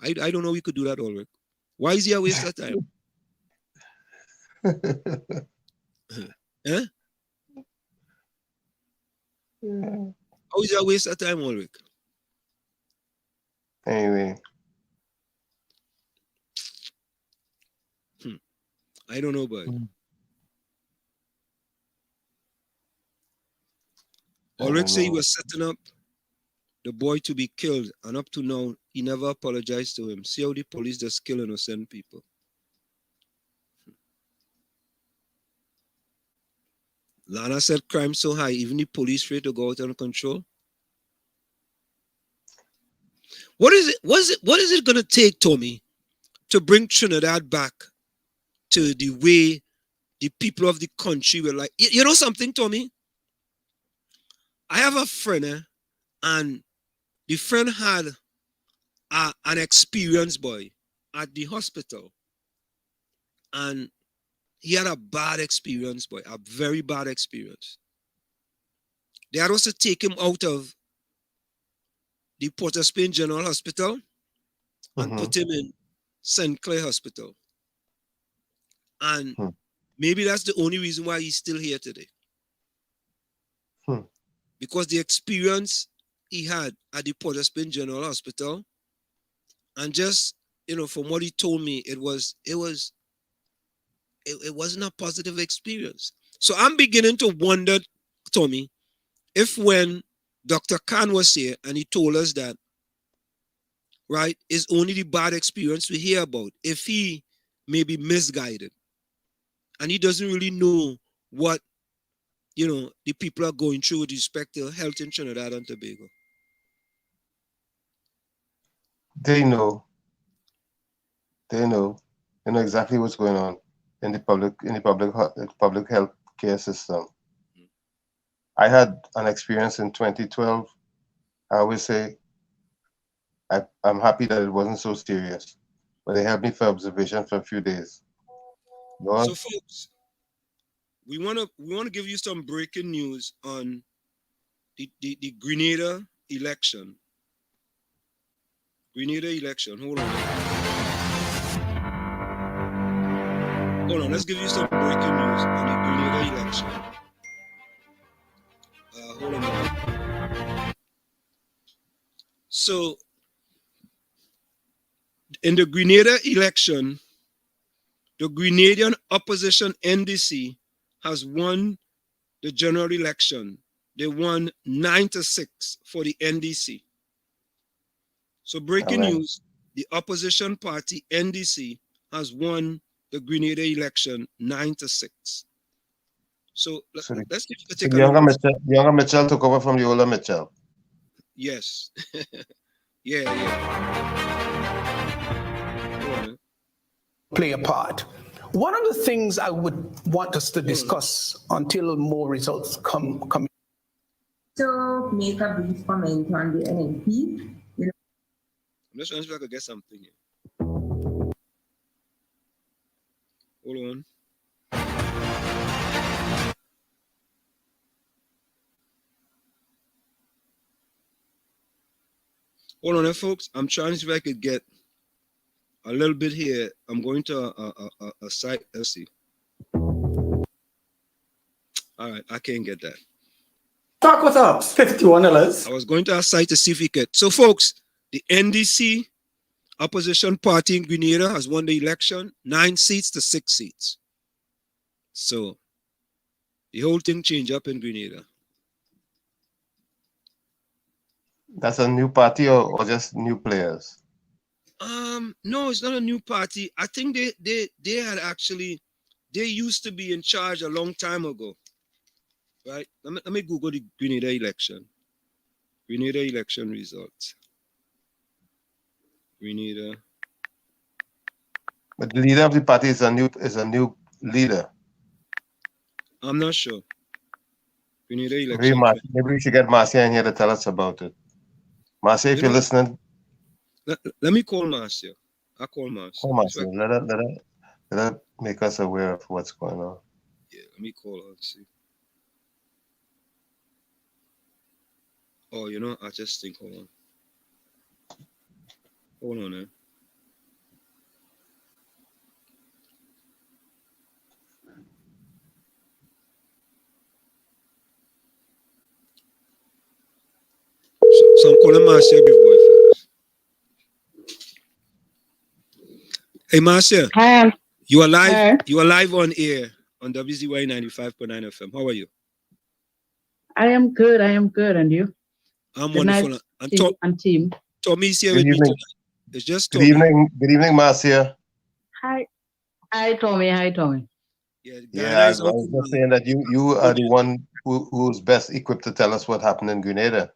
I don't know how you could do that, Ulrich. Why is he a waste of time? How is he a waste of time, Ulrich? Anyway. I don't know, but Ulrich said he was setting up the boy to be killed, and up to now, he never apologized to him. See how the police just kill innocent people. Lana said crime so high, even the police afraid to go out of control. What is it gonna take, Tommy, to bring Trinidad back to the way the people of the country were like? You know something, Tommy? I have a friend, and the friend had an experience, boy, at the hospital. And he had a bad experience, boy, a very bad experience. They had also take him out of the Port of Spain General Hospital and put him in St. Clair Hospital. And maybe that's the only reason why he's still here today. Because the experience he had at the Port of Spain General Hospital, and just, you know, from what he told me, it wasn't a positive experience. So I'm beginning to wonder, Tommy, if when Dr. Khan was here and he told us that, right, it's only the bad experience we hear about, if he may be misguided and he doesn't really know what, you know, the people are going through with respect to health in Trinidad and Tobago. They know exactly what's going on in the public health care system. I had an experience in 2012. I always say I'm happy that it wasn't so serious, but they held me for observation for a few days. So folks, we want to give you some breaking news on the Grenada election. Grenada election. Hold on. Hold on. Let's give you some breaking news on the Grenada election. Hold on. So, in the Grenada election, the Grenadian opposition NDC has won the general election. They won 9-6 for the NDC. So breaking news, the opposition party NDC has won the Grenada election 9-6. So let's see if we take a look. Younger Mitchell took over from the older Mitchell. Yes. yeah. Play a part. One of the things I would want us to discuss until more results come. To make a brief comment on the NNP. I'm just trying to see if I could get something here. Hold on. Hold on there, folks. I'm trying to see if I could get a little bit here. I'm going to a site. Let's see. All right, I can't get that. Talk with us, $51. I was going to a site to see if we could. So, folks, the NDC opposition party in Grenada has won the election 9 seats to 6 seats. So, the whole thing changed up in Grenada. That's a new party or just new players? No, it's not a new party. I think they had actually, they used to be in charge a long time ago. Right? Let me Google the Grenada election. Grenada election results. Grenada. But the leader of the party is a new leader. I'm not sure. Grenada election. Maybe we should get Marcia in here to tell us about it. Marcia, if you're listening. Let me call Marcia. I'll call Marcia. Call Marcia. Let her make us aware of what's going on. Yeah, let me call her and see. Oh, you know, I just think, hold on. Hold on, man. So I'm calling Marcia before, folks. Hey, Marcia. Hi. You are live. Hi. You are live on air on WZYE 95.9 FM. How are you? I am good. And you? I'm good wonderful. Night, And team. Tommy's here with me tonight. It's just Tommy. Good evening, Marcia. Hi, Tommy. Yeah, I was just saying that you are the one who's best equipped to tell us what happened in Grenada.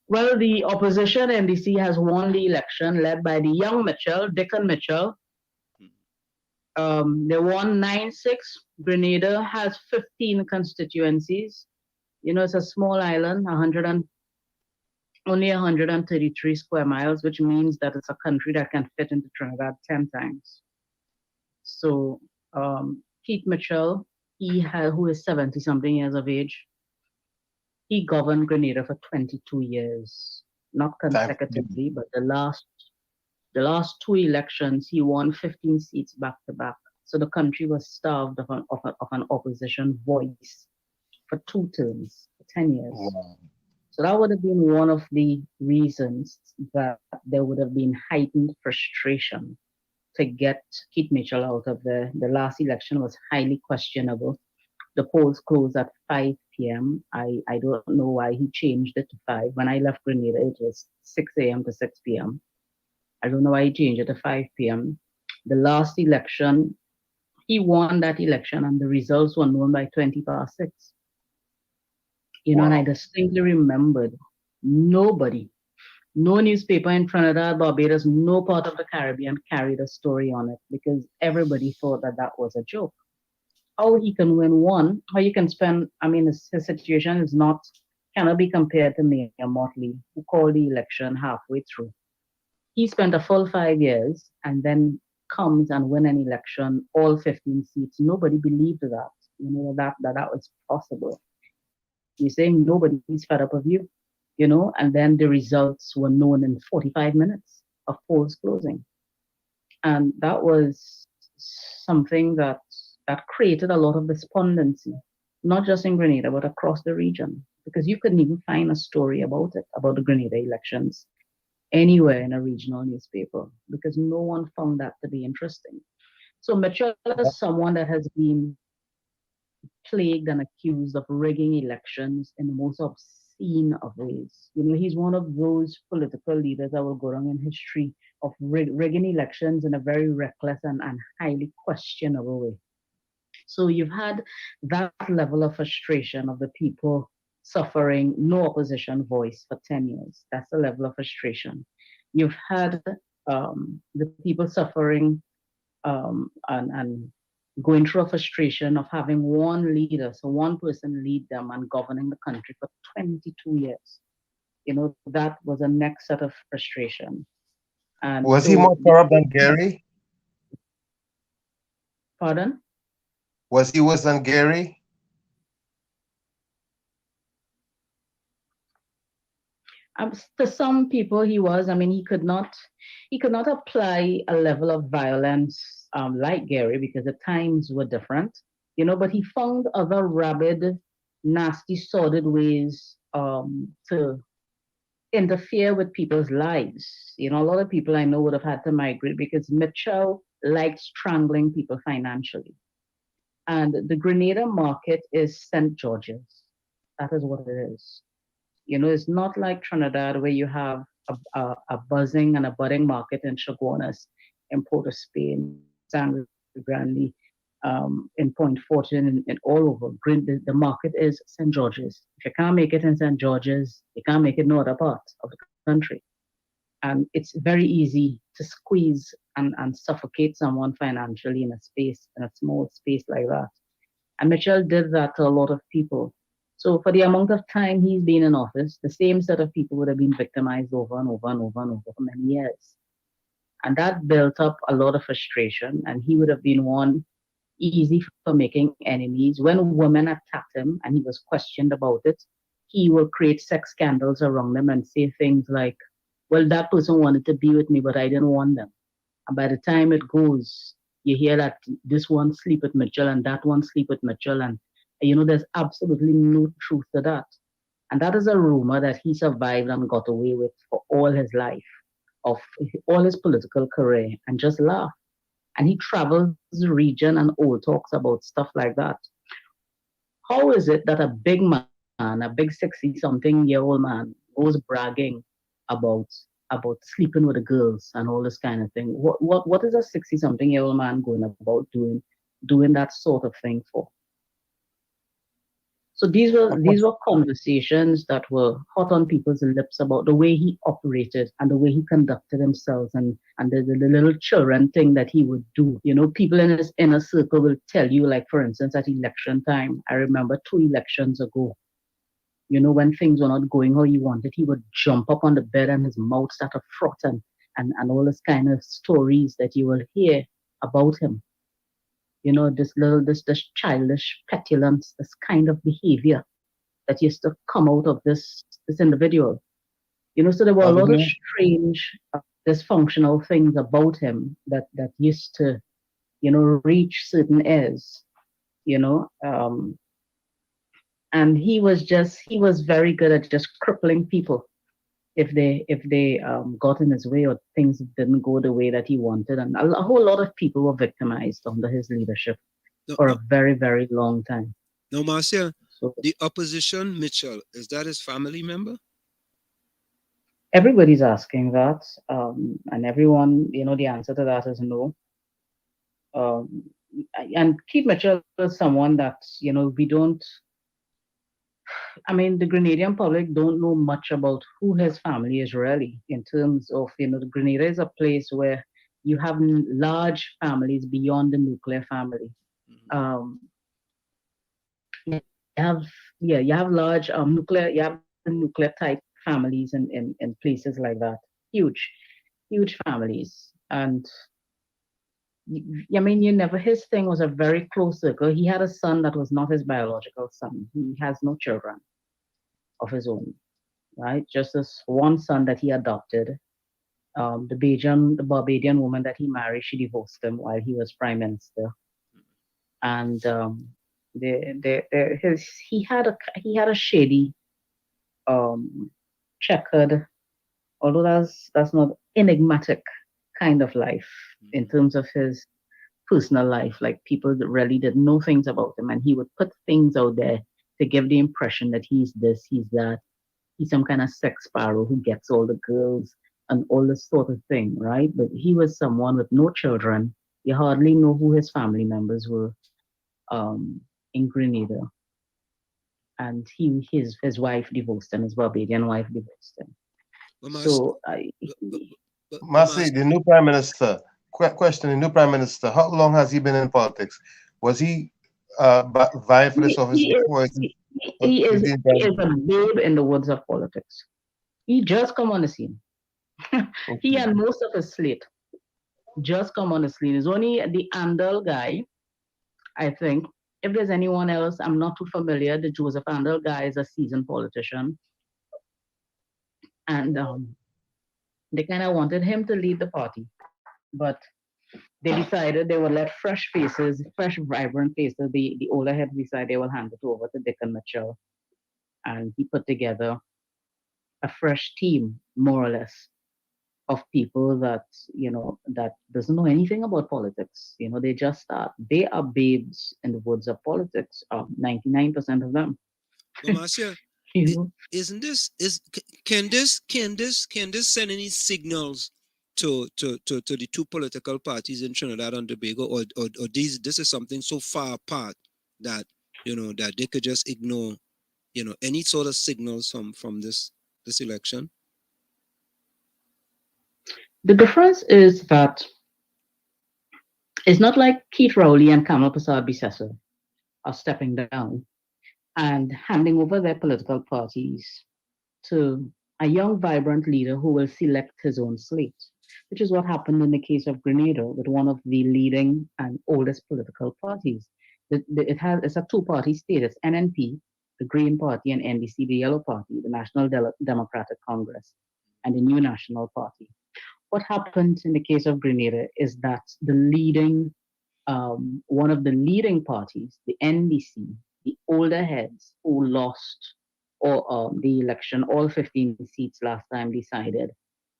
Well, the opposition NDC has won the election, led by the young Mitchell, Dickon Mitchell. They won 9-6. Grenada has 15 constituencies. You know, it's a small island, only 133 square miles, which means that it's a country that can fit into Trinidad 10 times. So Keith Mitchell, who is 70-something years of age, he governed Grenada for 22 years, not consecutively, but the last 2 elections, he won 15 seats back to back. So the country was starved of an opposition voice for 2 terms, for 10 years. Wow. So that would have been one of the reasons that there would have been heightened frustration to get Keith Mitchell out of the last election was highly questionable. The polls closed at 5 p.m. I don't know why he changed it to 5. When I left Grenada, it was 6 a.m. to 6 p.m. I don't know why he changed it to 5 p.m. The last election, he won that election and the results were known by 20 past 6. You know, and I distinctly remembered nobody, no newspaper in Trinidad, Barbados, no part of the Caribbean carried a story on it because everybody thought that was a joke. How he can win one, how you can spend, I mean, his situation cannot be compared to Mayor Motley, who called the election halfway through. He spent a full 5 years and then comes and win an election, all 15 seats. Nobody believed that, you know, that was possible. You're saying nobody's fed up of you, and then the results were known in 45 minutes of polls closing. And that was something that created a lot of despondency, not just in Grenada, but across the region, because you couldn't even find a story about it, about the Grenada elections, anywhere in a regional newspaper, because no one found that to be interesting. So Mitchell is someone that has been plagued and accused of rigging elections in the most obscene of ways. He's one of those political leaders that will go down in history of rigging elections in a very reckless and highly questionable way. So you've had that level of frustration of the people suffering no opposition voice for 10 years. That's the level of frustration. You've had the people suffering and going through a frustration of having one leader, so one person lead them and governing the country for 22 years. That was a next set of frustration. And was he more corrupt than Gary? Pardon? Was he worse than Gary? To some people, he was. I mean, he could not apply a level of violence like Gary, because the times were different, But he found other rabid, nasty, sordid ways to interfere with people's lives. A lot of people I know would have had to migrate because Mitchell liked strangling people financially. And the Grenada market is St. George's. That is what it is. It's not like Trinidad where you have a buzzing and a budding market in Chaguanas, in Port of Spain, San Grande, in Point Fortune, and all over. The market is St. George's. If you can't make it in St. George's, you can't make it in no other part of the country. And it's very easy to squeeze and suffocate someone financially in a small space like that. And Mitchell did that to a lot of people. So for the amount of time he's been in office, the same set of people would have been victimized over and over and over and over for many years. And that built up a lot of frustration, and he would have been one easy for making enemies. When women attacked him and he was questioned about it, he will create sex scandals around them and say things like, well, that person wanted to be with me, but I didn't want them. And by the time it goes, you hear that this one sleep with Mitchell and that one sleep with Mitchell, and there's absolutely no truth to that. And that is a rumor that he survived and got away with for all his life, of all his political career, and just laugh. And he travels the region and all talks about stuff like that. How is it that a big man, a big 60-something-year-old man, goes bragging about sleeping with the girls and all this kind of thing? What is a 60-something-year-old man going about doing that sort of thing for? So these were conversations that were hot on people's lips about the way he operated and the way he conducted himself, and the little children thing that he would do. People in his inner circle will tell you, like, for instance, at election time, I remember 2 elections ago, when things were not going how he wanted, he would jump up on the bed and his mouth started frothing and all this kind of stories that you will hear about him. This childish petulance, this kind of behavior that used to come out of this individual. So there were a lot of strange, dysfunctional things about him that used to, reach certain airs, and he was very good at just crippling people if they got in his way or things didn't go the way that he wanted. And a whole lot of people were victimized under his leadership for a very, very long time. No, Marcia, so, the opposition, Mitchell, is that his family member? Everybody's asking that, and everyone, the answer to that is no. And Keith Mitchell is someone that, we don't, the Grenadian public don't know much about who his family is really, in terms of, Grenada is a place where you have large families beyond the nuclear family. You have large nuclear type families in places like that. Huge families. And his thing was a very close circle. He had a son that was not his biological son. He has no children. of his own, right? Just this one son that he adopted. The Barbadian woman that he married, she divorced him while he was prime minister, and he had a shady, checkered, although that's not enigmatic kind of life in terms of his personal life. Like people that really didn't know things about him, and he would put things out there to give the impression that he's this, he's that, he's some kind of sex sparrow who gets all the girls and all this sort of thing, right? But he was someone with no children. You hardly know who his family members were in Grenada. And his wife divorced him, his Barbadian wife divorced him. So Marcy, the new prime minister, question, the new prime minister, how long has he been in politics? Was he vying for this office before? He is a babe in the woods of politics. He just come on the scene. He and most of his slate just come on the scene. It's only the Andal guy, I think. If there's anyone else, I'm not too familiar. The Joseph Andal guy is a seasoned politician. And they kind of wanted him to lead the party. But they decided they would let fresh faces, fresh, vibrant faces, the older heads decided they will hand it over to Dickon Mitchell. And he put together a fresh team, more or less, of people that, that doesn't know anything about politics. They just start. They are babes in the woods of politics, 99% of them. But Marcia, can this send any signals to the two political parties in Trinidad and Tobago, or this is something so far apart that that they could just ignore any sort of signals from this election? The difference is that it's not like Keith Rowley and Kamal Prasad Bisesa are stepping down and handing over their political parties to a young, vibrant leader who will select his own slate, which is what happened in the case of Grenada with one of the leading and oldest political parties. It's a two-party state. It's NNP, the Green Party, and NDC, the Yellow Party, the National Democratic Congress, and the New National Party. What happened in the case of Grenada is that the leading, one of the leading parties, the NDC, the older heads who lost the election, all 15 seats last time, decided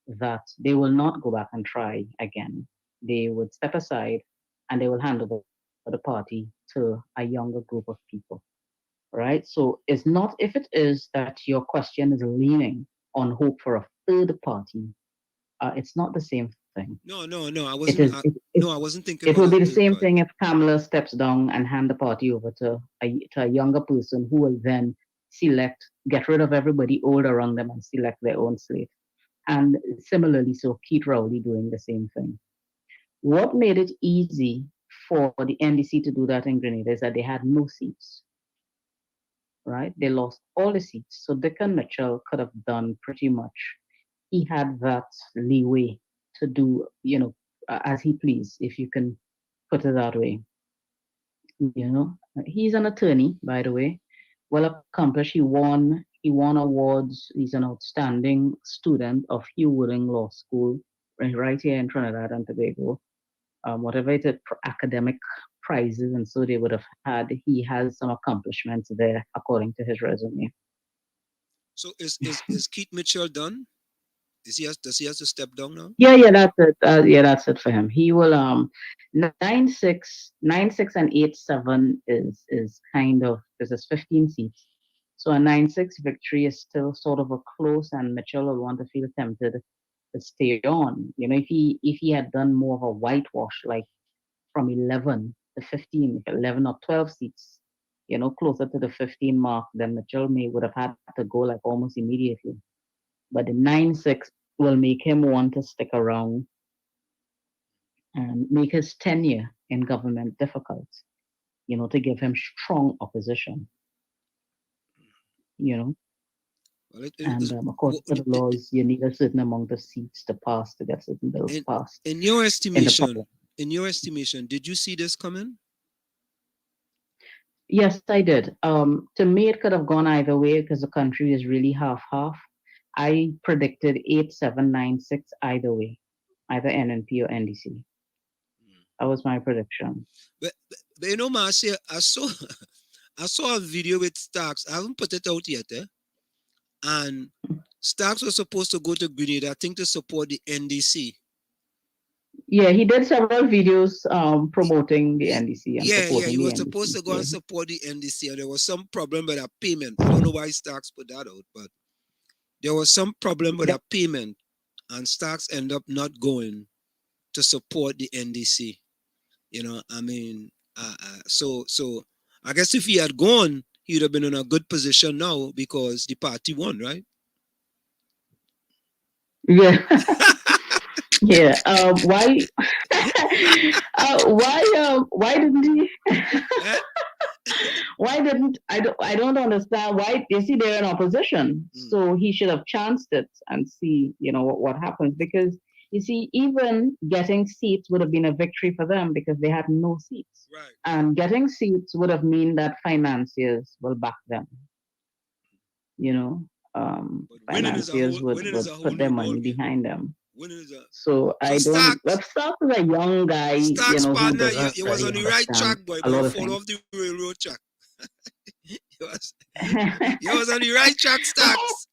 that they will not go back and try again. They would step aside and they will hand over the party to a younger group of people, right? So it's not, if it is that your question is leaning on hope for a third party, it's not the same thing. No, I wasn't. I wasn't thinking. It will be the same thing if Kamala steps down and hand the party over to a younger person who will then get rid of everybody old around them and select their own slate. And similarly, so Keith Rowley doing the same thing. What made it easy for the NDC to do that in Grenada is that they had no seats, right? They lost all the seats. So Dickon Mitchell could have done pretty much. He had that leeway to do, as he pleased, if you can put it that way. He's an attorney, by the way, well accomplished. He won awards. He's an outstanding student of Hugh Wooding Law School right here in Trinidad and Tobago. Whatever it is, academic prizes, and so they would have had. He has some accomplishments there, according to his resume. So is Keith Mitchell done? Does he have to step down now? Yeah, that's it. That's it for him. He will 9-6 and 8-7 is kind of, this is 15 seats. So a 9-6 victory is still sort of a close, and Mitchell will want to feel tempted to stay on. If he had done more of a whitewash, like from 11 to 15, 11 or 12 seats, closer to the 15 mark, then Mitchell would have had to go like almost immediately. But the 9-6 will make him want to stick around and make his tenure in government difficult, to give him strong opposition, Well, according to the laws, you need a certain amount of seats to get certain bills passed. In your estimation, did you see this coming? Yes, I did. To me, it could have gone either way because the country is really half-half. I predicted 8796 either way, either NNP or NDC. That was my prediction. But you know, Marcia, I saw I saw a video with Starks. I haven't put it out yet, and Starks was supposed to go to Grenada, I think, to support the NDC. Yeah, he did several videos promoting the NDC and supporting he the was NDC. supposed to go and support the NDC, and there was some problem with that payment. I don't know why Starks put that out, but there was some problem with that payment, and Starks ended up not going to support the NDC. You know, I mean, so I guess if he had gone, he would have been in a good position now because the party won, right? Yeah. Yeah. Why? Why didn't he? Why didn't I don't understand why. You see, they're in opposition, so he should have chanced it and see, what happens, because you see, even getting seats would have been a victory for them because they had no seats. Right. And getting seats would have mean that financiers will back them. Financiers would put their money behind them. So I don't. Stark is a young guy. Stark's partner, he was on the right track, boy, but he fall off the railroad track. he was on the right track, Starks.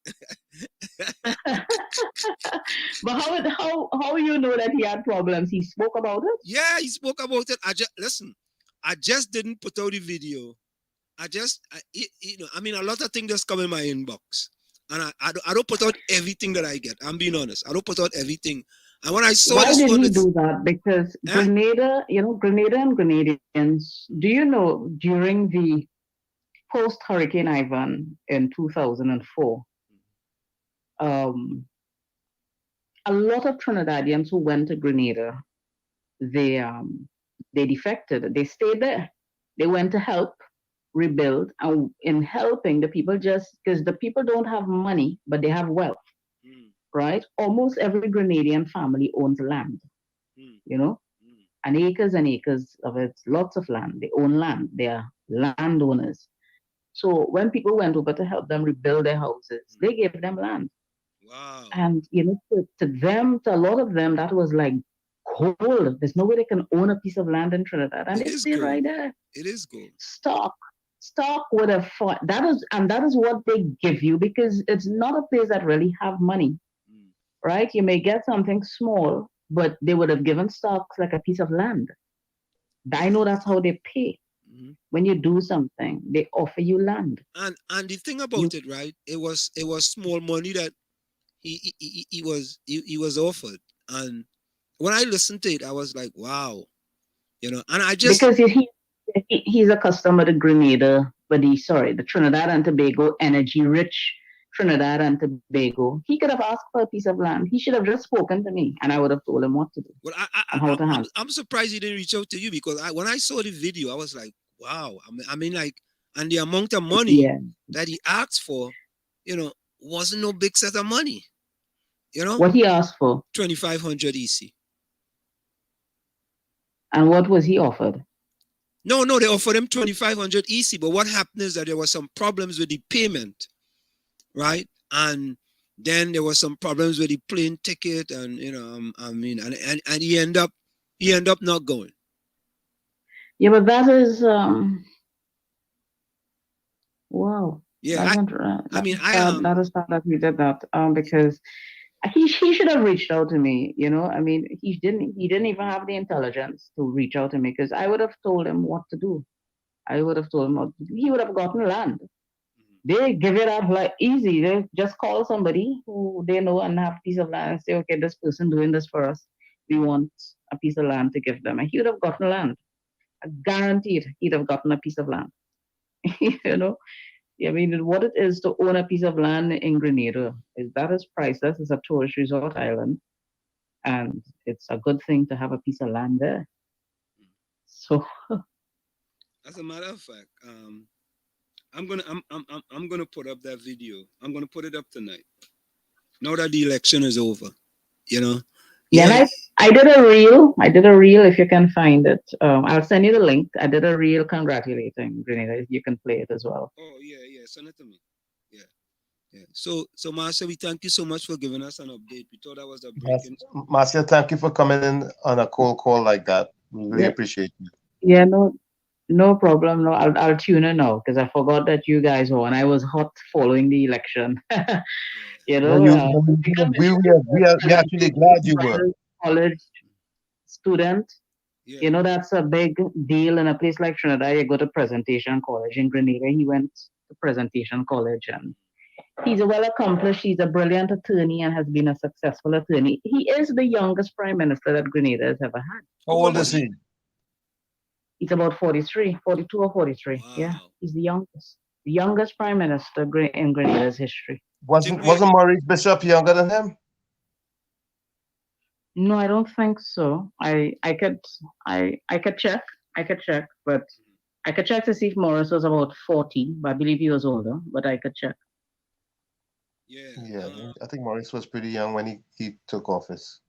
But how you know that he had problems? He spoke about it. Yeah, he spoke about it. I just didn't put out the video. I mean, a lot of things just come in my inbox. And I don't put out everything that I get. I'm being honest. I don't put out everything. And when I saw Why this did one, he do that? Because Grenada, Grenada and Grenadians, do you know, during the post-Hurricane Ivan in 2004, a lot of Trinidadians who went to Grenada, they defected. They stayed there. They went to help rebuild, and in helping the people, just because the people don't have money, but they have wealth, right? Almost every Grenadian family owns land, and acres of it, lots of land. They own land. They are landowners. So when people went over to help them rebuild their houses, they gave them land. Wow. And to them, to a lot of them, that was like gold. There's no way they can own a piece of land in Trinidad, and they stay right there. It is gold. Stock would have fought. That is what they give you, because it's not a place that really have money, right? You may get something small, but they would have given stocks like a piece of land. I know that's how they pay. When you do something, they offer you land. And the thing about it, right? It was small money that he was offered. And when I listened to it, I was like, wow, and I just, because he's a customer to Grenada, but the Trinidad and Tobago, energy rich Trinidad and Tobago. He could have asked for a piece of land. He should have just spoken to me, and I would have told him what to do. Well, I'm surprised he didn't reach out to you, because when I saw the video, I was like, wow. I mean, like, and the amount of money that he asked for, wasn't no big set of money. What he asked for? 2,500 EC. And what was he offered? No, they offered him 2,500 EC, but what happened is that there were some problems with the payment, right? And then there were some problems with the plane ticket, and and he end up not going. Yeah, but that is wow. Yeah, that is sad that he did that. Because he should have reached out to me. I mean, he didn't even have the intelligence to reach out to me, because I would have told him what to do. I would have told him he would have gotten land. They give it up like easy. They just call somebody who they know and have a piece of land and say, okay, this person doing this for us, we want a piece of land to give them. And he would have gotten land. I guaranteed he'd have gotten a piece of land. I mean, what it is to own a piece of land in Grenada is priceless. It's a tourist resort island, and it's a good thing to have a piece of land there. So, as a matter of fact, I'm gonna put up that video. I'm gonna put it up tonight. Now that the election is over, Yeah, I did a reel. If you can find it. I'll send you the link. I did a reel congratulating Grenada. You can play it as well. Oh yeah, send it to me. Yeah. So Marcia, we thank you so much for giving us an update. We thought that was a breaking. Marcia, thank you for coming in on a cold call like that. We really appreciate you. Yeah, no problem. No, I'll tune in now because I forgot that you guys won. I was hot following the election. We are actually glad you were. College student. Yeah. You know, that's a big deal in a place like Trinidad. You go to Presentation College in Grenada. He went to Presentation College and he's a well accomplished, he's a brilliant attorney and has been a successful attorney. He is the youngest prime minister that Grenada has ever had. How old is he? He's about 43, 42 or 43. Wow. Yeah, he's the youngest prime minister in Grenada's history. Wasn't Maurice Bishop younger than him? No, I don't think so. I could check, but I could check to see if Morris was about 40, but I believe he was older, but I could check. Yeah, I think Maurice was pretty young when he took office.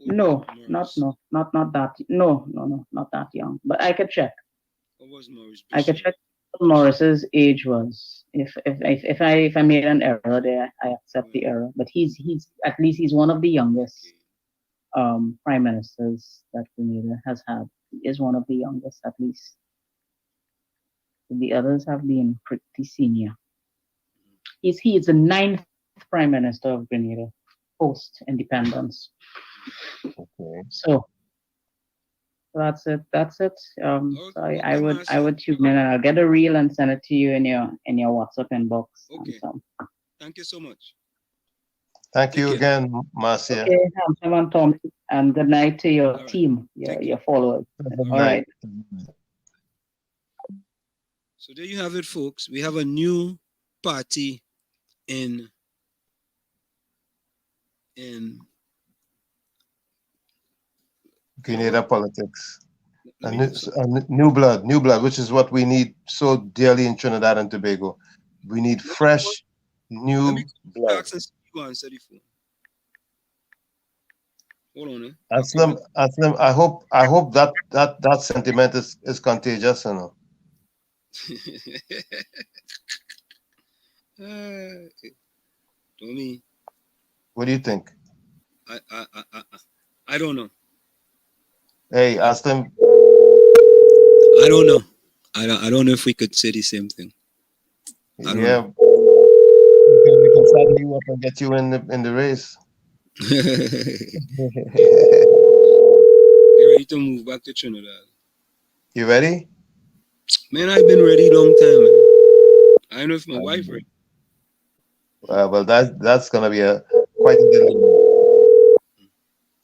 No, not that. No, not that young. But I could check. What was Maurice? I could check what Morris's age was. If I made an error there, I accept the error. But he's at least he's one of the youngest prime ministers that Grenada has had. He is one of the youngest, at least. The others have been pretty senior. He is the 9th prime minister of Grenada post independence. Okay. So that's it. So I would tune in and I'll get a reel and send it to you in your WhatsApp inbox. Okay. Thank you so much. Thank you again, Marcia. Okay, have Tom, and good night to your team, your followers. All right. So there you have it, folks. We have a new party in Grenada politics. A new blood, which is what we need so dearly in Trinidad and Tobago. We need fresh, new blood. Hold on. Aslam, I hope that sentiment is contagious, you know. Tommy. What do you think? I don't know. Hey, Aslam. I don't know. I don't know if we could say the same thing. Yeah. We can saddle you up and get you in the race. You're ready to move back to Trinidad. You ready? Man, I've been ready a long time, man. I don't know if my wife ready. Well, that's gonna be quite a delay.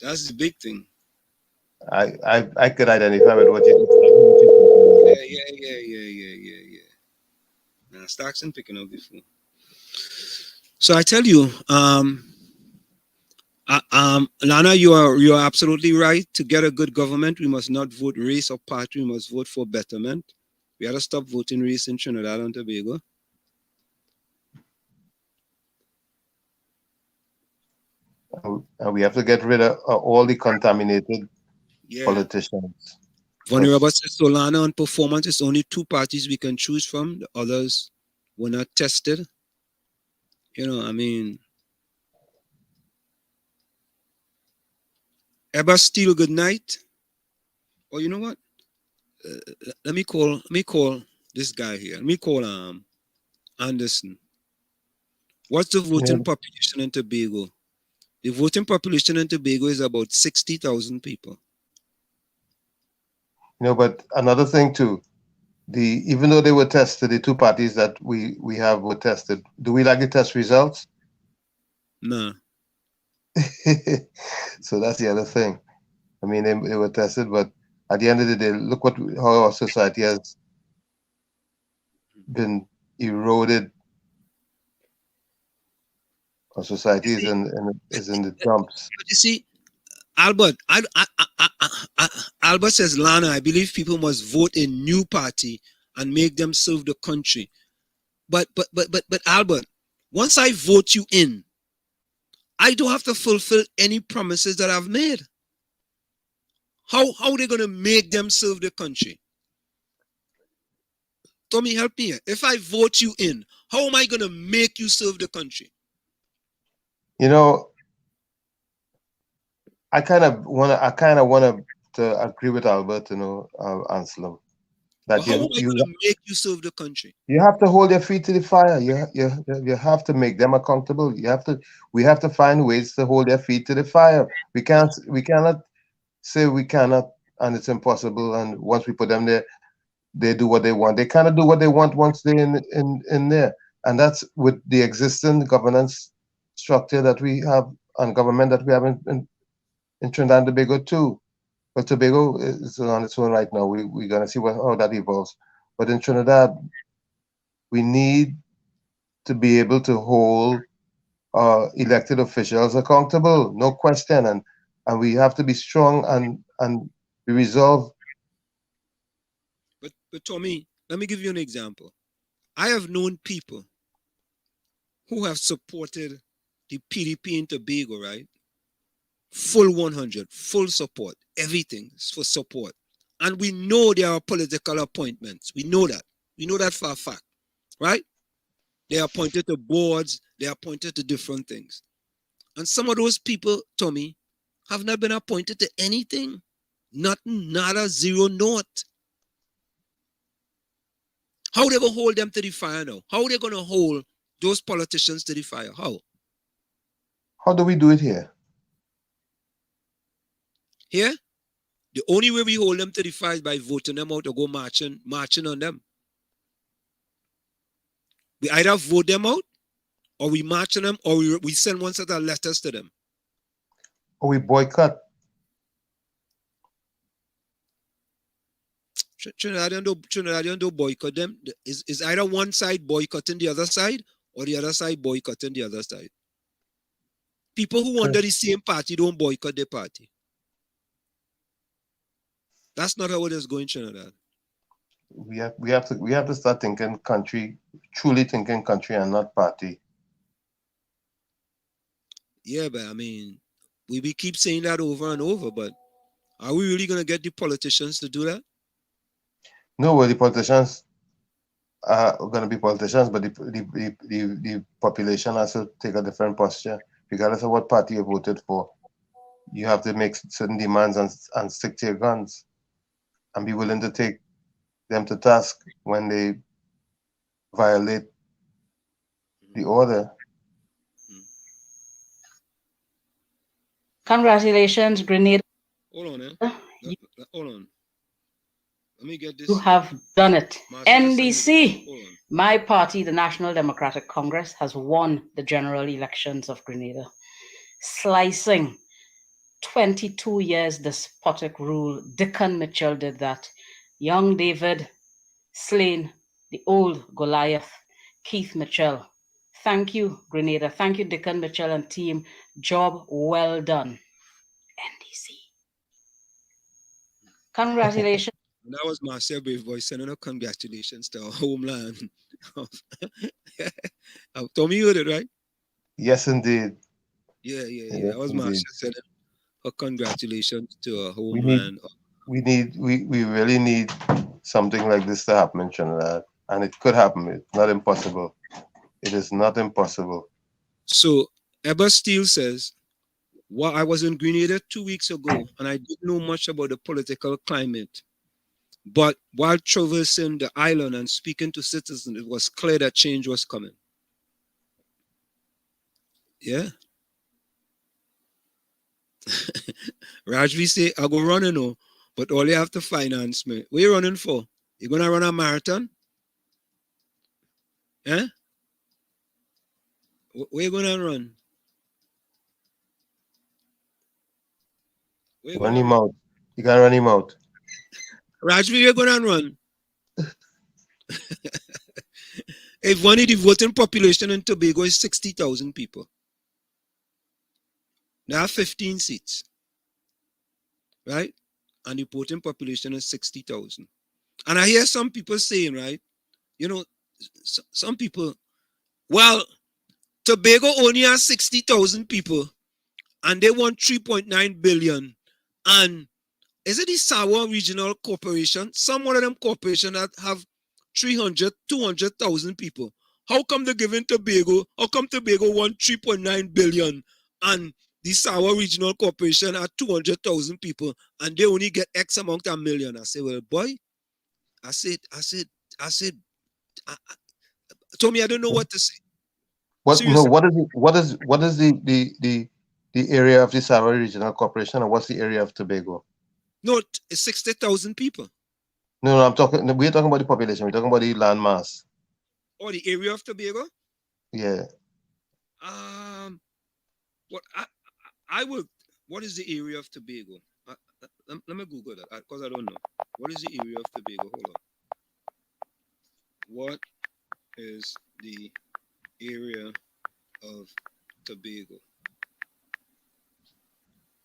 That's the big thing. I could identify with what you. Yeah. Now Stockton picking up before. So I tell you, Lana, you are absolutely right. To get a good government, we must not vote race or party. We must vote for betterment. We gotta stop voting race in Trinidad and Tobago. And we have to get rid of all the contaminated politicians. Vulnerable says Solana on performance is only 2 parties we can choose from. The others were not tested. You know, I mean, Ever Steele, good night. Oh, you know what? Let me call this guy here. Let me call Anderson. What's the voting population in Tobago? The voting population in Tobago is about 60,000 people. You know, but another thing too, even though they were tested, the 2 parties that we have were tested. Do we like the test results? No. So that's the other thing. I mean, they were tested, but at the end of the day, look how our society has been eroded. Our society is in the dumps. You see, Albert, Albert says, Lana, I believe people must vote a new party and make them serve the country. But Albert, once I vote you in, I don't have to fulfill any promises that I've made. How are they going to make them serve the country? Tommy, help me here. If I vote you in, how am I going to make you serve the country? You know, I kind of want to agree with Albert, Anselm, that how am I going to make you serve the country? You have to hold your feet to the fire. You have to make them accountable. We have to find ways to hold their feet to the fire. We cannot say we cannot and it's impossible. And once we put them there, they do what they want. They cannot do what they want once they're in there. And that's with the existing governance structure that we have and government that we have in Trinidad and Tobago too. But Tobago is on its own right now. We're gonna see how that evolves. But in Trinidad, we need to be able to hold elected officials accountable, no question, and we have to be strong and be resolved. But Tommy, let me give you an example. I have known people who have supported the PDP in Tobago, right? Full 100, full support, everything for support. And we know there are political appointments. We know that. We know that for a fact, right? They are appointed to boards. They are appointed to different things. And some of those people, Tommy, have not been appointed to anything. Nothing, nada, zero, naught. How are they going to hold them to the fire now? How are they going to hold those politicians to the fire? How? How do we do it here? Here? The only way we hold them to the fire is by voting them out or go marching on them. We either vote them out, or we march on them, or we send one set of letters to them. Or we boycott. Trinidadian don't boycott them. Is either one side boycotting the other side, or the other side boycotting the other side. People who under the same party don't boycott their party. That's not how it is going, Trinidad. We have to start thinking country, truly thinking country and not party. Yeah, but I mean, we keep saying that over and over, but are we really going to get the politicians to do that? No, well, the politicians are going to be politicians, but the population has to take a different posture, regardless of what party you voted for. You have to make certain demands and stick to your guns and be willing to take them to task when they violate the order. Congratulations, Grenada. Hold on, hold on. Let me get this. You have done it. NDC, my party, the National Democratic Congress, has won the general elections of Grenada, slicing 22 years despotic rule. Dickon Mitchell did that. Young David slain the old Goliath, Keith Mitchell. Thank you, Grenada. Thank you, Dickon Mitchell and team. Job well done. NDC. Congratulations. That was Marcel Brave voice sending a congratulations to our homeland. Tommy, you heard it, right? Yes, indeed. Yeah. That was Marcel sending a congratulations to our homeland. We really need something like this to happen in Trinidad, and it could happen. It's not impossible. It is not impossible. So Eber Steele says, well, I was in Grenada 2 weeks ago, and I didn't know much about the political climate. But while traversing the island and speaking to citizens, it was clear that change was coming. Yeah. Rajvi say, I go running now, but all you have to finance me. What are you running for? You gonna run a marathon? Eh? Where you gonna run? Run him out. You gotta run him out. Rajvi, you're gonna run. If one of the voting population in Tobago is 60,000 people. There are 15 seats. Right? And the voting population is 60,000. And I hear some people saying, right, some people, well, Tobago only has 60,000 people, and they want 3.9 billion. And is it the Sawa Regional Corporation? Some one of them corporations that have 200,000 people. How come they're giving Tobago? How come Tobago want 3.9 billion and the Sawa Regional Corporation are 200,000 people and they only get X amount of million? I say, well, boy, I said, Tommy, I don't know what to say. What is the area of the Sawa Regional Corporation, and what's the area of Tobago? No, it's 60,000 people. No, we're talking about the population. We're talking about the land mass. Or the area of Tobago? Yeah. What is the area of Tobago? Let me Google that because I don't know. What is the area of Tobago? Hold on. What is the area of Tobago?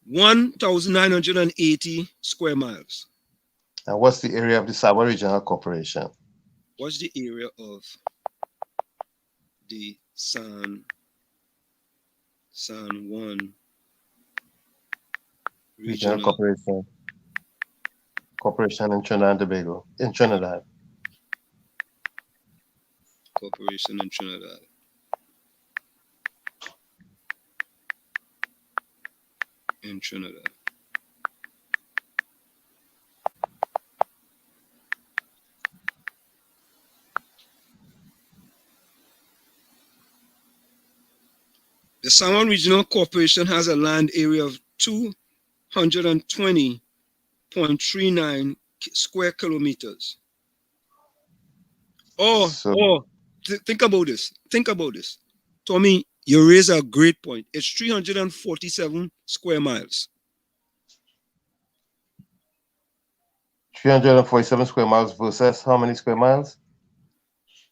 1,980 square miles. And what's the area of the Sawa Regional Corporation? What's the area of the San Juan Regional Corporation in Trinidad and Tobago. In Trinidad. Corporation in Trinidad. In Trinidad. The San Juan Regional Corporation has a land area of 220.39 square kilometers. Think about this. Tommy, you raise a great point. It's 347 square miles. 347 square miles versus how many square miles?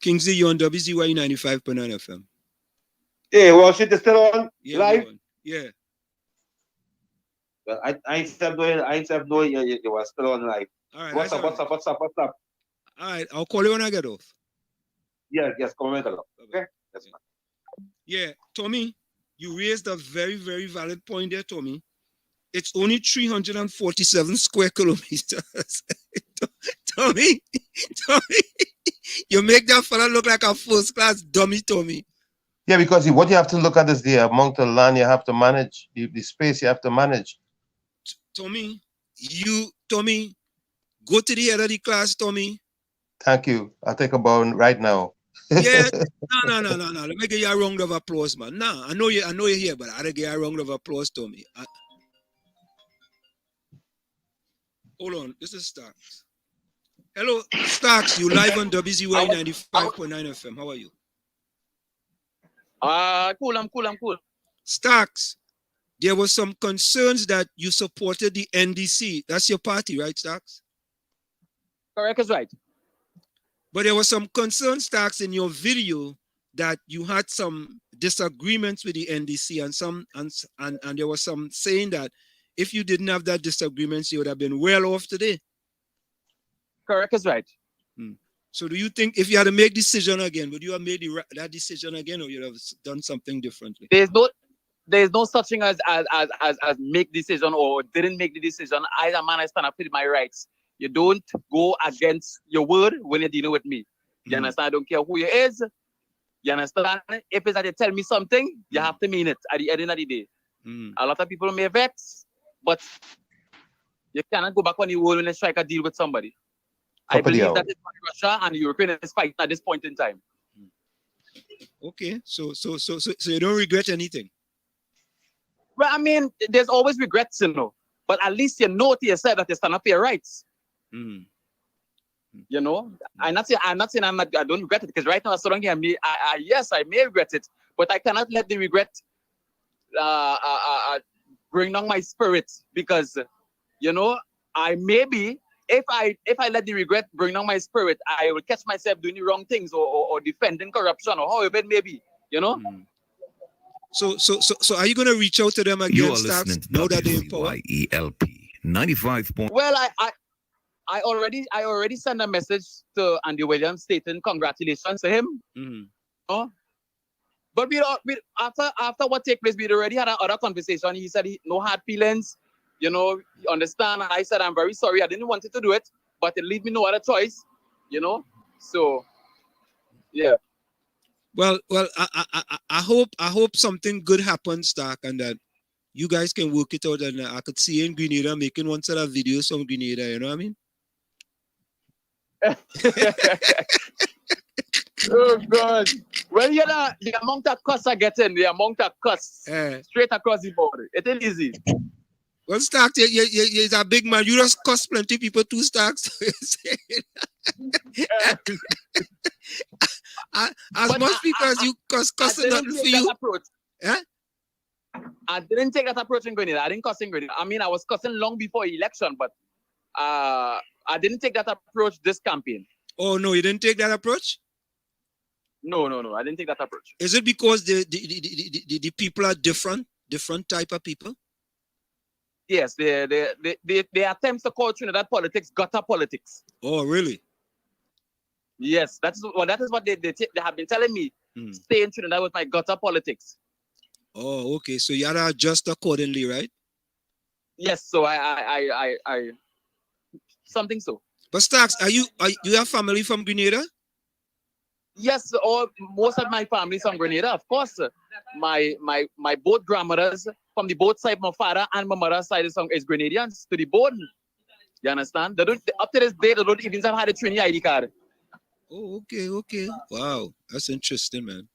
Kingsley, you're on WZYE 95.9 FM. Hey, well, shit is still on live? Yeah. Well, I still know you were still on live. All right. What's up? All right, I'll call you when I get off. Yes, comment along. Okay? That's fine. Yeah, Tommy, you raised a very, very valid point there, Tommy. It's only 347 square kilometers. Tommy, you make that fella look like a first-class dummy, Tommy. Yeah, because what you have to look at is the amount of land you have to manage, the space you have to manage. Tommy, go to the head of the class, Tommy. Thank you. I'll take a bow right now. Yeah, no. Let me give you a round of applause, man. Nah, I know you're here, but I'll give you a round of applause, Tommy. Hold on, this is Starks. Hello, Starks, you live on WZYE 95.9 FM. How are you? Cool, I'm cool. Starks, there were some concerns that you supported the NDC. That's your party, right, Starks? Correct, is right. But there were some concerns, Starks, in your video that you had some disagreements with the NDC and there was some saying that if you didn't have that disagreements, you would have been well off today. Correct, is right. So do you think if you had to make decision again, would you have made that decision again, or you'd have done something differently? There's no such thing as make decision or didn't make the decision. I, a man, I stand up for my rights. You don't go against your word when you're dealing with me. You understand? I don't care who you is. You understand? If it's that you tell me something, you have to mean it at the end of the day. A lot of people may vex, but you cannot go back on the word when you strike a deal with somebody. I believe that it's Russia and Ukraine is fighting at this point in time. Okay, so you don't regret anything? Well, I mean, there's always regrets, but at least you know to yourself that you stand up for your rights. You know, I'm not saying I don't regret it, because right now, so long here, yes, I may regret it, but I cannot let the regret bring down my spirit, because I may be. If I let the regret bring down my spirit, I will catch myself doing the wrong things or defending corruption or however it may be, So are you going to reach out to them again? You are listening to WZYE 95. Well, I already sent a message to Andy Williams stating congratulations to him. But But after what take place, we already had another conversation. He said no hard feelings, you understand. I said I'm very sorry. I didn't want to do it, but it leave me no other choice, So, yeah. Well, I hope something good happens, Stark, and that you guys can work it out. And I could see you in Grenada making one set of videos from Grenada. You know what I mean? Oh God! Well, the amount of costs I get in, the amount of costs straight across the board, it ain't easy. Well, Stark, you're a big man. You just cost plenty people too, Stark. As much people as you cost nothing for you. Yeah? I didn't take that approach in Grenada. I didn't cuss in Grenada. I mean, I was cussing long before election, but I didn't take that approach this campaign. Oh no, you didn't take that approach? No, I didn't take that approach. Is it because the people are different type of people? Yes, they attempt to call Trinidad politics gutter politics. Oh, really? Yes, that is what they have been telling me. Stay in Trinidad with my gutter politics. Oh, okay. So you gotta adjust accordingly, right? Yes. So I something so. But Starks, you have family from Grenada? Yes, most of my family from Grenada, of course. My both grandmothers from the both side, my father and my mother's side is Grenadians to the both. You understand? They don't up to this day they don't even have had a Trini ID card. Oh, okay. Wow, that's interesting, man.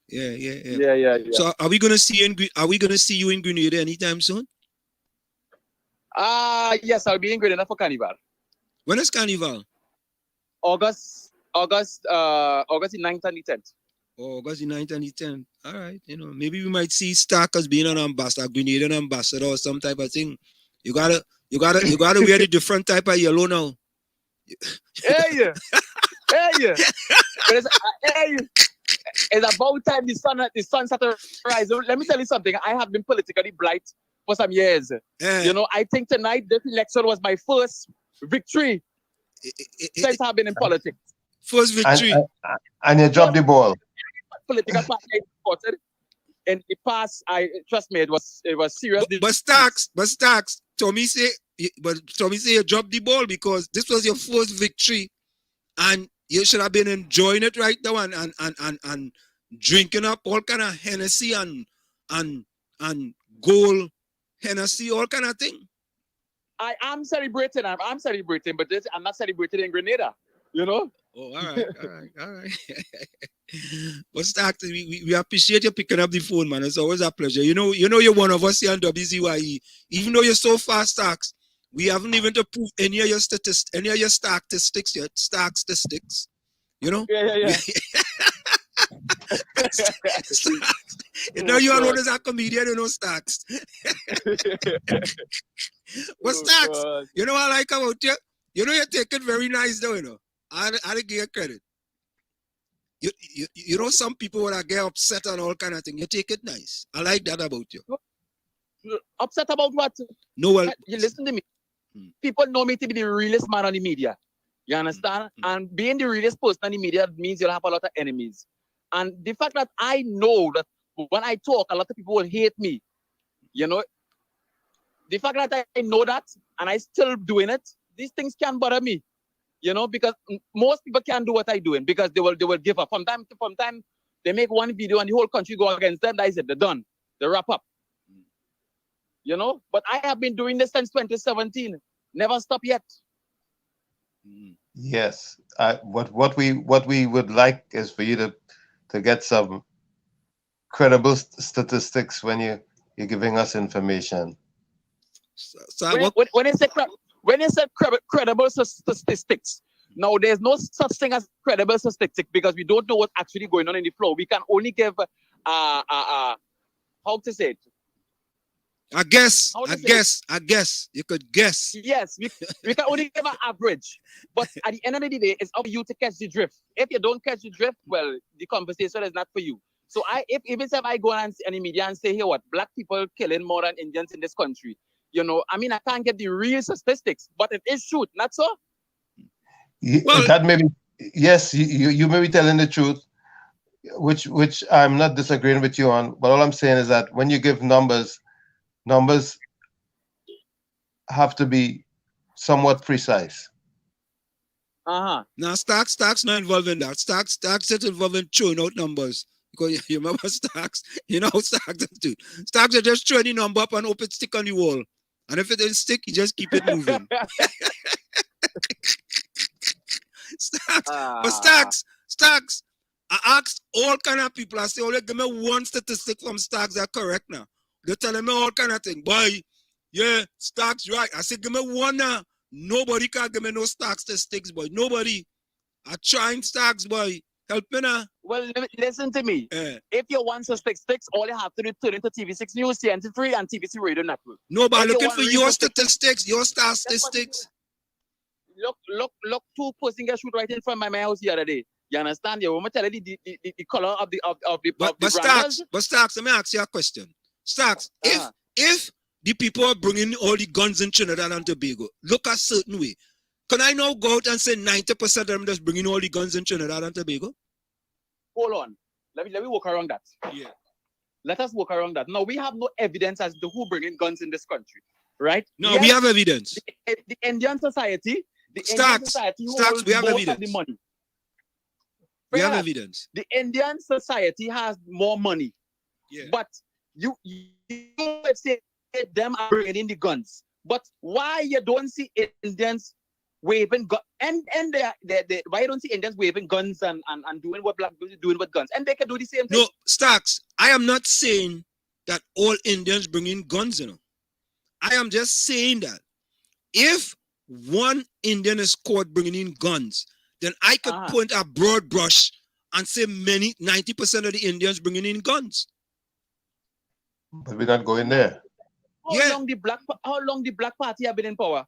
Yeah. Yeah. So are we gonna see you in Grenada anytime soon? Yes, I'll be in Grenada for Carnival. When is Carnival? August the 9th and the 10th. Oh, August the 9th and the 10th. All right, maybe we might see Stark as being an ambassador, Grenadian ambassador or some type of thing. You gotta wear the different type of yellow now. Hey. It's about time the sun started rising. Let me tell you something. I have been politically blind for some years. I think tonight this election was my first victory since I've been in politics. First victory. And you dropped the ball. Political party I supported. In the past, trust me, it was serious. But Starks, Tommy say you dropped the ball because this was your first victory, and you should have been enjoying it right now and drinking up all kind of Hennessy and gold Hennessy, all kind of thing. I am celebrating. I'm celebrating, but I'm not celebrating in Grenada. Oh, all right. But Stark, we appreciate you picking up the phone, man. It's always a pleasure. You're one of us here on WZYE. Even though you're so fast, Starks, we haven't even to prove any of your statistics yet. Stark statistics. Yeah. You all know there's a comedian, Starks. But Starks, what I like about you? You take it very nice though, I give you credit. Some people would get upset and all kind of thing. You take it nice. I like that about you. Upset about what? No, well, you listen to me. People know me to be the realest man on the media. You understand? And being the realest person on the media means you'll have a lot of enemies. And the fact that I know that when I talk, a lot of people will hate me. The fact that I know that and I still doing it, these things can't bother me. Because most people can't do what I'm doing because they will give up. From time to time, they make one video and the whole country go against them. That is it. They're done. They wrap up. But I have been doing this since 2017. Never stop yet. Yes. What we would like is for you to get some credible statistics when you're giving us information. So when you say credible statistics, now there's no such thing as credible statistics because we don't know what's actually going on in the floor. We can only give how to say it. I guess. You could guess. Yes, we can only give an average. But at the end of the day, it's up to you to catch the drift. If you don't catch the drift, well, the conversation is not for you. So if I go on the media and say, hey, what, black people killing more than Indians in this country, I can't get the real statistics, but it is true, not so? That may be, yes, you may be telling the truth. which I'm not disagreeing with you on, but all I'm saying is that when you give numbers have to be somewhat precise. Now stocks not involved in that. Stocks is involved in throwing out numbers. Because you remember stocks, you know how stocks do. Stocks are just throwing the number up and hope it stick on the wall. And if it didn't stick, you just keep it moving. Stocks. I asked all kind of people. I say, only give me one statistic from stocks that correct now. They're telling me all kind of things. Boy, yeah, stocks right. I said, give me one now. Nobody can give me no stocks statistics, boy. Nobody. I trying stocks, boy. Help me now. Well, listen to me. If you want statistics, all you have to do is turn into TV6 News, CNT3, and TVC Radio Network. No, but looking for your statistics, your statistics. Look, two person get shoot right in front of my house the other day. You understand? You want me to tell you the color of the But Stocks, let me ask you a question. Stocks, if the people are bringing all the guns in Trinidad and Tobago, look a certain way. Can I now go out and say 90% of them just bringing all the guns in Trinidad and Tobago? Hold on. Let me work around that. Yeah. Let us work around that. Now, we have no evidence as to who bringing guns in this country, right? No, yes, we have evidence. The Indian society, Stocks, we have evidence. The money. We have evidence. The Indian society has more money. Yeah. But you say them are bringing in the guns. But why you don't see Indians waving guns? And why you don't see Indians waving guns and doing what black people are doing with guns? And they can do the same thing. No, Stocks, I am not saying that all Indians bring in guns, you know. I am just saying that if one Indian is caught bringing in guns, then I could point a broad brush and say 90% of the Indians bringing in guns. But we're not going there. How long the Black Party have been in power?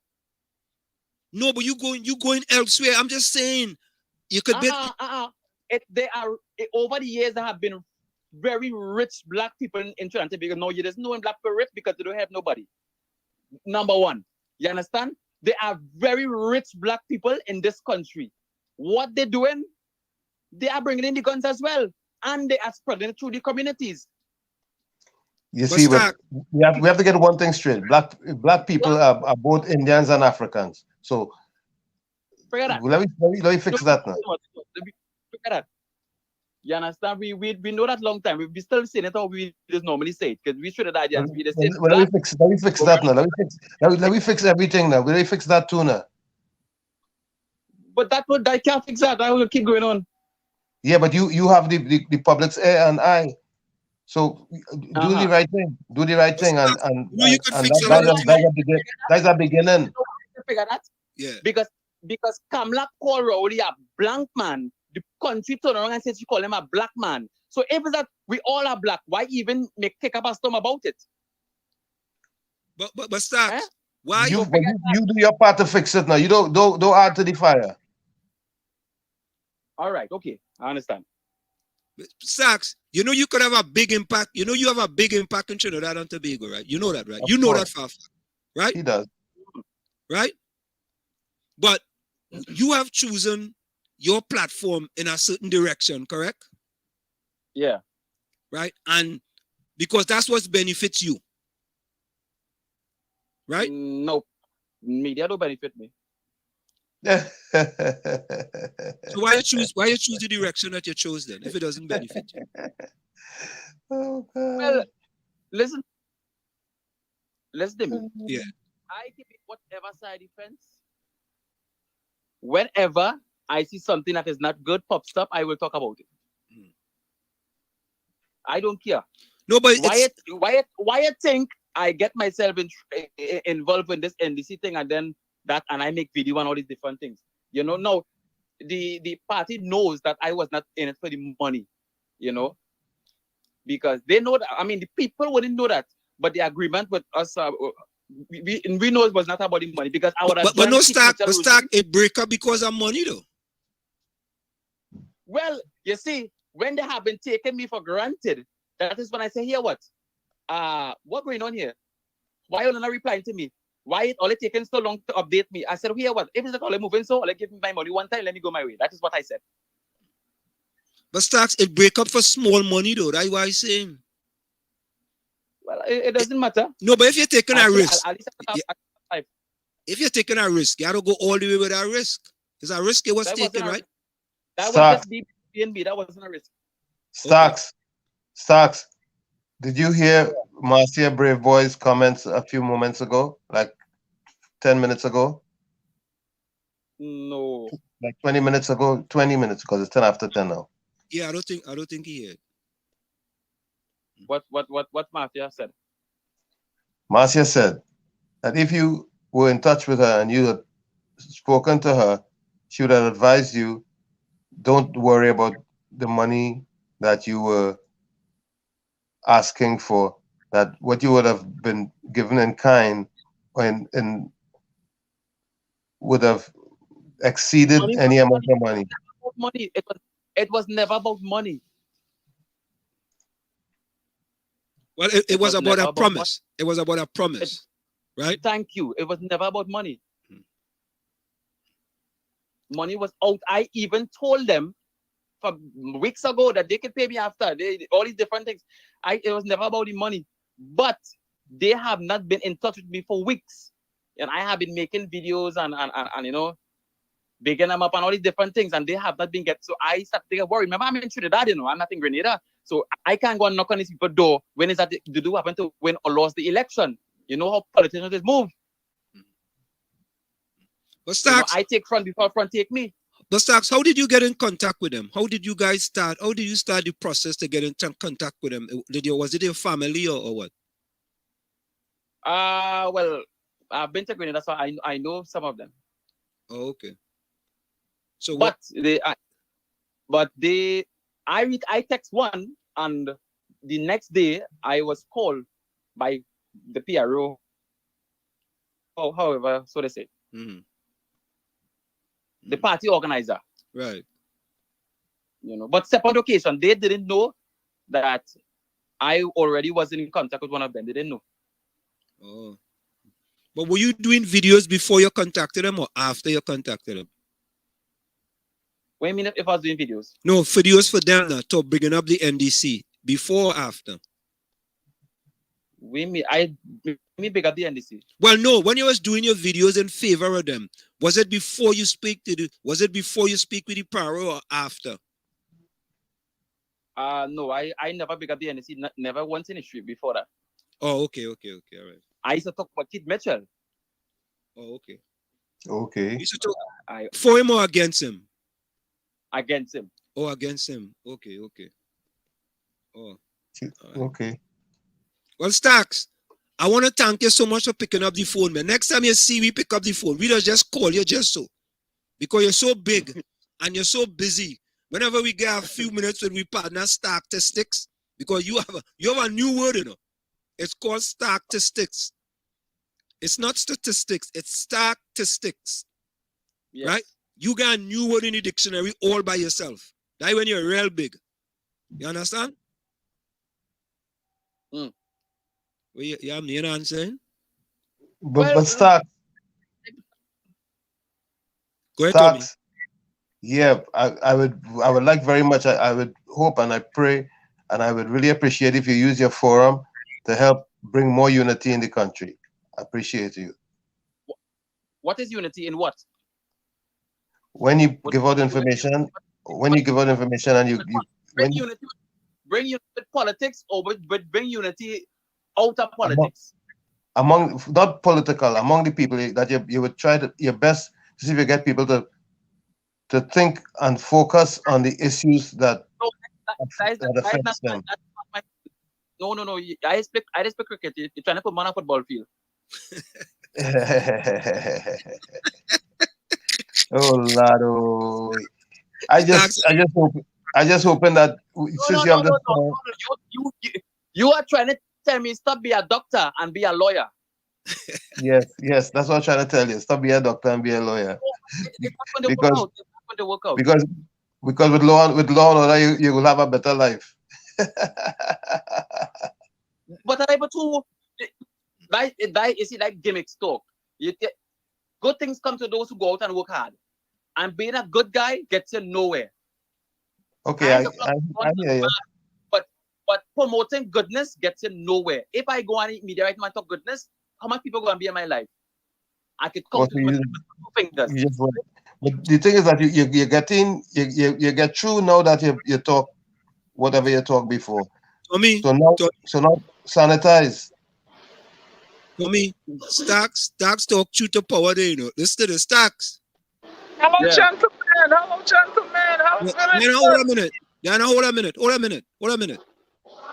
No, but you going elsewhere. I'm just saying you could be. Over the years there have been very rich black people in Trinidad because no, you just know black people rich because they don't have nobody. Number one, you understand? There are very rich black people in this country. What they're doing, they are bringing in the guns as well, and they are spreading it through the communities. You see, we have to get one thing straight. Black people are both Indians and Africans. So let me fix that now. Look at that. You understand? We know that long time. We still saying it how we just normally say it because we should have died. Let me fix that now. Let me fix everything now. Let me fix that too now. But that can't fix that. I will keep going on. Yeah, but you have the public's ear and eye. So do the right thing. Do the right thing, and you can fix it. That's a beginning. Figure that. Yeah. Because Kamala called Rowley a blank man. The country turned around and said she called him a black man. So if it's that we all are black, why even kick up a storm about it? But Stocks, why you do your part to fix it now? You don't add to the fire. All right, okay, I understand. Stocks, you know you could have a big impact. You know you have a big impact in Trinidad and Tobago, right? You know that, right? You know that for a fact, right? He does. Right? But you have chosen your platform in a certain direction, correct? Yeah. Right? And because that's what benefits you. Right? No. Media don't benefit me. So why you choose the direction that you chose then if it doesn't benefit you? Oh God. Well, listen to me. Yeah. I can be whatever side defense. Whenever I see something that is not good pops up, I will talk about it. I don't care. No, but why you think I get myself involved in this NDC thing and I make video and all these different things? You know, no, the party knows that I was not in it for the money, you know, because they know that. I mean, the people wouldn't know that, but the agreement with us, we know it was not about the money because I would have. But no Stack, it break up because of money though. Well, you see, when they have been taking me for granted, that is when I say, here, what going on here? Why are you not replying to me? Why it only taking so long to update me? I said, here, what? If it's not only moving so, I'll give me my money one time, let me go my way. That is what I said. But stocks, it break up for small money though. That's why I'm saying. Well, it doesn't matter. No, but if you're taking a risk, at least I have life. if you're taking a risk, you gotta go all the way with that risk. It's a risk it was taken, right? That was just B&B. That wasn't a risk. Stocks. Did you hear Marcia Brave Boy's comments a few moments ago, like 10 minutes ago? No. Like 20 minutes ago, 20 minutes because it's 10 after 10 now. Yeah, I don't think he heard. What Marcia said? Marcia said that if you were in touch with her and you had spoken to her, she would have advised you, don't worry about the money that you were asking for, that what you would have been given in kind and would have exceeded any amount of money. Money. It was never about money. Well, it was about a promise. It was about a promise, right? Thank you. It was never about money. Money was out. I even told them from weeks ago that they could pay me after. All these different things. It was never about the money. But they have not been in touch with me for weeks. And I have been making videos and you know, bigging them up and all these different things, and they have not been get. So I started to get worried. Remember, I'm in Trinidad, you know, I'm not in Grenada. So I can't go and knock on these people's door when is that they do happen to win or lose the election. You know how politicians move. But Stacks, I take front before front take me. But Stacks, how did you get in contact with them? How did you guys start? How did you start the process to get in contact with them? Was it your family or what? Well, I've been to Grenada, so I know some of them. Oh, okay. So, I text one, and the next day I was called by the PRO. Oh, however, so they say. Mm-hmm. The party organizer. Right. You know, but separate occasion, they didn't know that I already was in contact with one of them. They didn't know. Oh. But were you doing videos before you contacted them or after you contacted them? What do you mean if I was doing videos? No, videos for them now, to bringing up the NDC. Before or after? We mean big up the NDC. Well, no, when you was doing your videos in favor of them, was it before you speak with the Paro or after? No, I never big up the NDC, never once in history before that. Oh, okay, all right. I used to talk about Kid Mitchell. Oh, okay. Okay. You used to talk for him or against him? Against him. Oh, against him. Okay. Oh. Right. Okay. Well, Stacks, I want to thank you so much for picking up the phone, man. Next time you see me pick up the phone, we don't just call you just so. Because you're so big and you're so busy. Whenever we get a few minutes when we partner statistics, because you have a new word, you know. It's called statistics. It's not statistics, it's statistics. Yes. Right? You got a new word in the dictionary all by yourself. That's when you're real big. You understand? Mm. Well, you know what I'm saying? But Stacks. Go ahead, Tommy. Yeah, I would like very much, I would hope and I pray and I would really appreciate if you use your forum to help bring more unity in the country. I appreciate you. What is unity in what? When you give out information, and you bring unity with politics or bring unity out of politics. Among not political, among the people that you would try your best to see if you get people to think and focus on the issues that affects them. No. I respect cricket. You're trying to put man on a football field. Oh Lord, I just hoping that since you have this. You are trying to tell me stop be a doctor and be a lawyer. Yes, that's what I'm trying to tell you. Stop being a doctor and be a lawyer. Because with law and order, you will have a better life. But I'm able to. Is it like gimmicks talk? Good things come to those who go out and work hard. And being a good guy gets you nowhere. Okay, I hear you. But promoting goodness gets you nowhere. If I go on media right now and talk goodness, how much people gonna be in my life? I could count with my fingers. But the thing is that you're getting you get through now that you talk whatever you talked before. So now sanitize. For me, Stacks talk truth to power there, you know. Listen to the Stacks. Hello, gentlemen. Hello, gentlemen. Hold a minute. Hold a minute.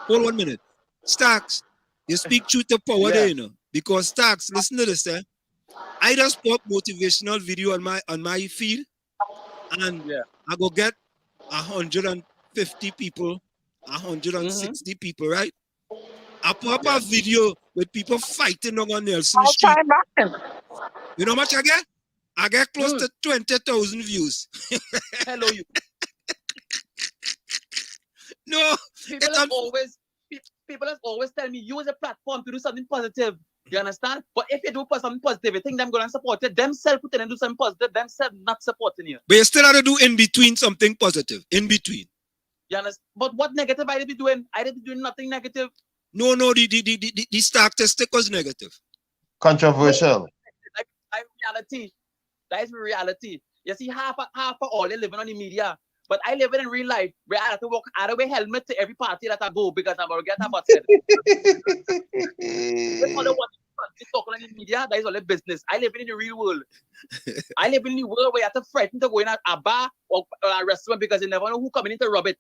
Hold 1 minute. Stacks, you speak truth to power there, you know. Because Stacks, listen to this, I just put motivational video on my feed, and I go get 150 people, 160 people, right? I put up a video with people fighting on Nelson Street. You know how much I get? I get close to 20,000 views. Hello, you. No, people have always tell me use a platform to do something positive. You understand? But if you do something positive, you think them going to support it. Themselves put in and do something positive, themselves not supporting you. But you still have to do in between something positive. In between. You understand? But what negative I did be doing? I didn't be doing nothing negative. No, the statistic was negative. Controversial. Like reality. That is reality. You see, half of all they living on the media. But I live in real life where I have to walk out of a helmet to every party that I go because I'm going to get a busted. Talking on the media, that is all a business. I live in the real world. I live in the world where you have to frighten to go in a bar or a restaurant because you never know who coming in to rob it.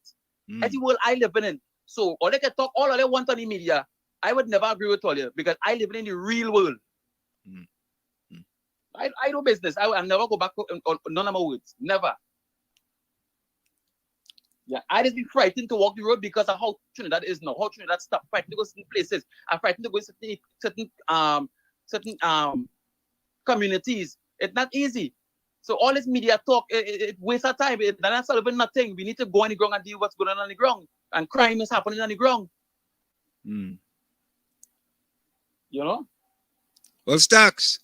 That's the world I live in. So all they can talk, all they want on the media, I would never agree with all you because I live in the real world. I do business. I never go back on none of my words. Never. Yeah, I just be frightened to walk the road because of how Trinidad is now. How Trinidad stop frightened to go certain places. I'm frightened to go certain communities. It's not easy. So all this media talk, it wastes our time. That's solving nothing. We need to go on the ground and deal what's going on the ground. And crime is happening on the ground. You know? Well, Stacks,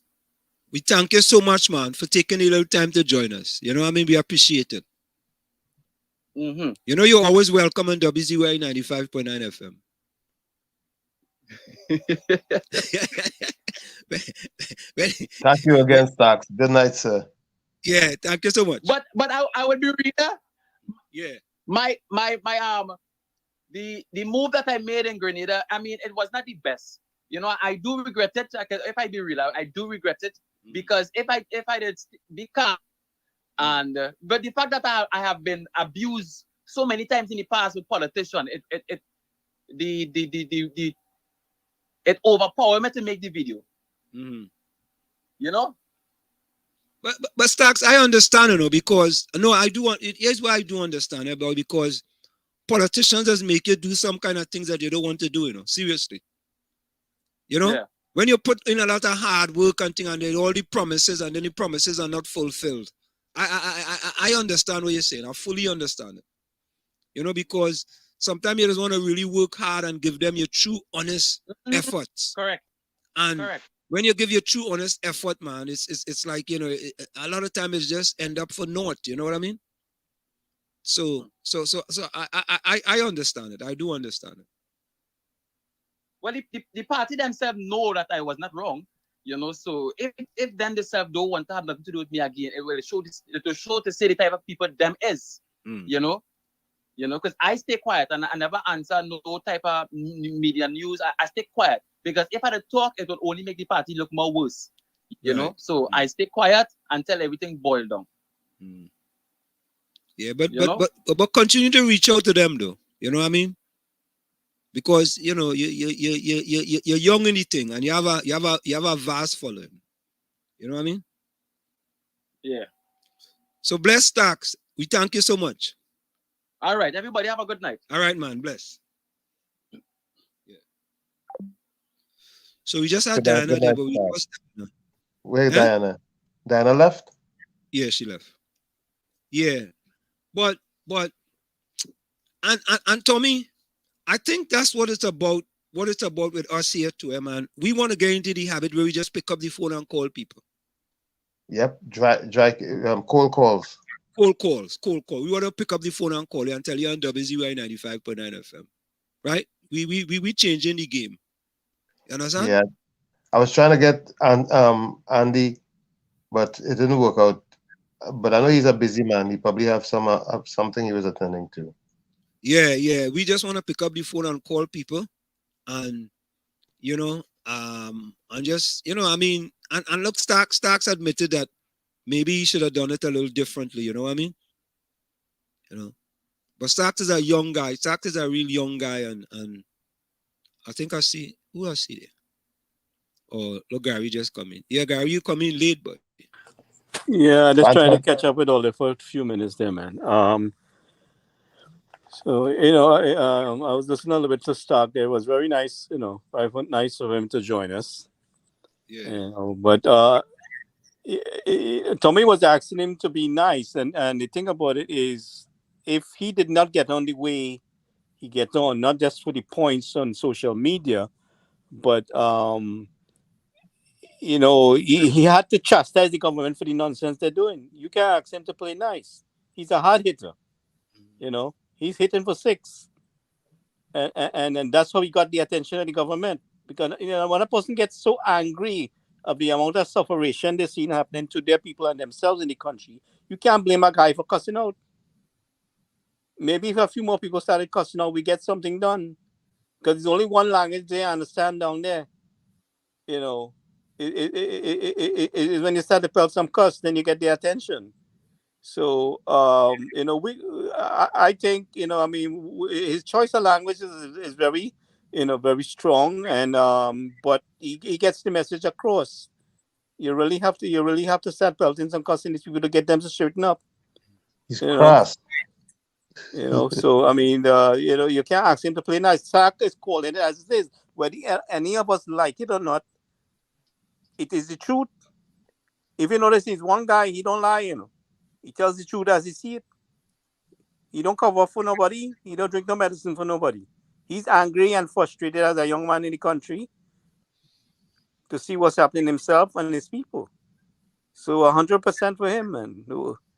we thank you so much, man, for taking a little time to join us. You know what I mean? We appreciate it. You know, you're always welcome on WZYE 95.9 FM. Thank you again, Stacks. Good night, sir. Yeah, thank you so much. But I would be reader. Yeah. The move that I made in Grenada, I mean, it was not the best. You know, I do regret it. If I be real, I do regret it because if I did be calm. And but the fact that I have been abused so many times in the past with politicians, it overpowered me to make the video. You know. But Stacks, I understand, you know, because I do want. Here's why I do understand about because politicians just make you do some kind of things that you don't want to do. You know, seriously. You know, when you put in a lot of hard work and things, and then all the promises, and then the promises are not fulfilled. I understand what you're saying. I fully understand it. You know, because sometimes you just want to really work hard and give them your true, honest efforts. Correct. And when you give your true, honest effort, man, it's like, you know, a lot of times it's just end up for naught. You know what I mean? So I understand it. I do understand it. Well, the party themselves know that I was not wrong. You know, so if then they self don't want to have nothing to do with me again, it will show to say the type of people them is. You know, because I stay quiet and I never answer no type of media news. I stay quiet because if I talk, it will only make the party look more worse. You know, so I stay quiet until everything boils down. Yeah, but continue to reach out to them though. You know what I mean? Because you know you're young in the thing and you have a vast following. You know what I mean? Yeah. So bless Stacks. We thank you so much. All right, everybody have a good night. All right, man. Bless. Yeah. So we just had Diana there, but we lost Diana. Where's Diana? Diana left? Yeah, she left. Yeah. But and Tommy, I think that's what it's about. What it's about with us here too, man. We want to get into the habit where we just pick up the phone and call people. Yep, dry cold calls. Cold calls. We want to pick up the phone and call you and tell you on WZYE 95.9 FM. Right? We changing the game. You understand? Yeah. I was trying to get Andy, but it didn't work out. But I know he's a busy man. He probably have something he was attending to. Yeah. We just want to pick up the phone and call people, and and just I mean, and look, Starks admitted that maybe he should have done it a little differently. You know what I mean? But Starks is a young guy. Starks is a real young guy, and I think I see who I see there. Oh, look, Gary just come in. Yeah, Gary, you come in late, but yeah, just trying to catch up with all the for a few minutes there, man. So I was listening a little bit to Stark there. It was very nice, nice of him to join us. Yeah. But Tommy was asking him to be nice, and the thing about it is, if he did not get on the way he get on, not just for the points on social media, but he had to chastise the government for the nonsense they're doing. You can't ask him to play nice. He's a hard hitter. He's hitting for 6. And that's how he got the attention of the government. Because when a person gets so angry of the amount of sufferation they're seeing happening to their people and themselves in the country, you can't blame a guy for cussing out. Maybe if a few more people started cussing out, we get something done. Because there's only one language they understand down there. When you start to pelt some cuss, then you get their attention. So I think his choice of language is very very strong, and but he gets the message across. You really have to start pelting some cussing these people to get them to straighten up. He's cross. So I mean, you can't ask him to play nice. Sark is calling it as it is. Whether any of us like it or not, it is the truth. If you notice, he's one guy, he don't lie, He tells the truth as he see it. He don't cover for nobody. He don't drink no medicine for nobody. He's angry and frustrated as a young man in the country to see what's happening himself and his people. So 100% for him, man.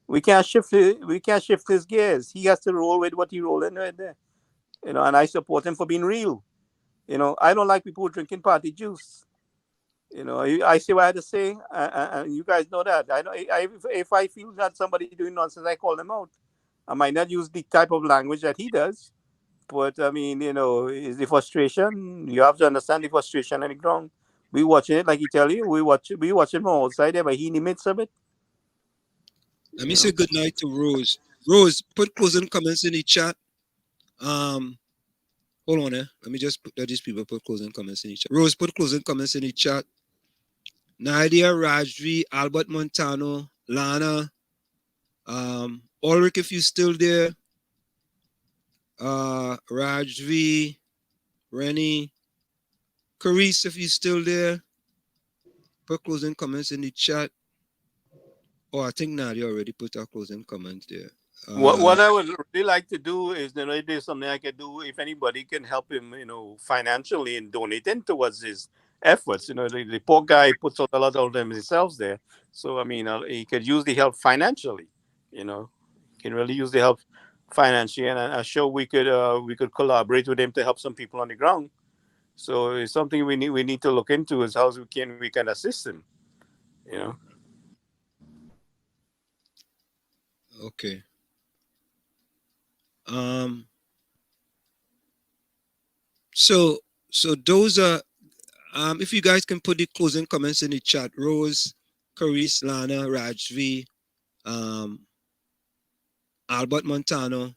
We can't shift his gears. He has to roll with what he rolling right there. And I support him for being real. I don't like people drinking party juice. I say what I had to say, and you guys know that. If I feel that somebody doing nonsense, I call them out. I might not use the type of language that he does, but I mean, is the frustration. You have to understand the frustration on the ground. We watching it, like he tell you. We watching from outside there, but he in the midst of it. Let me say good night to Rose. Rose, put closing comments in the chat. Hold on, Let me just let these people put closing comments in the chat. Rose, put closing comments in the chat. Nadia, Rajvi, Albert Montano, Lana, Ulrich, if you're still there, Rajvi, Rennie, Carice, if you're still there, put closing comments in the chat. Oh, I think Nadia already put her closing comments there. What I would really like to do is, there's something I can do if anybody can help him, financially and donating towards his efforts. The poor guy puts out a lot of them himself there. So, I mean, he could use the help financially, He can really use the help financially. And I'm sure we could collaborate with him to help some people on the ground. So it's something we need to look into is how we can assist him, Okay. So those are if you guys can put the closing comments in the chat. Rose, Carice, Lana, Rajvi, Albert Montano,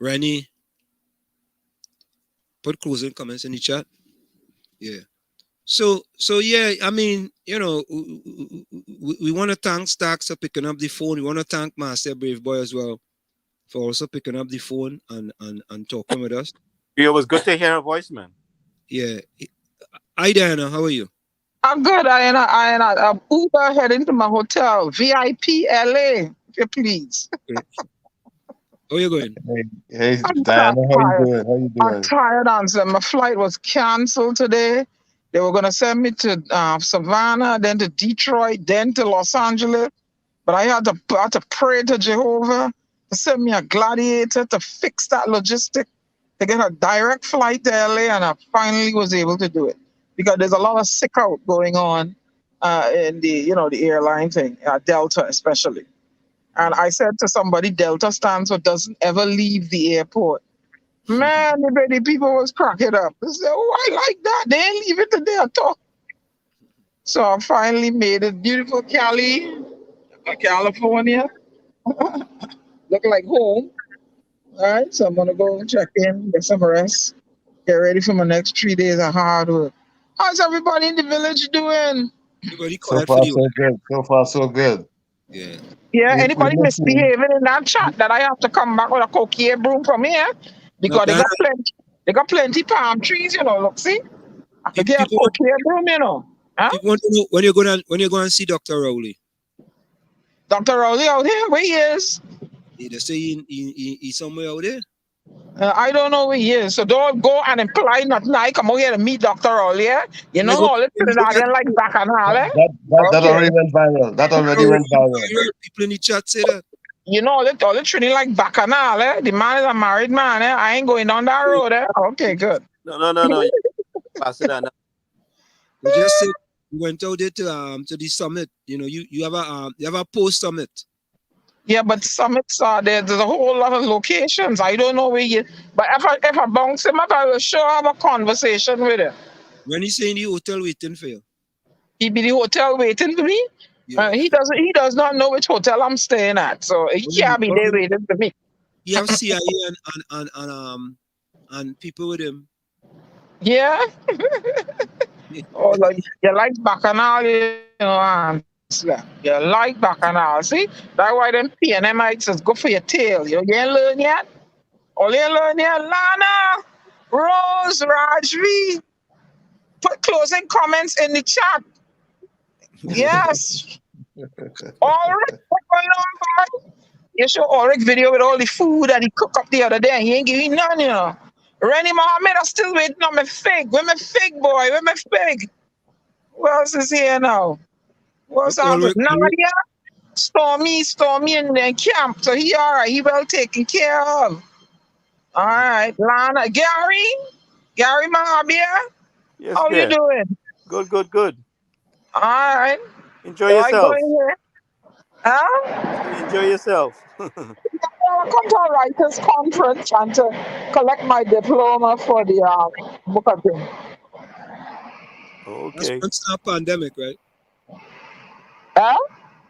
Rennie, put closing comments in the chat. Yeah. So yeah, I mean, we want to thank Starks for picking up the phone. We want to thank Master Brave Boy as well for also picking up the phone and talking with us. It was good to hear her voice, man. Yeah. Hi, Diana. How are you? I'm good. I'm Uber heading to my hotel, VIP LA, if you please. How are you going? Hey, Diana, how you doing? I'm tired, Ansel. My flight was canceled today. They were going to send me to Savannah, then to Detroit, then to Los Angeles. But I had to pray to Jehovah to send me a gladiator to fix that logistic, to get a direct flight to LA, and I finally was able to do it. Because there's a lot of sick out going on in the airline thing, Delta especially. And I said to somebody, Delta stands for doesn't ever leave the airport. Man, the people was cracking up. They said, oh, I like that. They ain't leave it today at all. So I finally made it. Beautiful California. Look like home. All right, so I'm going to go check in, get some rest, get ready for my next 3 days of hard work. How's everybody in the village doing? Everybody So quiet far, for you. so good. So far, so good. Yeah. Yeah, We anybody miss you. misbehaving in that chat that I have to come back with a coquille broom from here? Because Now, they got plenty palm trees, look, see? I could get a coquille broom, Huh? People want to know when you're going to see Dr. Rowley. Dr. Rowley out here? Where he is? They say he's somewhere out there. I don't know where he is, so don't go and imply nothing. I come out here to meet Dr. Rowley, yeah? You know all the Trinidadian like bacchanal, eh? That already went viral. That already went viral. People in the chat say that. You know all the Trinity like bacchanal, eh? The man is a married man, eh? I ain't going down that road, eh? Okay, good. No. Pass it on. We just said we went out there to the summit. You have a post summit. Yeah, but summits there's a whole lot of locations. I don't know where you. But if I bounce him up, I will sure have a conversation with him. When he's in the hotel waiting for you. He be the hotel waiting for me. Yeah. He does not know which hotel I'm staying at, so he can't be there waiting for me. He have CIA and people with him. Yeah. Oh, like you like bacchanal, and you like bacchanal. See, that's why them PNMites is good for your tail. You ain't learn yet. All you learn yet, Lana, Rose, Rajvi. Put closing comments in the chat. Yes. Ulrich, you show Ulrich video with all the food that he cooked up the other day. He ain't giving none, Rennie Mohammed are still waiting on my fig. Where my fig, boy? Where my fig? Who else is here now? What's up with Nadia? Stormy in the camp. So he all right. He well taken care of. All right. Lana, Gary Mahabia. Yes, how you doing? Good. All right. Enjoy yourself. Huh? Enjoy yourself. I come to a writers' conference and to collect my diploma for the book of thing. Okay. That's once in a pandemic, right? Huh?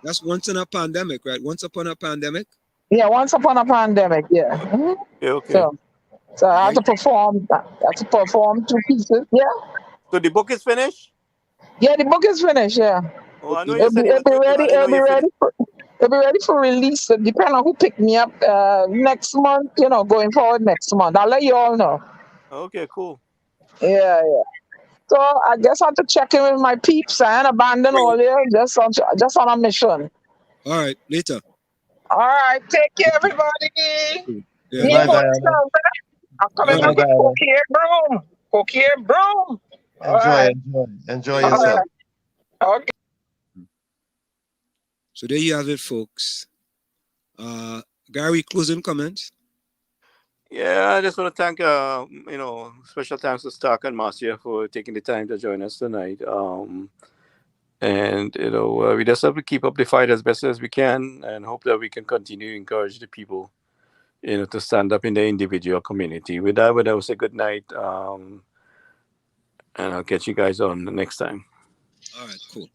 That's once in a pandemic, right? Once upon a pandemic? Yeah, once upon a pandemic, yeah. Mm-hmm. Okay. So I have to perform 2 pieces, yeah. So the book is finished? Yeah, the book is finished, yeah. Oh, I know you said it was It'll be ready for release. Depending on who picked me up next month, going forward next month. I'll let you all know. Okay, cool. Yeah. So I guess I have to check in with my peeps and abandon all here just on a mission. All right, later. All right, take care, everybody. Yeah. Bye, Diana. I'm coming back with coquille broom. Enjoy yourself. Okay. So there you have it, folks. Gary, closing comments? Yeah, I just want to thank, special thanks to Stark and Marcia for taking the time to join us tonight. And, we just have to keep up the fight as best as we can and hope that we can continue to encourage the people, to stand up in their individual community. With that, I will say good night. And I'll catch you guys on the next time. All right, cool.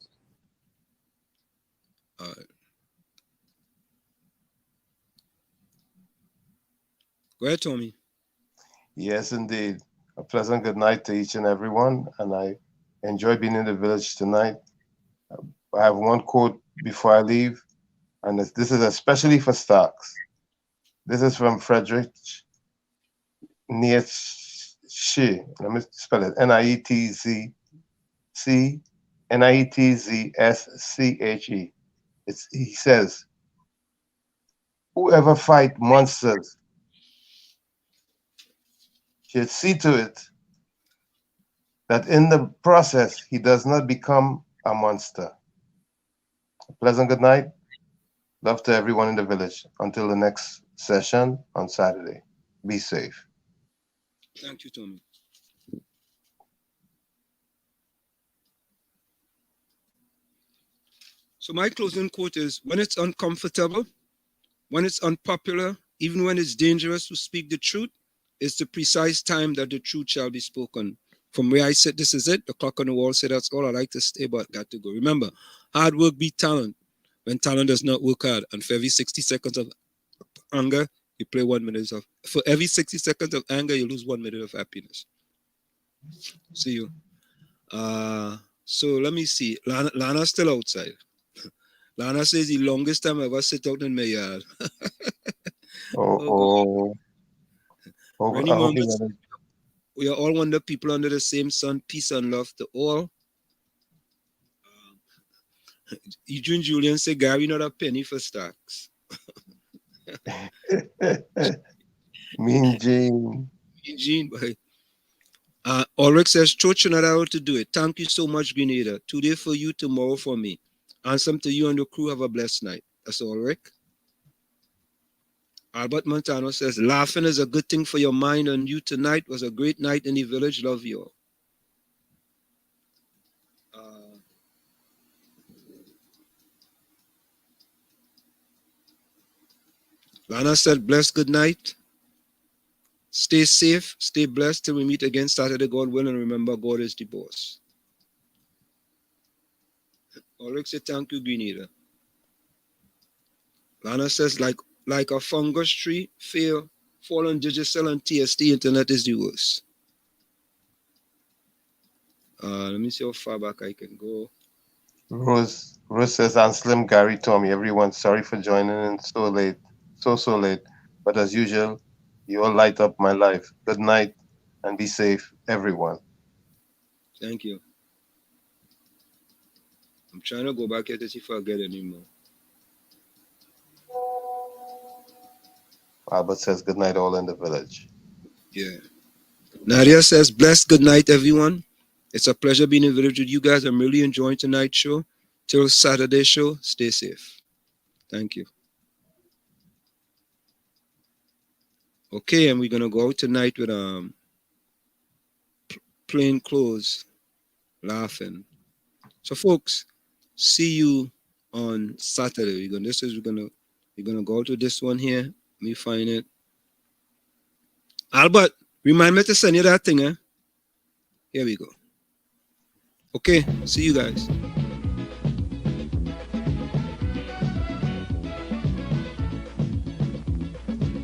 All right. Go ahead, Tommy. Yes, indeed. A pleasant good night to each and everyone. And I enjoy being in the village tonight. I have one quote before I leave, and this is especially for Starks. This is from Friedrich Nietzsche. Let me spell it. Nietzsche. He says, whoever fight monsters should see to it that in the process he does not become a monster. A pleasant good night. Love to everyone in the village. Until the next session on Saturday. Be safe. Thank you, Tommy. So my closing quote is, when it's uncomfortable, when it's unpopular, even when it's dangerous to speak the truth, it's the precise time that the truth shall be spoken. From where I sit, this is it. The clock on the wall said that's all I like to stay, but got to go. Remember, hard work beat talent when talent does not work hard. And for every 60 seconds of anger, you play 1 minute of, for every 60 seconds of anger, you lose 1 minute of happiness. See you. So let me see. Lana's still outside. Lana says the longest time I ever sit out in my yard. Rennie Muhammad, we are all wonder people under the same sun, peace and love to all. Eugene Julian said, Gary, not a penny for stocks. Mean Gene. Mean Gene, boy. Ulrich says, Church not how to do it. Thank you so much, Grenada. Today for you, tomorrow for me. Answer to you and the crew. Have a blessed night. That's all, Rick. Albert Montano says, laughing is a good thing for your mind, and you tonight was a great night in the village. Love you all. Lana said, bless, good night. Stay safe, stay blessed till we meet again Saturday, God will, and remember, God is the boss. Ulrich said, thank you, Grenada. Lana says, like a fungus tree, fall on digital and TST, internet is the worst. Let me see how far back I can go. Rose says, and Slim, Gary, Tommy, everyone, sorry for joining in so late. So late. But as usual, you all light up my life. Good night and be safe, everyone. Thank you. I'm trying to go back here to see if I get any more. Albert says, good night, all in the village. Yeah. Nadia says, blessed good night, everyone. It's a pleasure being in the village with you guys. I'm really enjoying tonight's show. Till Saturday show, stay safe. Thank you. Okay, and we're going to go out tonight with plain clothes, laughing. So, folks, see you on Saturday. We're gonna go to this one here. Let me find it. Albert, remind me to send you that thing, eh? Here we go. Okay, see you guys.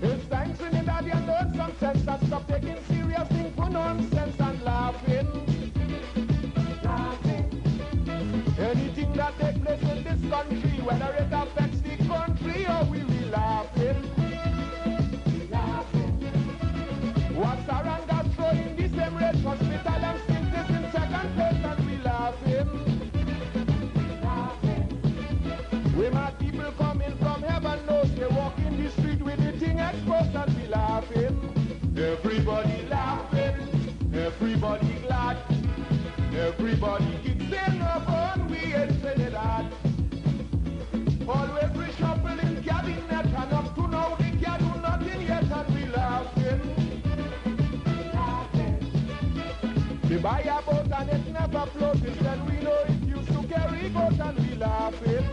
It's time Trinidadian learn some sense and stop taking serious things for nonsense and laughing. Anything that takes place in this country, whether it affects the country or we laughing. What's Saranga throwing the same race, hospital and still this in second place and we laughing. We my people coming from heaven knows they walk in the street with the thing exposed and we laughing. Everybody laughing, everybody glad, everybody kicks in the fun, we in Trinidad. Always reshuffling cabinet and up to now they can't do nothing yet and we laughing. We buy a boat and it never floating, then we know it used to carry boat and we laughing.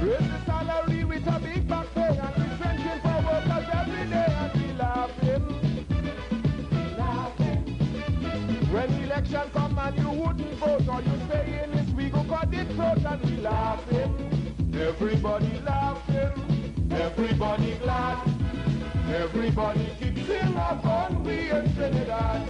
Raise the salary with a big back pay and we trenching for workers every day and we laughing. When election come and you wouldn't vote or you say in this we go cut it throat and we laughing. Everybody laughing, everybody glad, everybody kicks in our fun, we in Trinidad.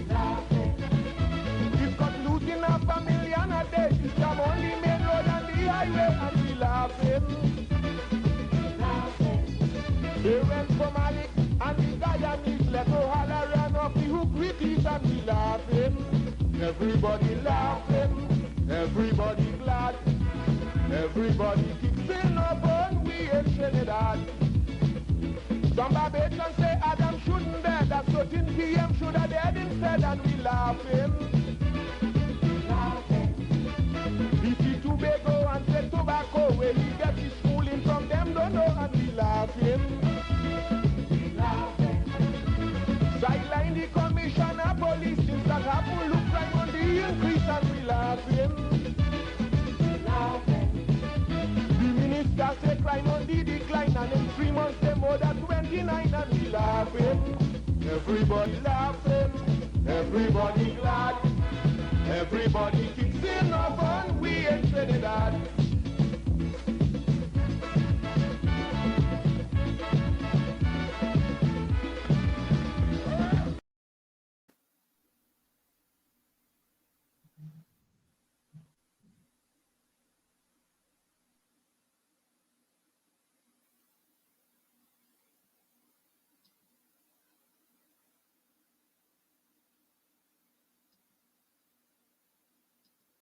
laughing. It's got losing up $1 million a day. It's jam on the main road and the highway and we laughing. They went from Alex and the Guyanese let no holler ran off the hook with it and we laughing. Everybody laughing, everybody glad. Everybody keeps saying up on we in Trinidad. Some Barbadians say Adam shouldn't dead, that 13 p.m. should have dead instead and we laughing. We see Tobago and say Tobago, where he gets his schooling from them don't know and we laughing. Sideline the commissioner police since that happened look crime on the increase and we laughing. The minister say crime on the decline and in 3 months they more than 29 and we laughing. Everybody laughing, everybody glad, everybody